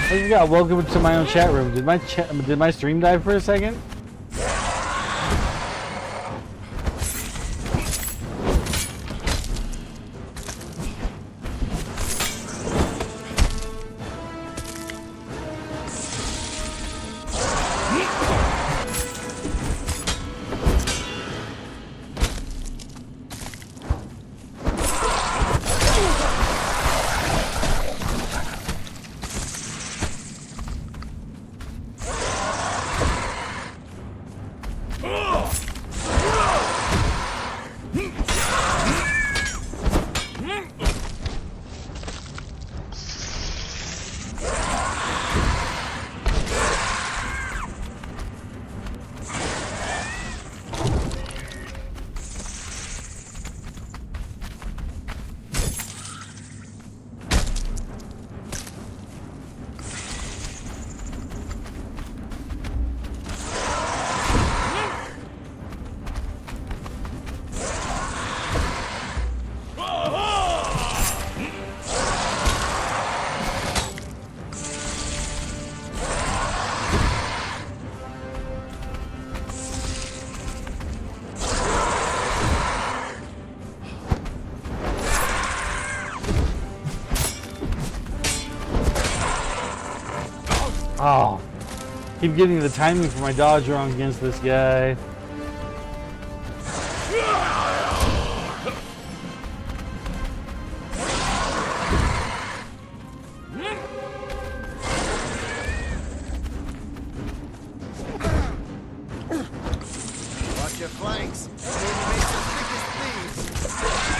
I just got welcome to my own chat room. Did my stream die for a second? Oh, keep getting the timing for my dodge wrong against this guy. Watch your flanks. Enemy makes the thickest thieves.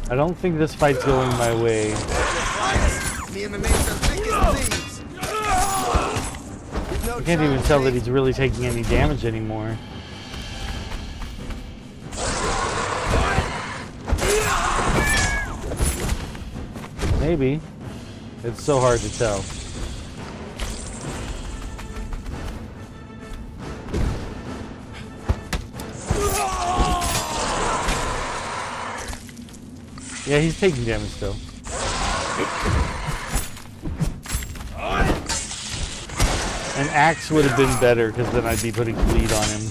I don't think this fight's going my way. Me and the mates are thick as thieves. I can't even tell that he's really taking any damage anymore. Maybe. It's so hard to tell. Yeah, he's taking damage still. An axe would have been better because then I'd be putting bleed on him.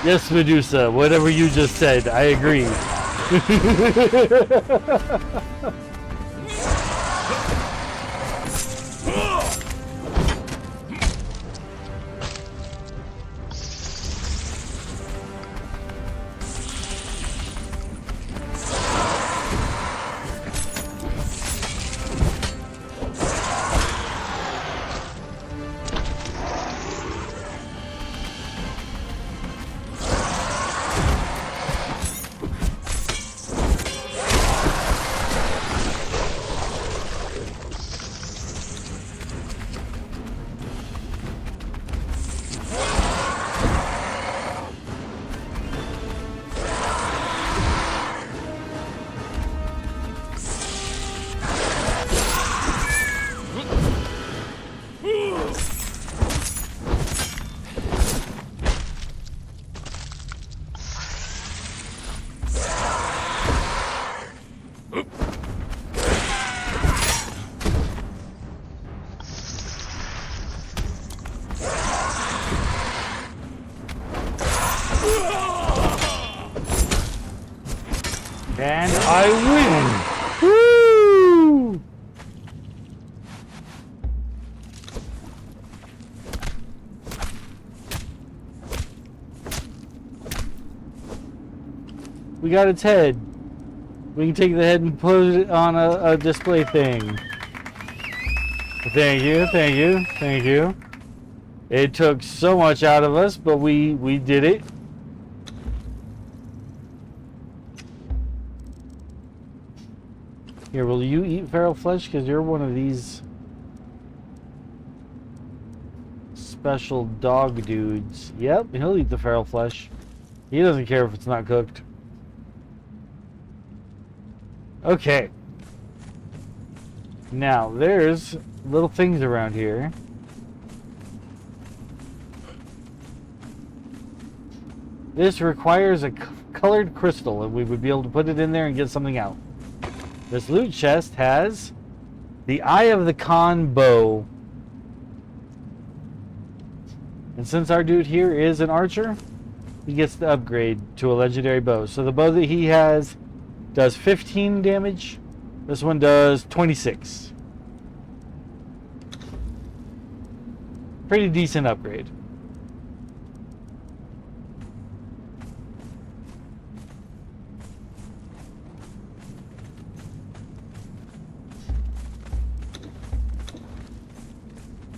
Yes, Medusa, whatever you just said, I agree. And I win! Woo! We got its head. We can take the head and put it on a display thing. Thank you, thank you, thank you. It took so much out of us, but we did it. Here, will you eat feral flesh? Because you're one of these special dog dudes. Yep, he'll eat the feral flesh. He doesn't care if it's not cooked. Okay. Now, there's little things around here. This requires a colored crystal, and we would be able to put it in there and get something out. This loot chest has the Eye of the Khan bow. And since our dude here is an archer, he gets the upgrade to a legendary bow. So the bow that he has does 15 damage. This one does 26. Pretty decent upgrade.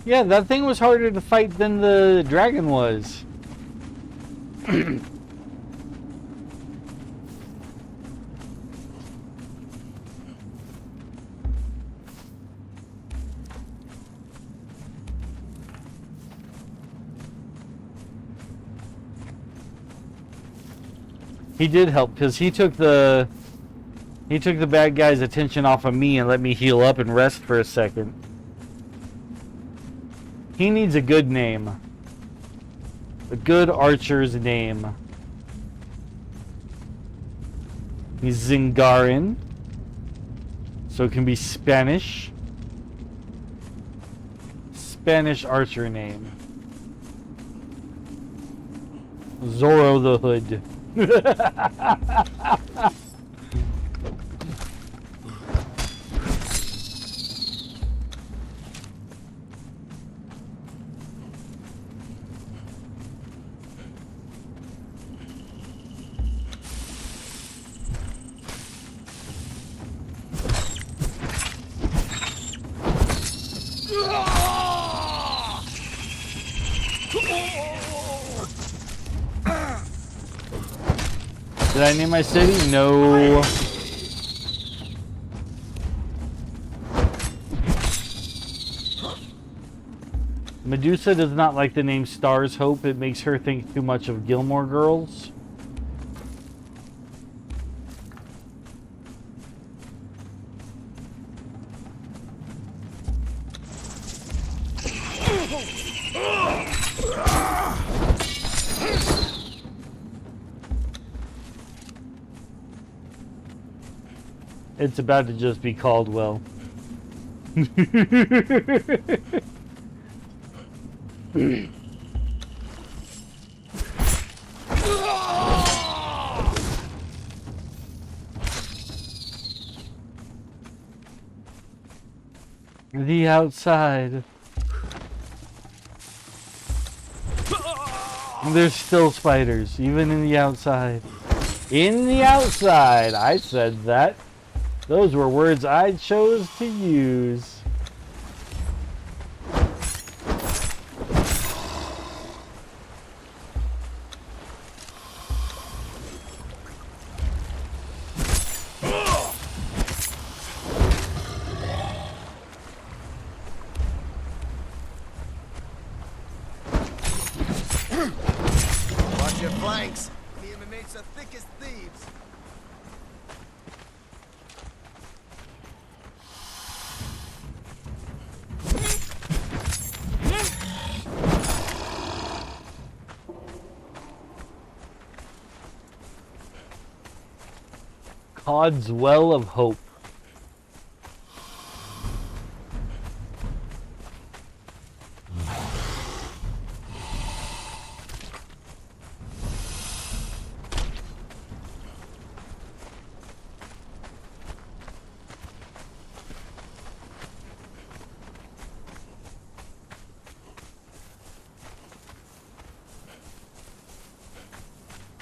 Yeah, that thing was harder to fight than the dragon was. He did help because he took the bad guy's attention off of me and let me heal up and rest for a second. He needs a good name. A good archer's name. He's Zingarin. So it can be Spanish. Spanish archer name. Zorro the Hood. Did I name my city? No. Medusa does not like the name Star's Hope. It makes her think too much of Gilmore Girls. It's about to just be Caldwell. The outside. There's still spiders, even in the outside. In the outside! I said that. Those were words I chose to use. Watch your flanks. Me and my mates are thick as thieves. Cod's Well of Hope.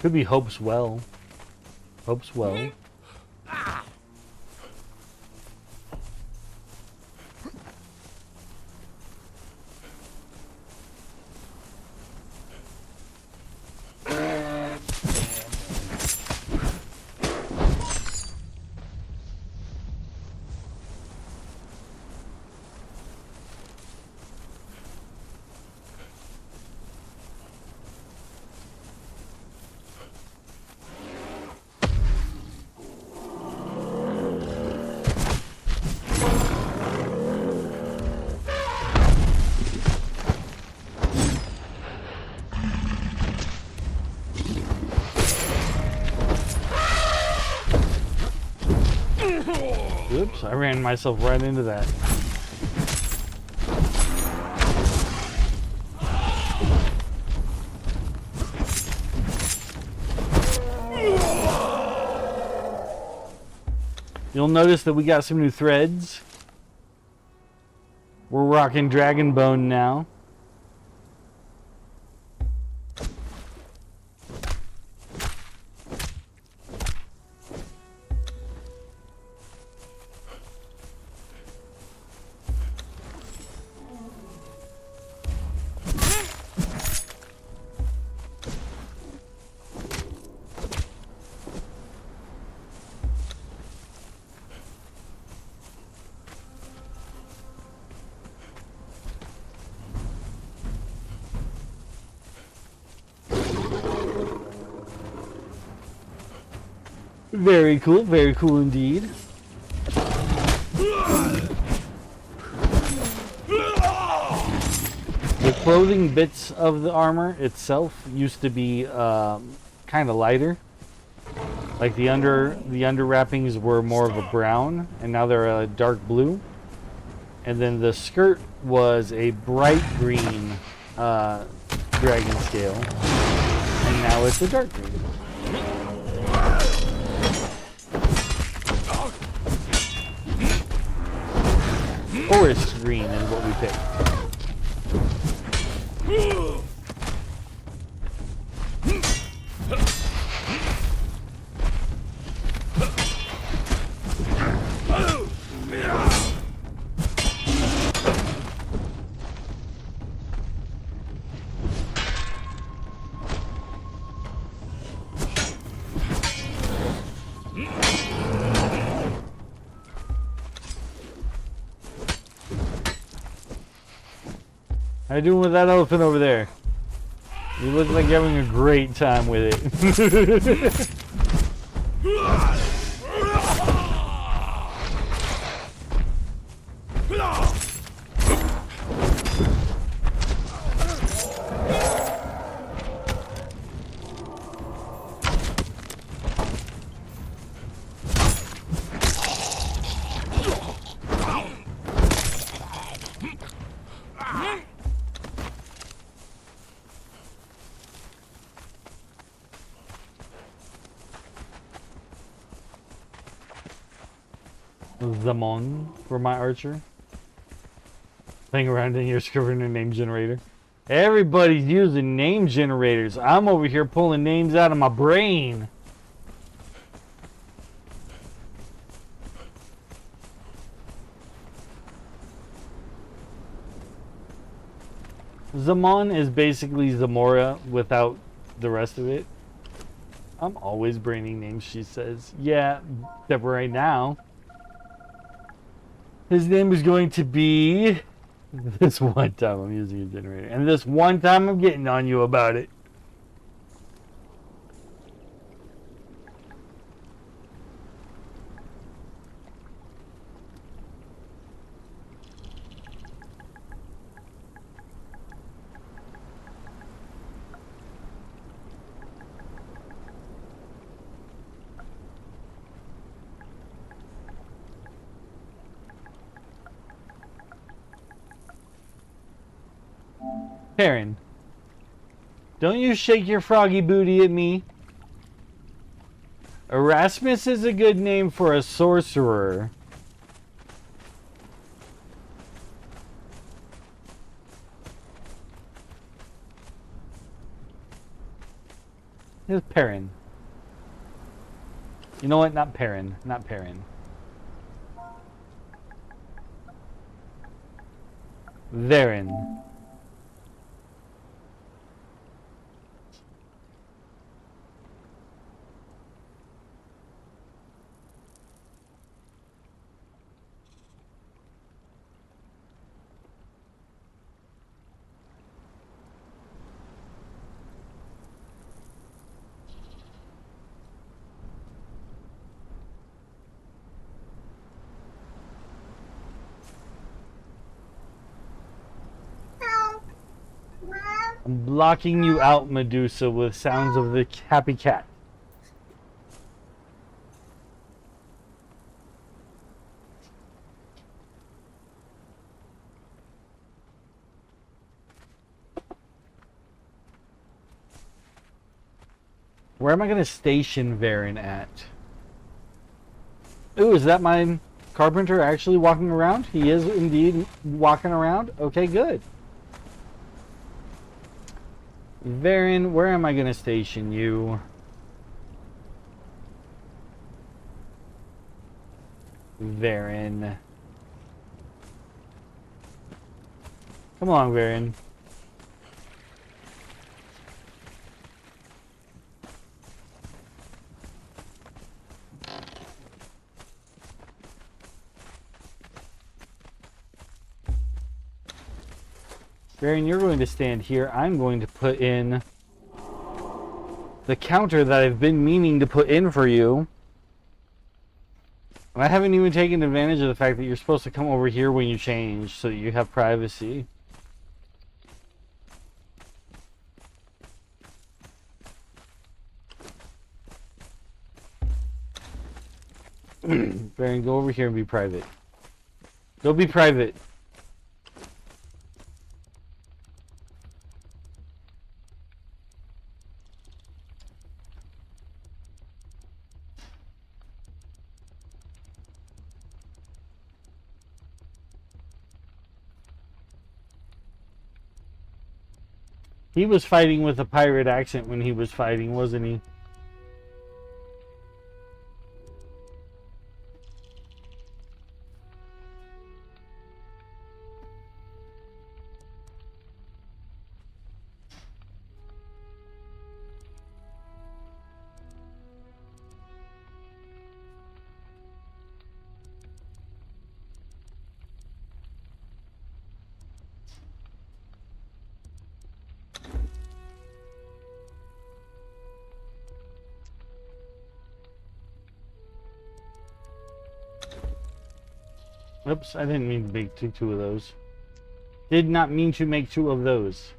Could be Hope's Well. Hope's Well. Oops, I ran myself right into that. You'll notice that we got some new threads. We're rocking dragon bone now. Very cool indeed. The clothing bits of the armor itself used to be kind of lighter. Like the under wrappings were more of a brown, and now they're a dark blue. And then the skirt was a bright green dragon scale, and now it's a dark green. Forest green is what we picked. How you doing with that elephant over there? You look like you're having a great time with it. Zamon for my archer. Playing around in here, scribbling a name generator. Everybody's using name generators. I'm over here pulling names out of my brain. Zamon is basically Zamora without the rest of it. I'm always braining names, she says. Yeah, except for right now. His name is going to be... This one time I'm using a generator. And this one time I'm getting on you about it. Karen, don't you shake your froggy booty at me. Erasmus is a good name for a sorcerer. It's Perrin. You know what? Not Perrin. Not Perrin. Varen. I'm blocking you out, Medusa, with sounds of the happy cat. Where am I going to station Varen at? Ooh, is that my carpenter actually walking around? He is indeed walking around? Okay, good. Varen, where am I going to station you? Varen. Come along, Varen. Varen, you're going to stand here. I'm going to put in the counter that I've been meaning to put in for you. And I haven't even taken advantage of the fact that you're supposed to come over here when you change so that you have privacy. Varen, go over here and be private. Go be private. He was fighting with a pirate accent when he was fighting, wasn't he? Oops, I didn't mean to make two of those. Did not mean to make two of those.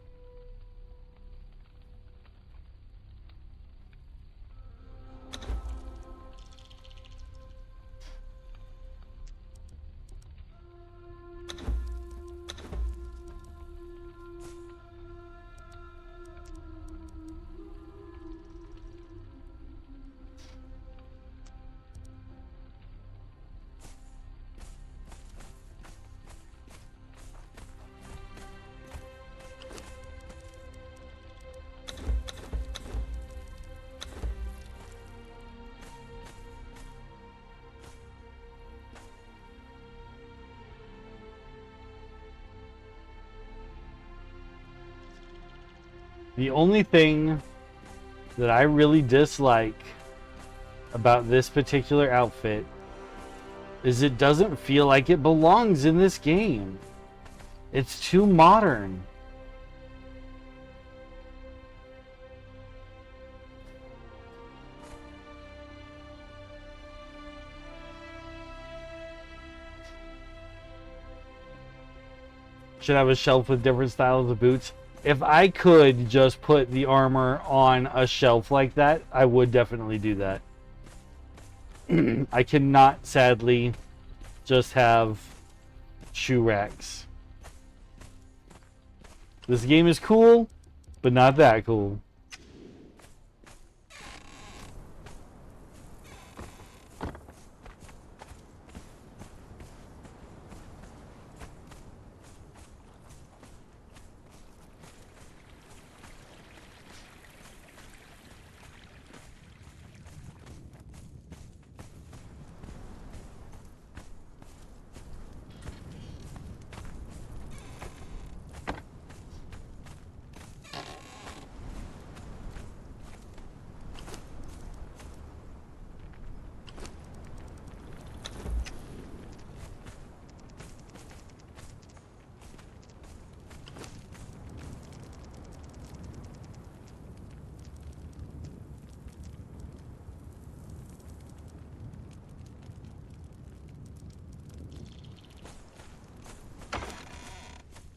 The only thing that I really dislike about this particular outfit is it doesn't feel like it belongs in this game. It's too modern. Should have a shelf with different styles of boots. If I could just put the armor on a shelf like that, I would definitely do that. I cannot, sadly, just have shoe racks. This game is cool, but not that cool.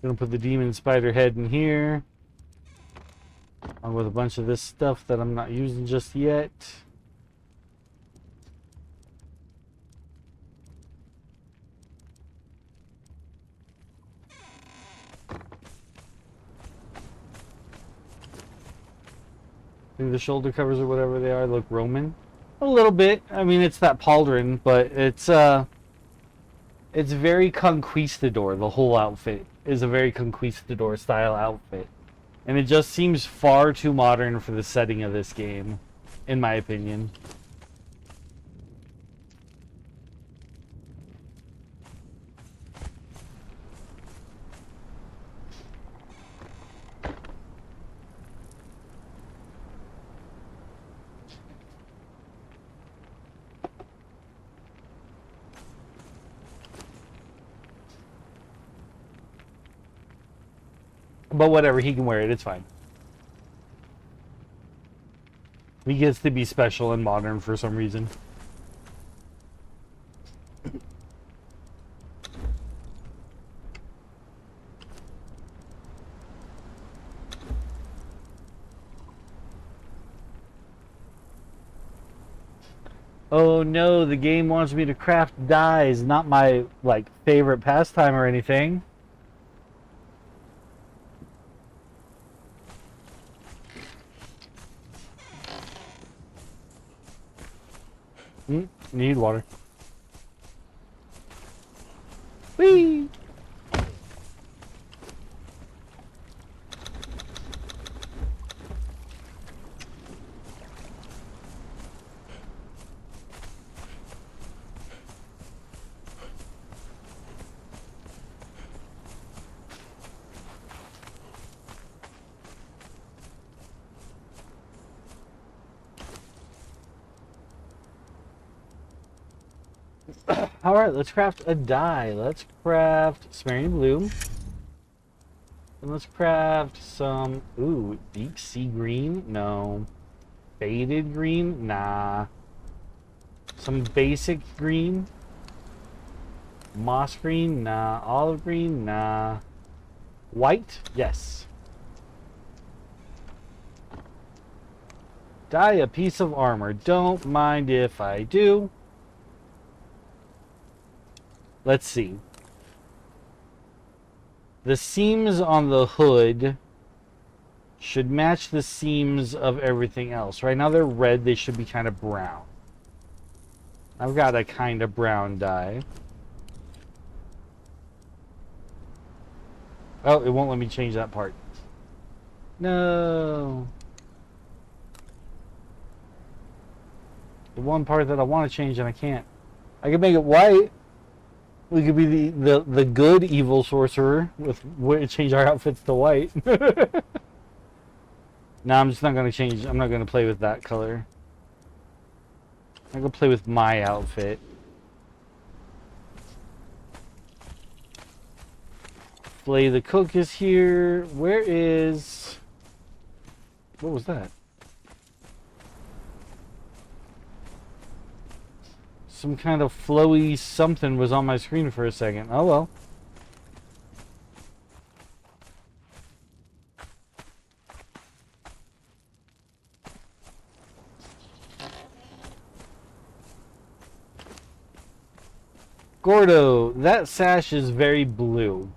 Gonna put the demon spider head in here. Along with a bunch of this stuff that I'm not using just yet. I think the shoulder covers or whatever they are look Roman. A little bit. I mean, it's that pauldron, but it's very conquistador. The whole outfit is a very conquistador style outfit. And it just seems far too modern for the setting of this game, in my opinion. But whatever, he can wear it, it's fine. He gets to be special and modern for some reason. Oh no, the game wants me to craft dyes, not my, like, favorite pastime or anything. Need water. Whee! Alright, let's craft a dye. Let's craft Sumerian Blue. And let's craft some... Ooh, deep sea green? No. Faded green? Nah. Some basic green? Moss green? Nah. Olive green? Nah. White? Yes. Dye a piece of armor. Don't mind if I do. Let's see. The seams on the hood should match the seams of everything else. Right now they're red, they should be kind of brown. I've got a kind of brown dye. Oh, it won't let me change that part. No. The one part that I want to change and I can't. I can make it white. We could be the good evil sorcerer with change our outfits to white. No, I'm just not gonna change. I'm not gonna play with that color. I'm gonna play with my outfit. Flay the Cook is here. Where is... What was that? Some kind of flowy something was on my screen for a second. Oh well. Gordo, that sash is very blue.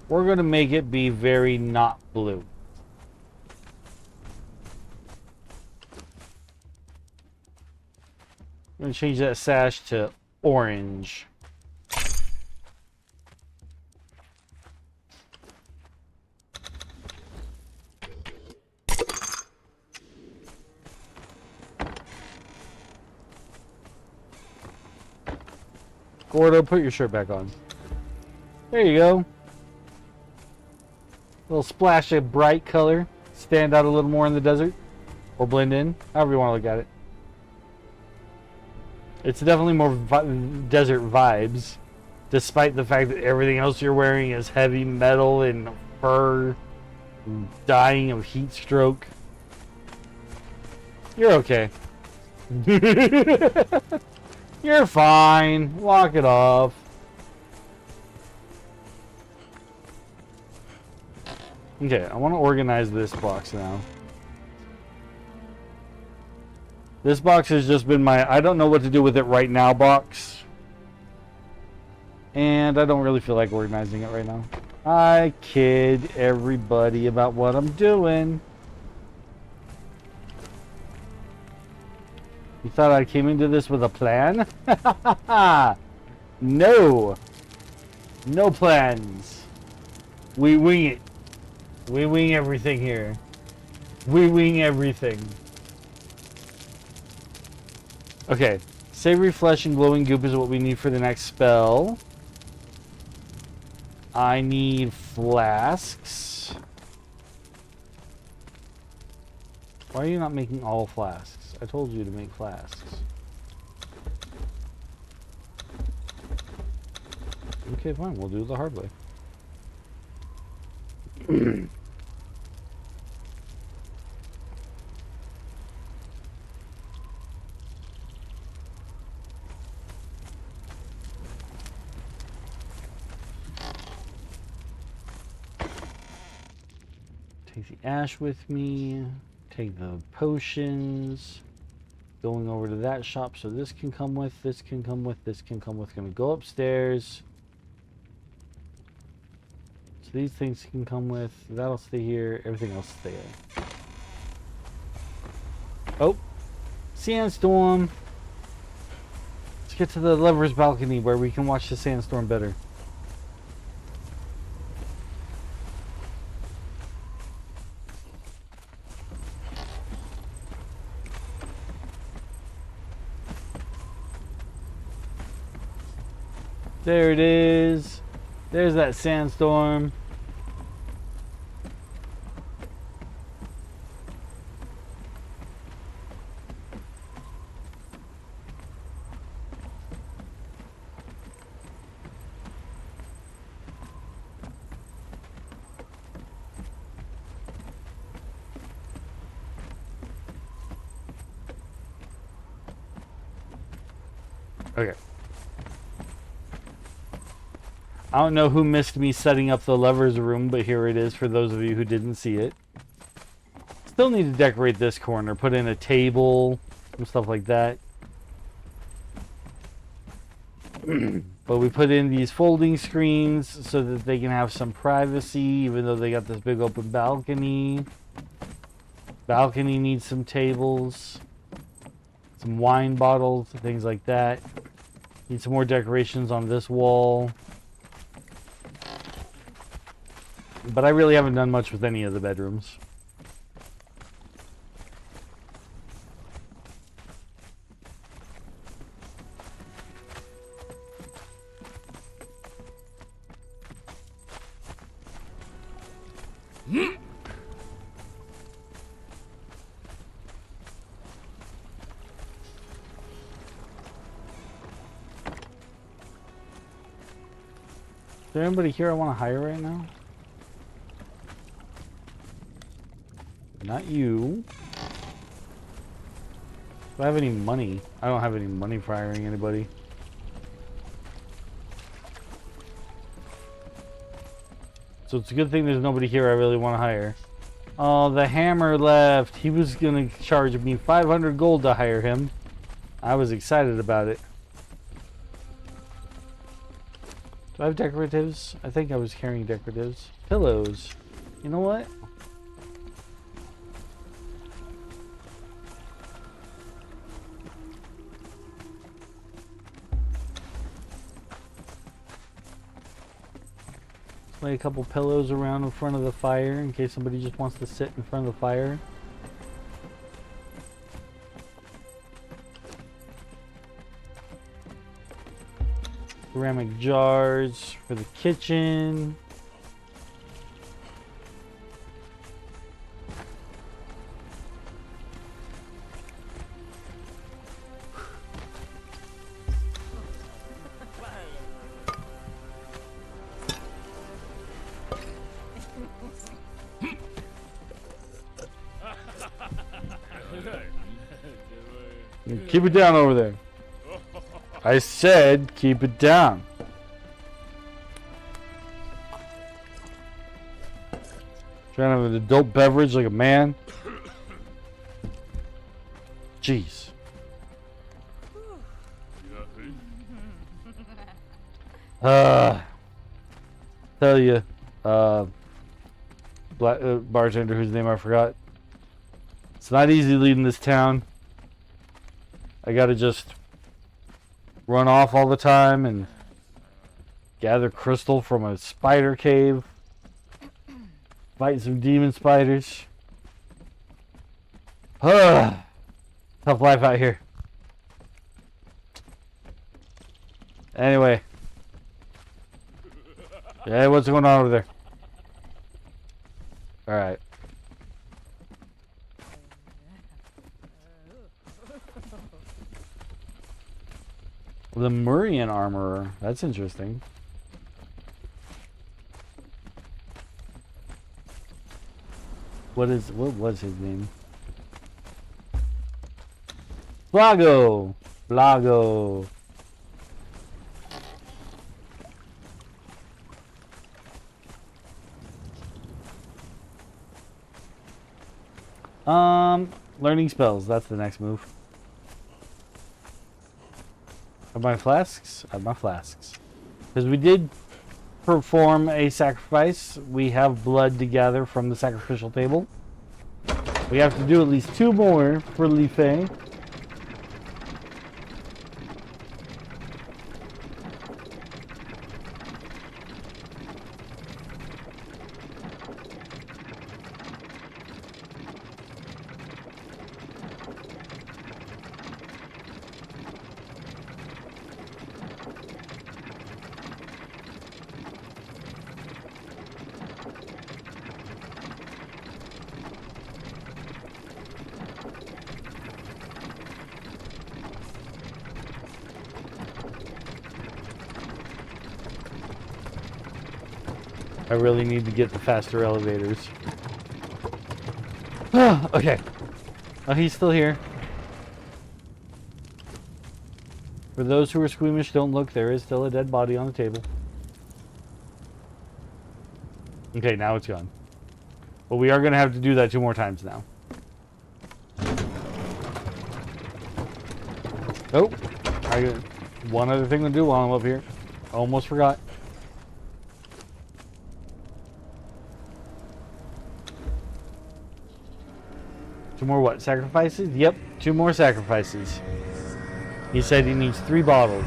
We're going to make it be very not blue. I'm going to change that sash to orange. Gordo, put your shirt back on. There you go. Little splash of bright color. Stand out a little more in the desert. Or blend in. However you want to look at it. It's definitely more desert vibes. Despite the fact that everything else you're wearing is heavy metal and fur. Dying of heat stroke. You're okay. You're fine. Walk it off. Okay, I want to organize this box now. This box has just been my I don't know what to do with it right now box. And I don't really feel like organizing it right now. I kid everybody about what I'm doing. You thought I came into this with a plan? No. No plans. We wing it. We wing everything here. We wing everything. Okay. Savory flesh and glowing goop is what we need for the next spell. I need flasks. Why are you not making all flasks? I told you to make flasks. Okay, fine. We'll do it the hard way. Take the ash with me. Take the potions. Going over to that shop, so this can come with, this can come with, this can come with. Gonna go upstairs. So these things can come with. That'll stay here. Everything else stay there. Oh, sandstorm. Let's get to the lover's balcony where we can watch the sandstorm better. There it is. There's that sandstorm. Okay. I don't know who missed me setting up the lover's room, but here it is for those of you who didn't see it. Still need to decorate this corner, put in a table, and stuff like that. But we put in these folding screens so that they can have some privacy, even though they got this big open balcony. Balcony needs some tables, some wine bottles, things like that. Need some more decorations on this wall. But I really haven't done much with any of the bedrooms. Is there anybody here I want to hire right now? Not you. Do I have any money? I don't have any money for hiring anybody. So it's a good thing there's nobody here I really want to hire. Oh, the hammer left. He was going to charge me 500 gold to hire him. I was excited about it. Do I have decoratives? I think I was carrying decoratives. Pillows. You know what? Lay a couple pillows around in front of the fire in case somebody just wants to sit in front of the fire. Ceramic jars for the kitchen. Keep it down over there. I said keep it down. Trying to have an adult beverage like a man. Jeez. Tell you, bartender whose name I forgot. It's not easy leading this town. I gotta just run off all the time and gather crystal from a spider cave. Fight some demon spiders. Tough life out here. Anyway. Yeah, what's going on over there? Alright. The Murian armorer. That's interesting. What was his name? Blago! Blago. Learning spells. That's the next move. Have my flasks? I have my flasks. Because we did perform a sacrifice. We have blood to gather from the sacrificial table. We have to do at least 2 more for Li Fei. I really need to get the faster elevators. Okay. Oh, he's still here. For those who are squeamish, don't look. There is still a dead body on the table. Okay, now it's gone. But we are going to have to do that 2 more times now. Oh, I got one other thing to do while I'm up here. Almost forgot. Two more what? Sacrifices? Yep, 2 more sacrifices. He said he needs 3 bottles.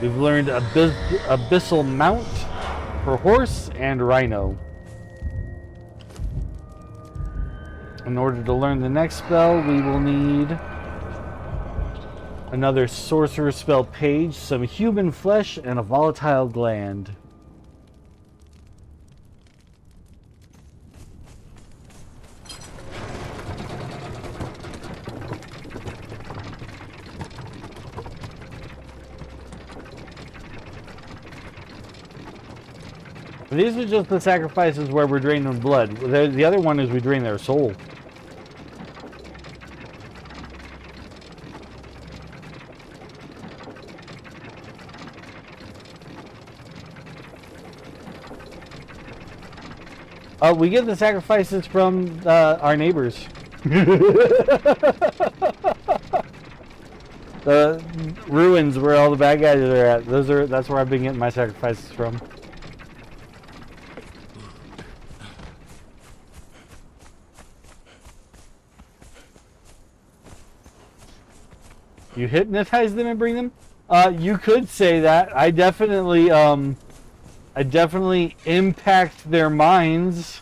We've learned Abyssal Mount for horse and rhino. In order to learn the next spell, we will need another sorcerer spell page, some human flesh, and a volatile gland. These are just the sacrifices where we're draining blood. The other one is we drain their soul. We get the sacrifices from our neighbors. The ruins where all the bad guys are at. That's where I've been getting my sacrifices from. You hypnotize them and bring them? You could say that. I definitely impact their minds.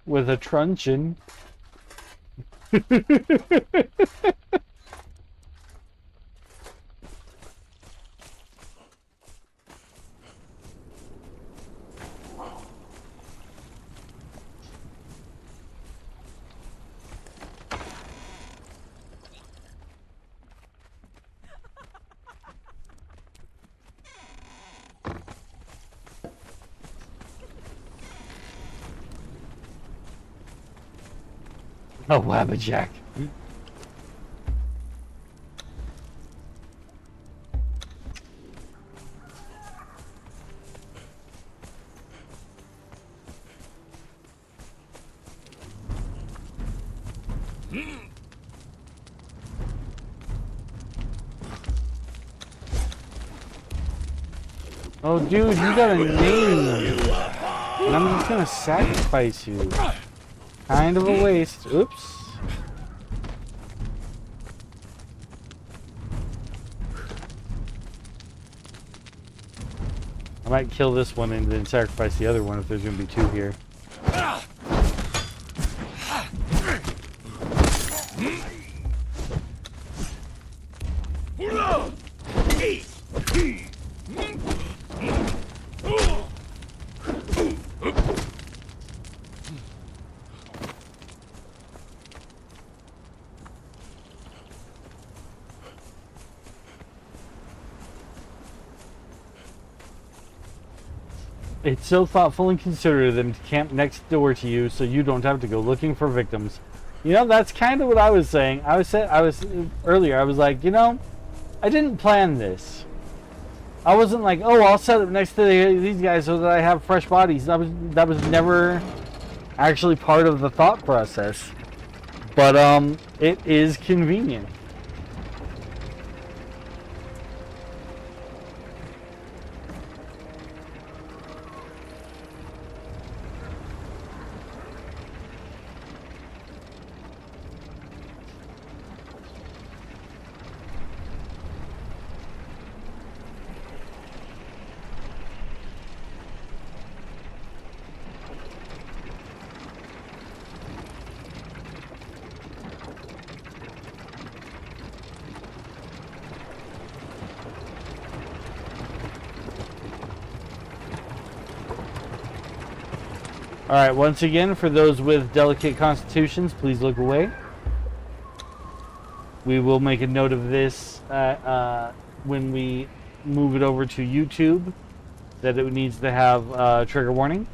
With a truncheon. Oh, Wabbajack. Oh, dude, you got a name. And I'm just gonna sacrifice you. Kind of a waste. Oops. I might kill this one and then sacrifice the other one if there's gonna be two here. It's so thoughtful and considerate of them to camp next door to you so you don't have to go looking for victims. You know, that's kind of what I was saying. Earlier, I was like, you know, I didn't plan this. I wasn't like, oh, I'll set up next to these guys so that I have fresh bodies. That was never actually part of the thought process. But it is convenient. Alright, once again, for those with delicate constitutions, please look away. We will make a note of this when we move it over to YouTube, that it needs to have trigger warning.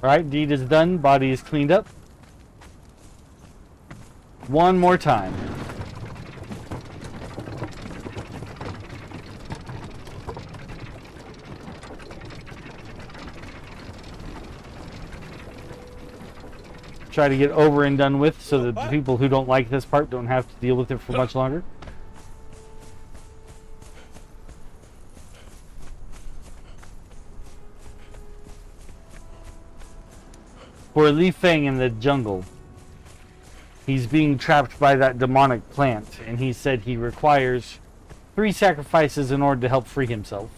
Alright, deed is done, body is cleaned up. One more time. Try to get over and done with so that the people who don't like this part don't have to deal with it for much longer. For Li Feng in the jungle, he's being trapped by that demonic plant, and he said he requires 3 sacrifices in order to help free himself.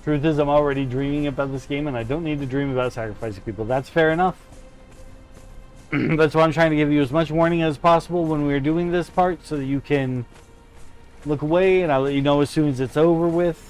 Truth is, I'm already dreaming about this game, and I don't need to dream about sacrificing people. That's fair enough. That's why I'm trying to give you as much warning as possible when we're doing this part, so that you can look away, and I'll let you know as soon as it's over with.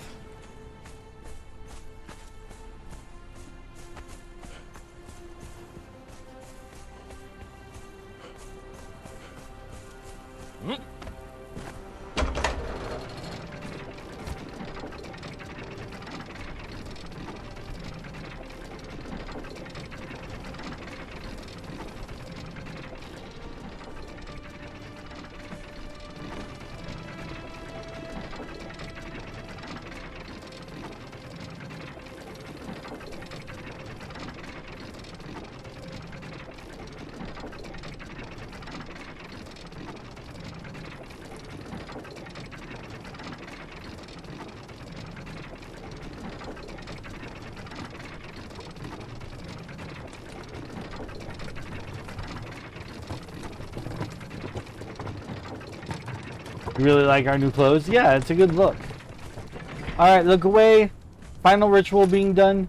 You really like our new clothes? Yeah, it's a good look. Alright, look away. Final ritual being done.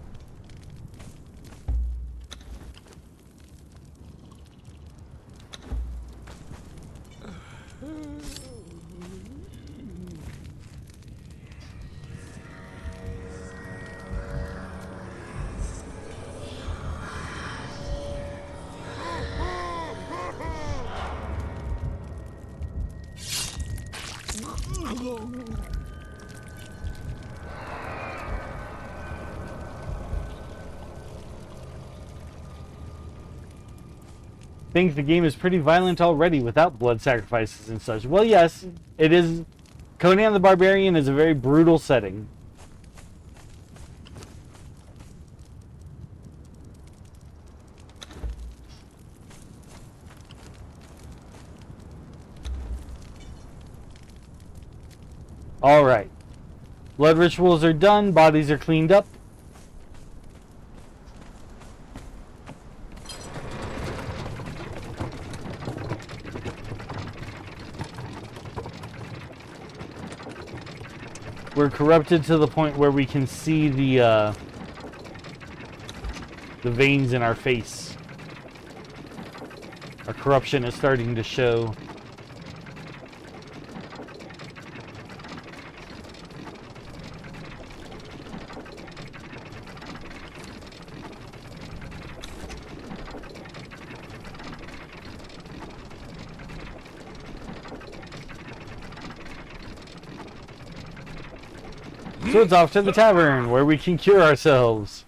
Think the game is pretty violent already without blood sacrifices and such. Well, yes, it is. Conan the Barbarian is a very brutal setting. Alright. Blood rituals are done, bodies are cleaned up. We're corrupted to the point where we can see the veins in our face. Our corruption is starting to show. So it's off to the tavern, where we can cure ourselves.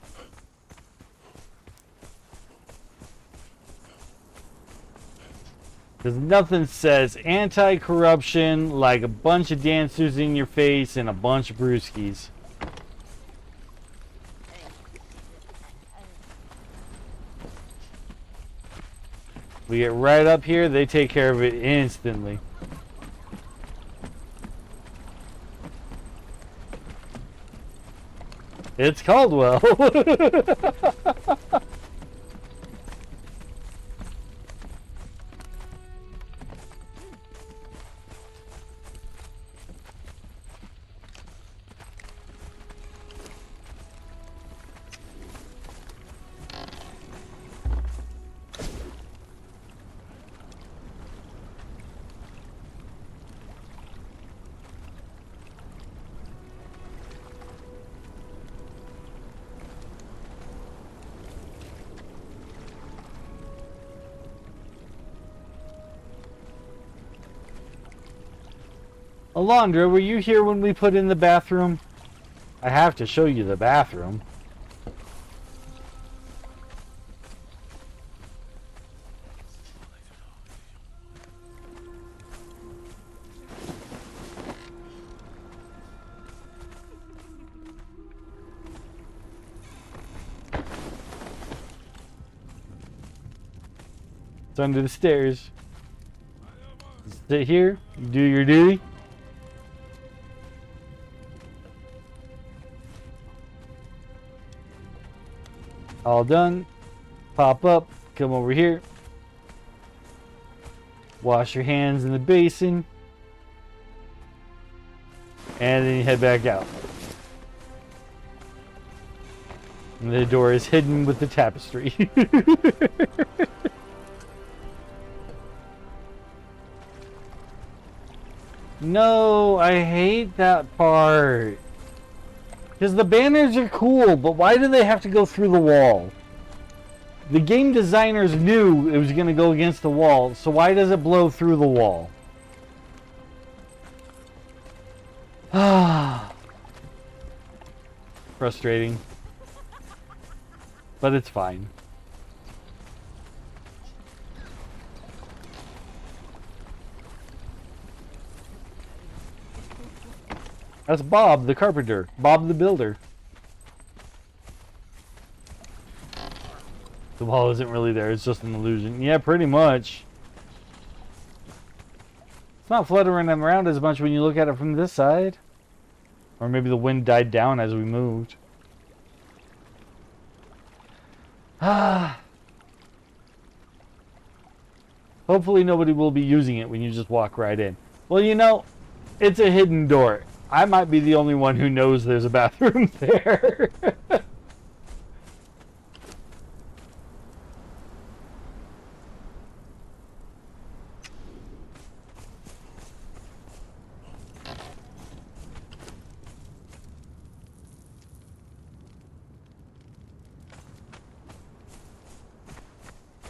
Because nothing says anti-corruption like a bunch of dancers in your face and a bunch of brewskis. We get right up here, they take care of it instantly. It's Caldwell. Alondra, were you here when we put in the bathroom? I have to show you the bathroom. It's under the stairs. Sit here, do your duty. All done. Pop up, come over here. Wash your hands in the basin. And then you head back out. And the door is hidden with the tapestry. No, I hate that part. Because the banners are cool, but why do they have to go through the wall? The game designers knew it was going to go against the wall, so why does it blow through the wall? Ah, frustrating. But it's fine. That's Bob the carpenter. Bob the builder. The wall isn't really there. It's just an illusion. Yeah, pretty much. It's not fluttering around as much when you look at it from this side. Or maybe the wind died down as we moved. Ah. Hopefully nobody will be using it when you just walk right in. Well, you know, It's a hidden door. I might be the only one who knows there's a bathroom there.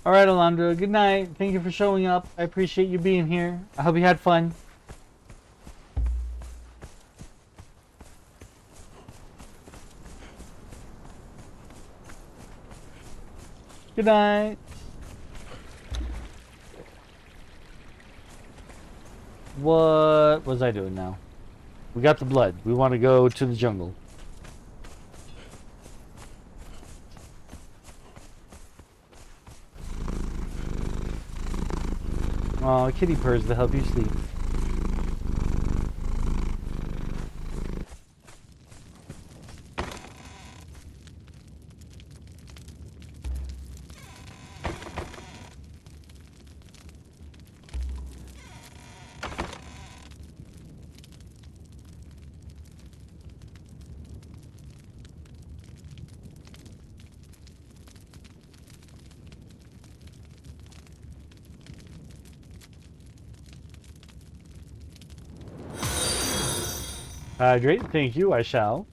All right, Alondra. Good night. Thank you for showing up. I appreciate you being here. I hope you had fun. Good night. What was I doing now? We got the blood. We want to go to the jungle. Aw, kitty purrs to help you sleep. Hydrate, thank you, I shall.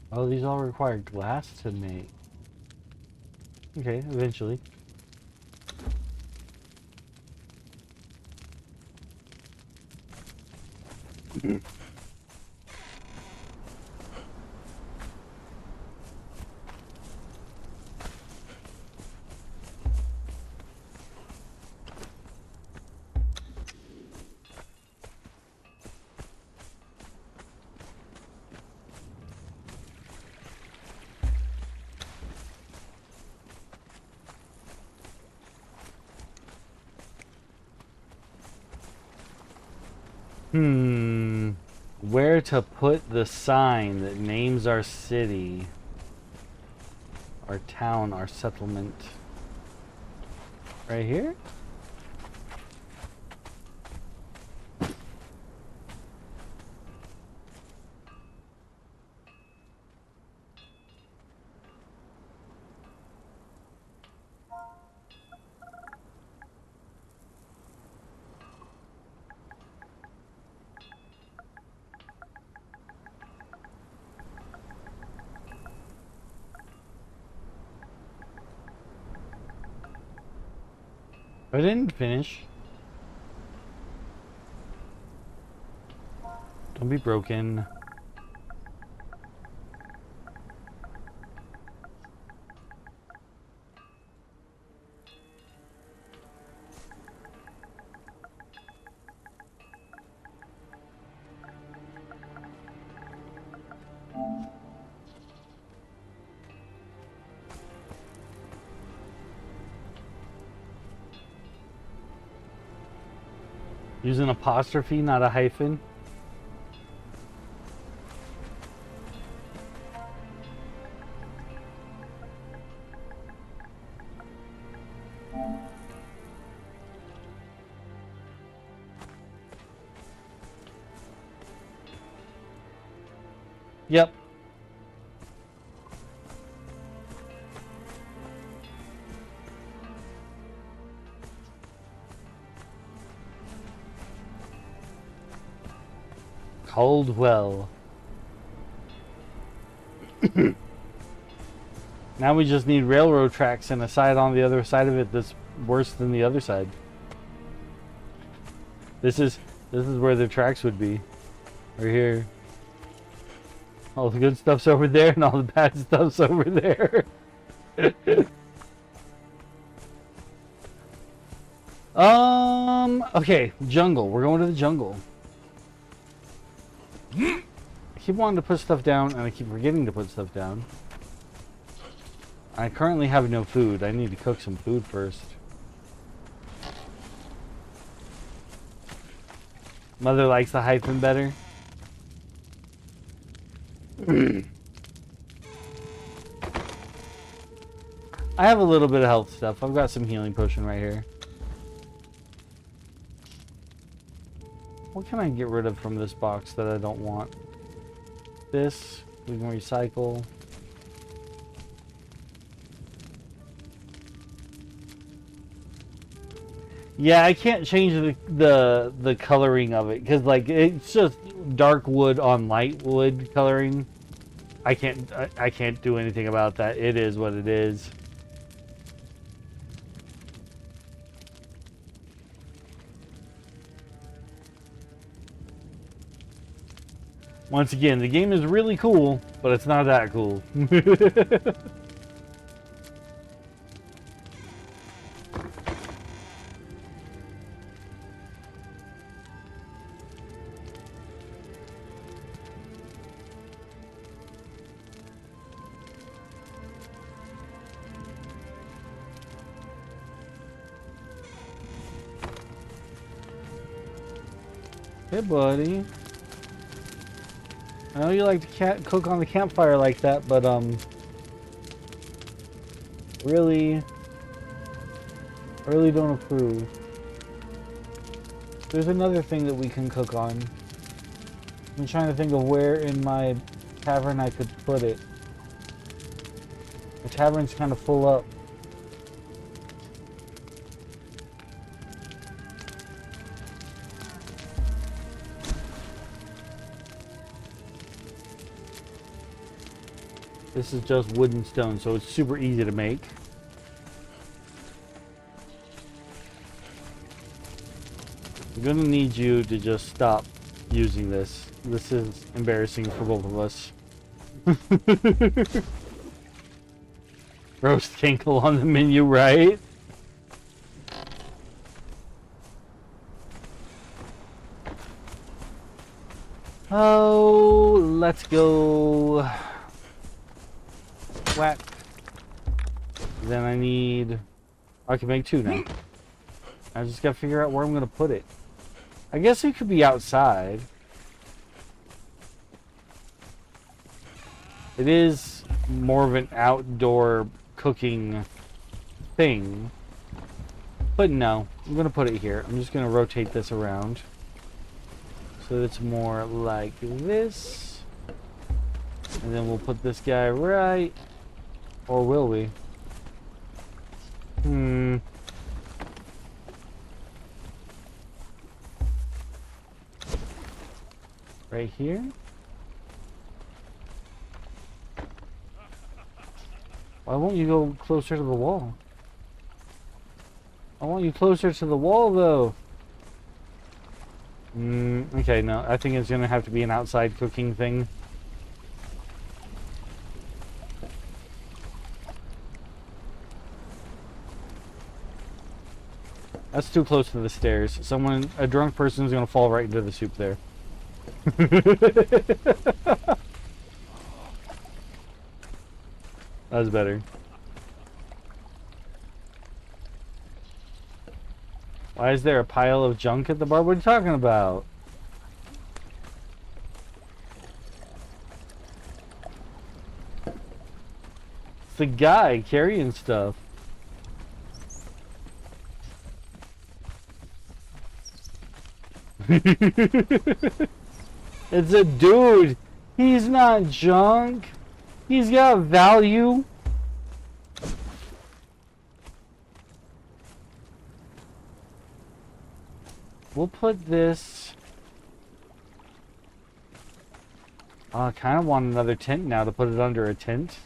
Oh, these all require glass to make. Okay, eventually. Where to put the sign that names our city, our town, our settlement? Right here? I didn't finish. Don't be broken. Use an apostrophe, not a hyphen. Yep. Coldwell. Now we just need railroad tracks and a side on the other side of it that's worse than the other side. This is where the tracks would be. Right here. All the good stuff's over there and all the bad stuff's over there. Okay, jungle. We're going to the jungle. I keep wanting to put stuff down, and I keep forgetting to put stuff down. I currently have no food. I need to cook some food first. Mother likes the hyphen better. I have a little bit of health stuff. I've got some healing potion right here. What can I get rid of from this box that I don't want? This, we can recycle. Yeah, I can't change the coloring of it because like it's just dark wood on light wood coloring. I can't do anything about that. It is what it is. Once again, the game is really cool, but it's not that cool. Hey, buddy. I know you like to cook on the campfire like that, but really don't approve. There's another thing that we can cook on. I'm trying to think of where in my tavern I could put it. The tavern's kind of full up. This is just wood and stone, so it's super easy to make. I'm gonna need you to just stop using this. This is embarrassing for both of us. Roast kinkle on the menu, right? Oh, let's go. Whack. Then I need... I can make 2 now. I just gotta figure out where I'm gonna put it. I guess it could be outside. It is more of an outdoor cooking thing. But no, I'm gonna put it here. I'm just gonna rotate this around. So it's more like this. And then we'll put this guy right... Or will we? Right here? Why won't you go closer to the wall? I want you closer to the wall, though. Okay, no. I think it's gonna have to be an outside cooking thing. That's too close to the stairs. A drunk person is gonna fall right into the soup there. That's better. Why is there a pile of junk at the bar? What are you talking about? It's the guy carrying stuff. It's a dude. He's not junk. He's got value. We'll put this... I kind of want another tent now to put it under a tent.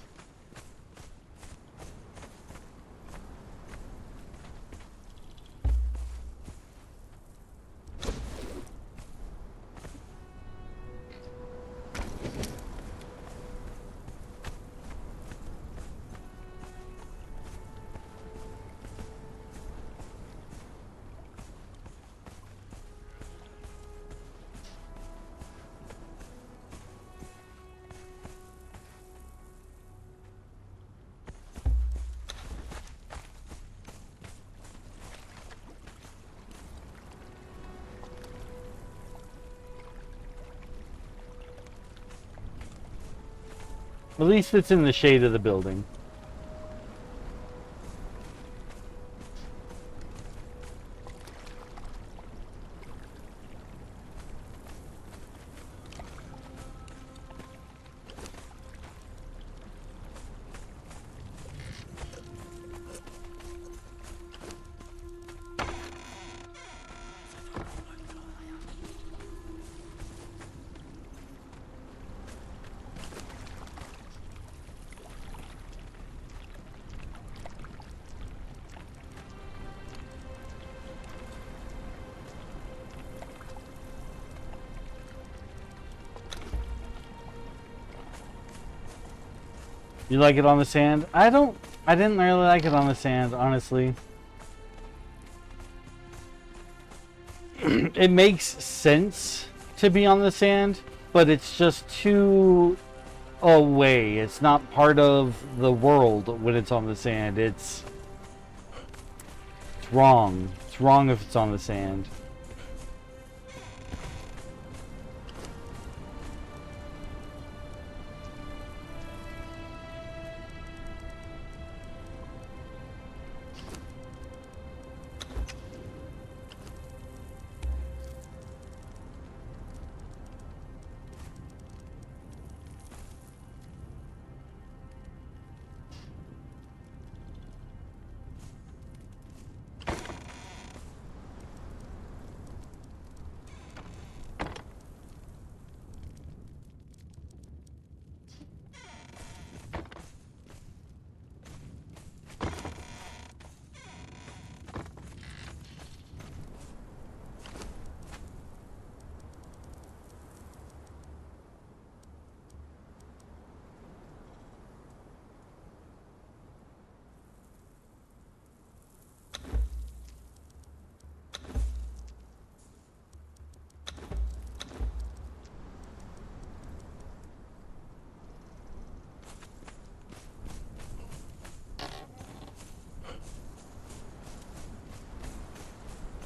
At least it's in the shade of the building. You like it on the sand? I didn't really like it on the sand, honestly. It makes sense to be on the sand, but it's just too away. It's not part of the world when it's on the sand. It's wrong. It's wrong if it's on the sand.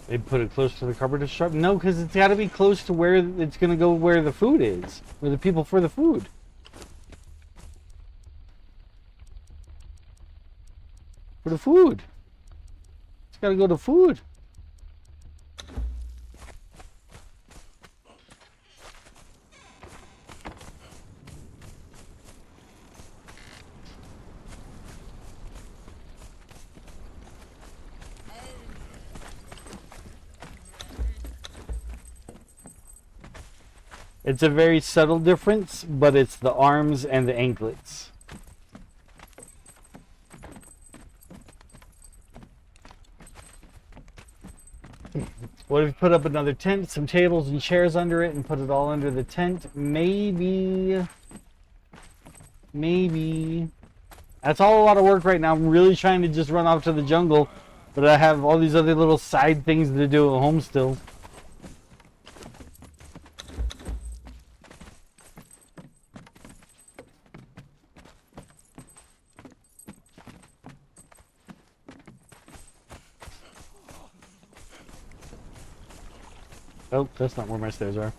They put it close to the cupboard to shop? No, because it's got to be close to where it's going to go, where the food is. Where the people for the food. For the food. It's got to go to food. It's a very subtle difference, but it's the arms and the anklets. What if you put up another tent, some tables and chairs under it, and put it all under the tent? Maybe. Maybe. That's all a lot of work right now. I'm really trying to just run off to the jungle, but I have all these other little side things to do at home still. Oh, that's not where my stairs are.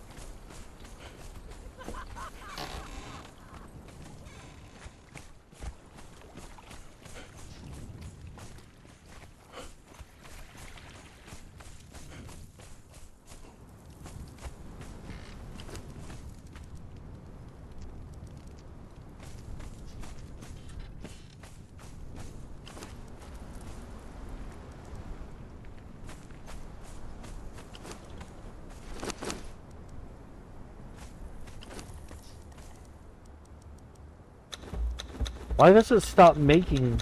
Why does it stop making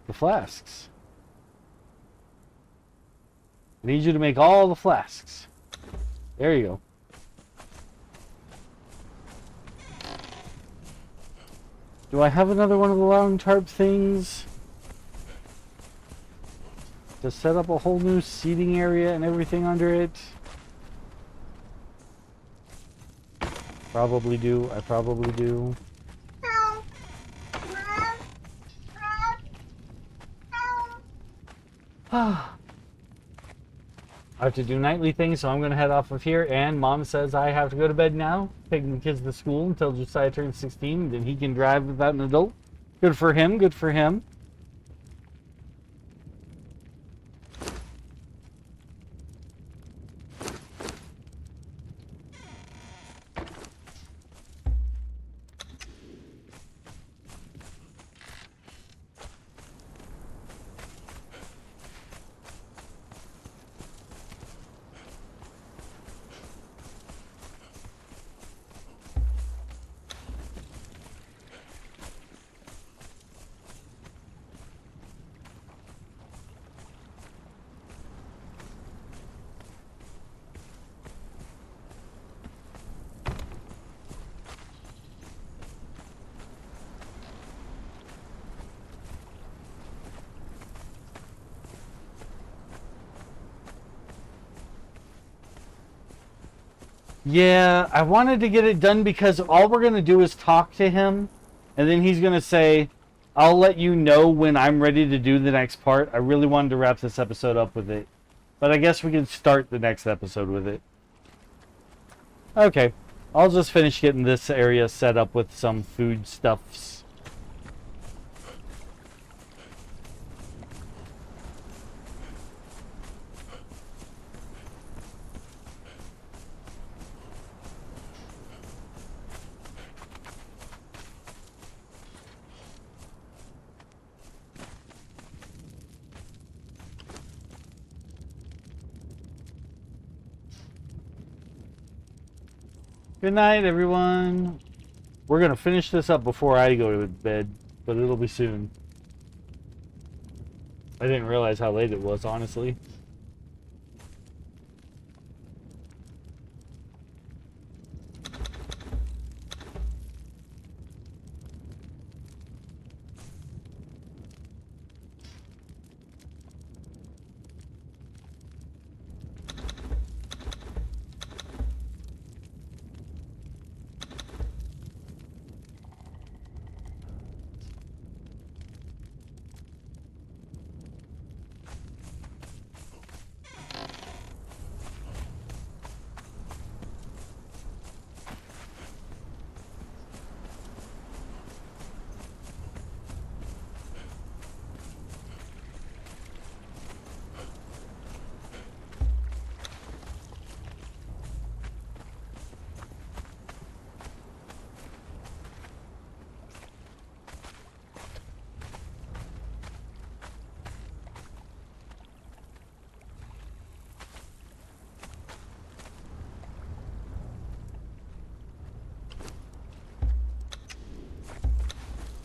the flasks? I need you to make all the flasks. There you go. Do I have another one of the long tarp things? To set up a whole new seating area and everything under it? Probably do. I probably do. I have to do nightly things, so I'm going to head off of here. And Mom says I have to go to bed now, taking the kids to school until Josiah turns 16. Then he can drive without an adult. Good for him. Good for him. Yeah, I wanted to get it done because all we're going to do is talk to him, and then he's going to say, I'll let you know when I'm ready to do the next part. I really wanted to wrap this episode up with it, but I guess we can start the next episode with it. Okay, I'll just finish getting this area set up with some food stuffs. Good night, everyone. We're going to finish this up before I go to bed, but it'll be soon. I didn't realize how late it was, honestly.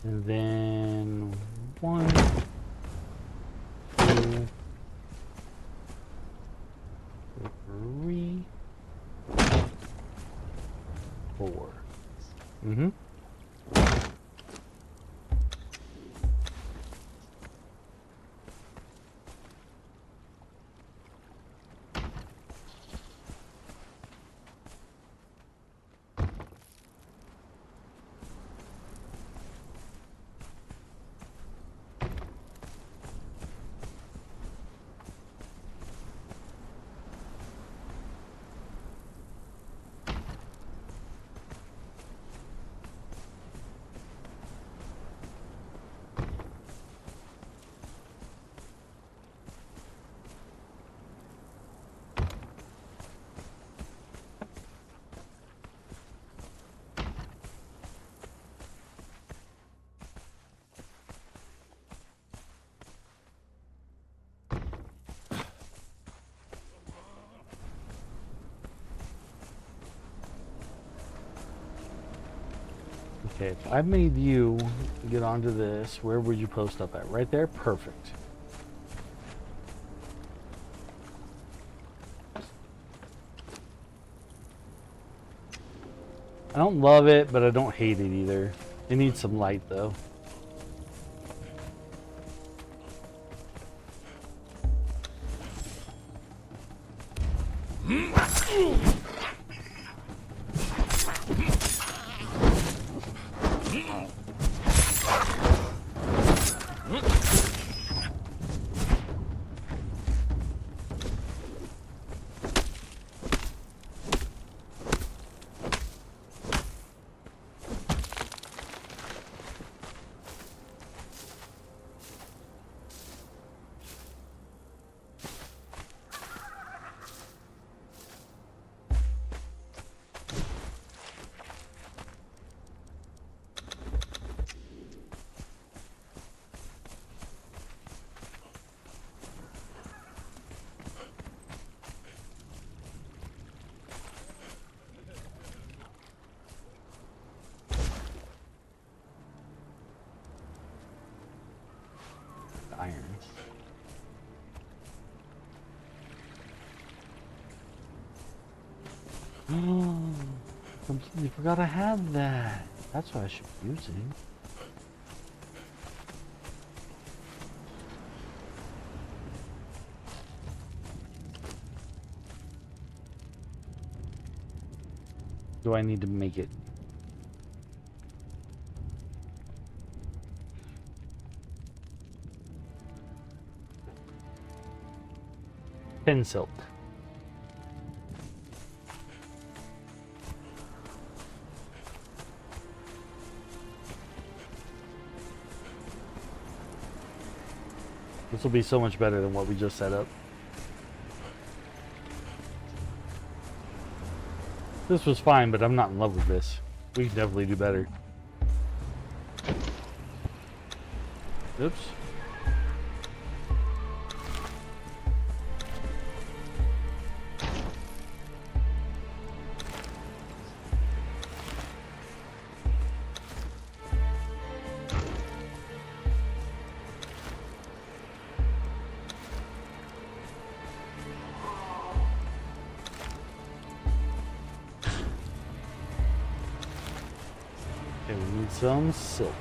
And then 1, 2, 3, 4. Mm-hmm. Okay, if I made you get onto this, where would you post up at? Right there? Perfect. I don't love it, but I don't hate it either. It needs some light, though. Completely forgot I had that. That's what I should be using. Do I need to make it? Pin silk. This will be so much better than what we just set up. This was fine, but I'm not in love with this. We can definitely do better. Oops. Okay, we need some silk.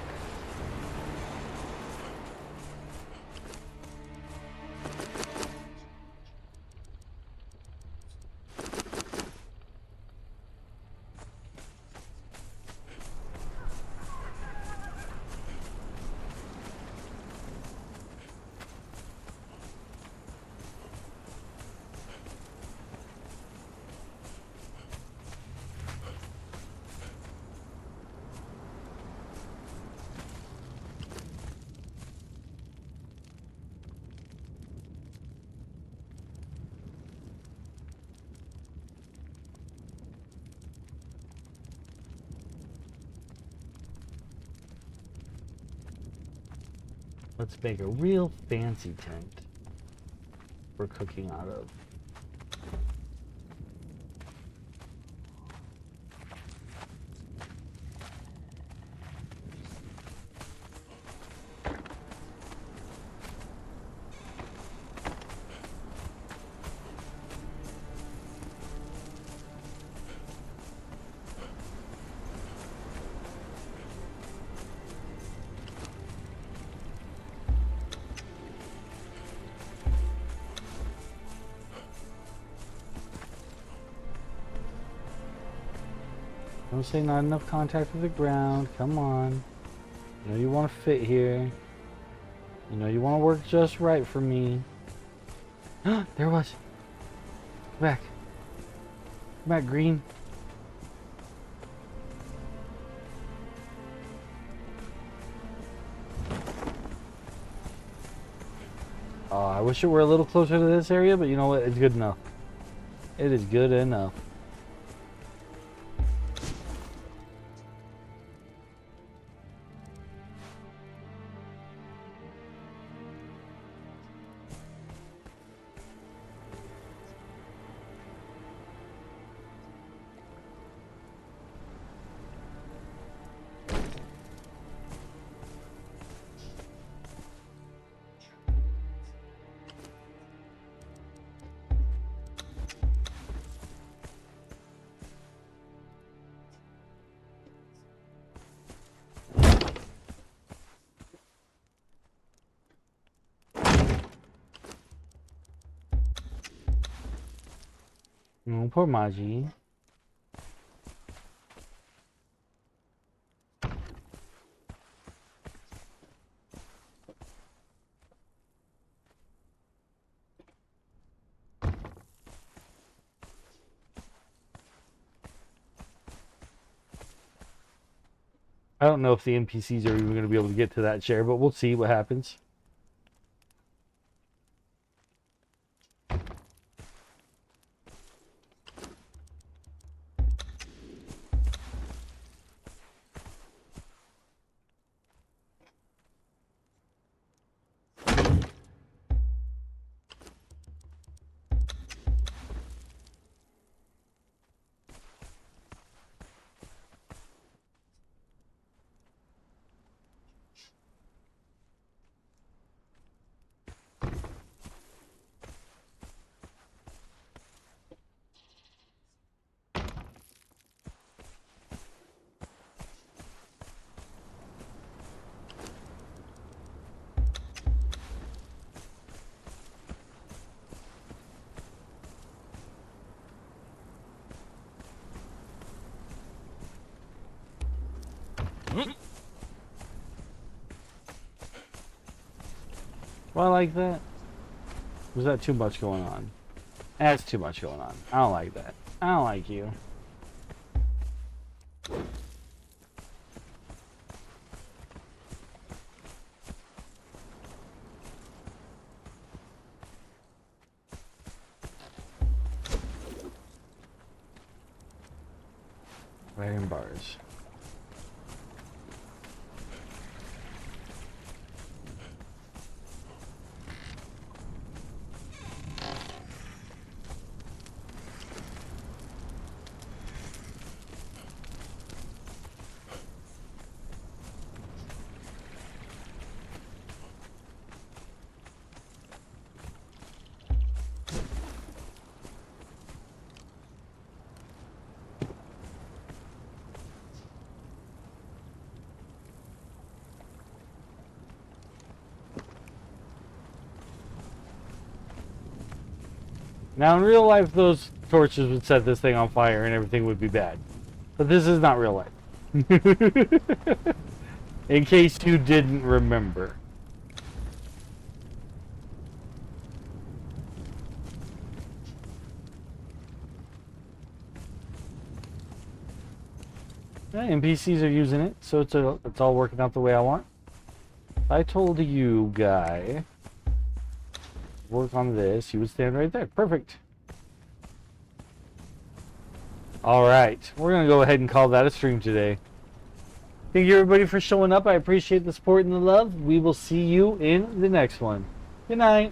Let's make a real fancy tent for cooking out of. Don't say not enough contact with the ground. Come on. You know you want to fit here. You know you want to work just right for me. There it was. Come back. Come back, green. I wish it were a little closer to this area, but you know what? It's good enough. It is good enough. Oh, poor Maji. I don't know if the NPCs are even going to be able to get to that chair, but we'll see what happens. I like that? Was that too much going on? That's too much going on. I don't like that. I don't like you. Iron bars. Now, in real life, those torches would set this thing on fire and everything would be bad. But this is not real life. In case you didn't remember. Yeah, NPCs are using it, so it's all working out the way I want. If I told you, guy, work on this, you would stand right there. Perfect. Alright, we're going to go ahead and call that a stream today. Thank you everybody for showing up. I appreciate the support and the love. We will see you in the next one. Good night.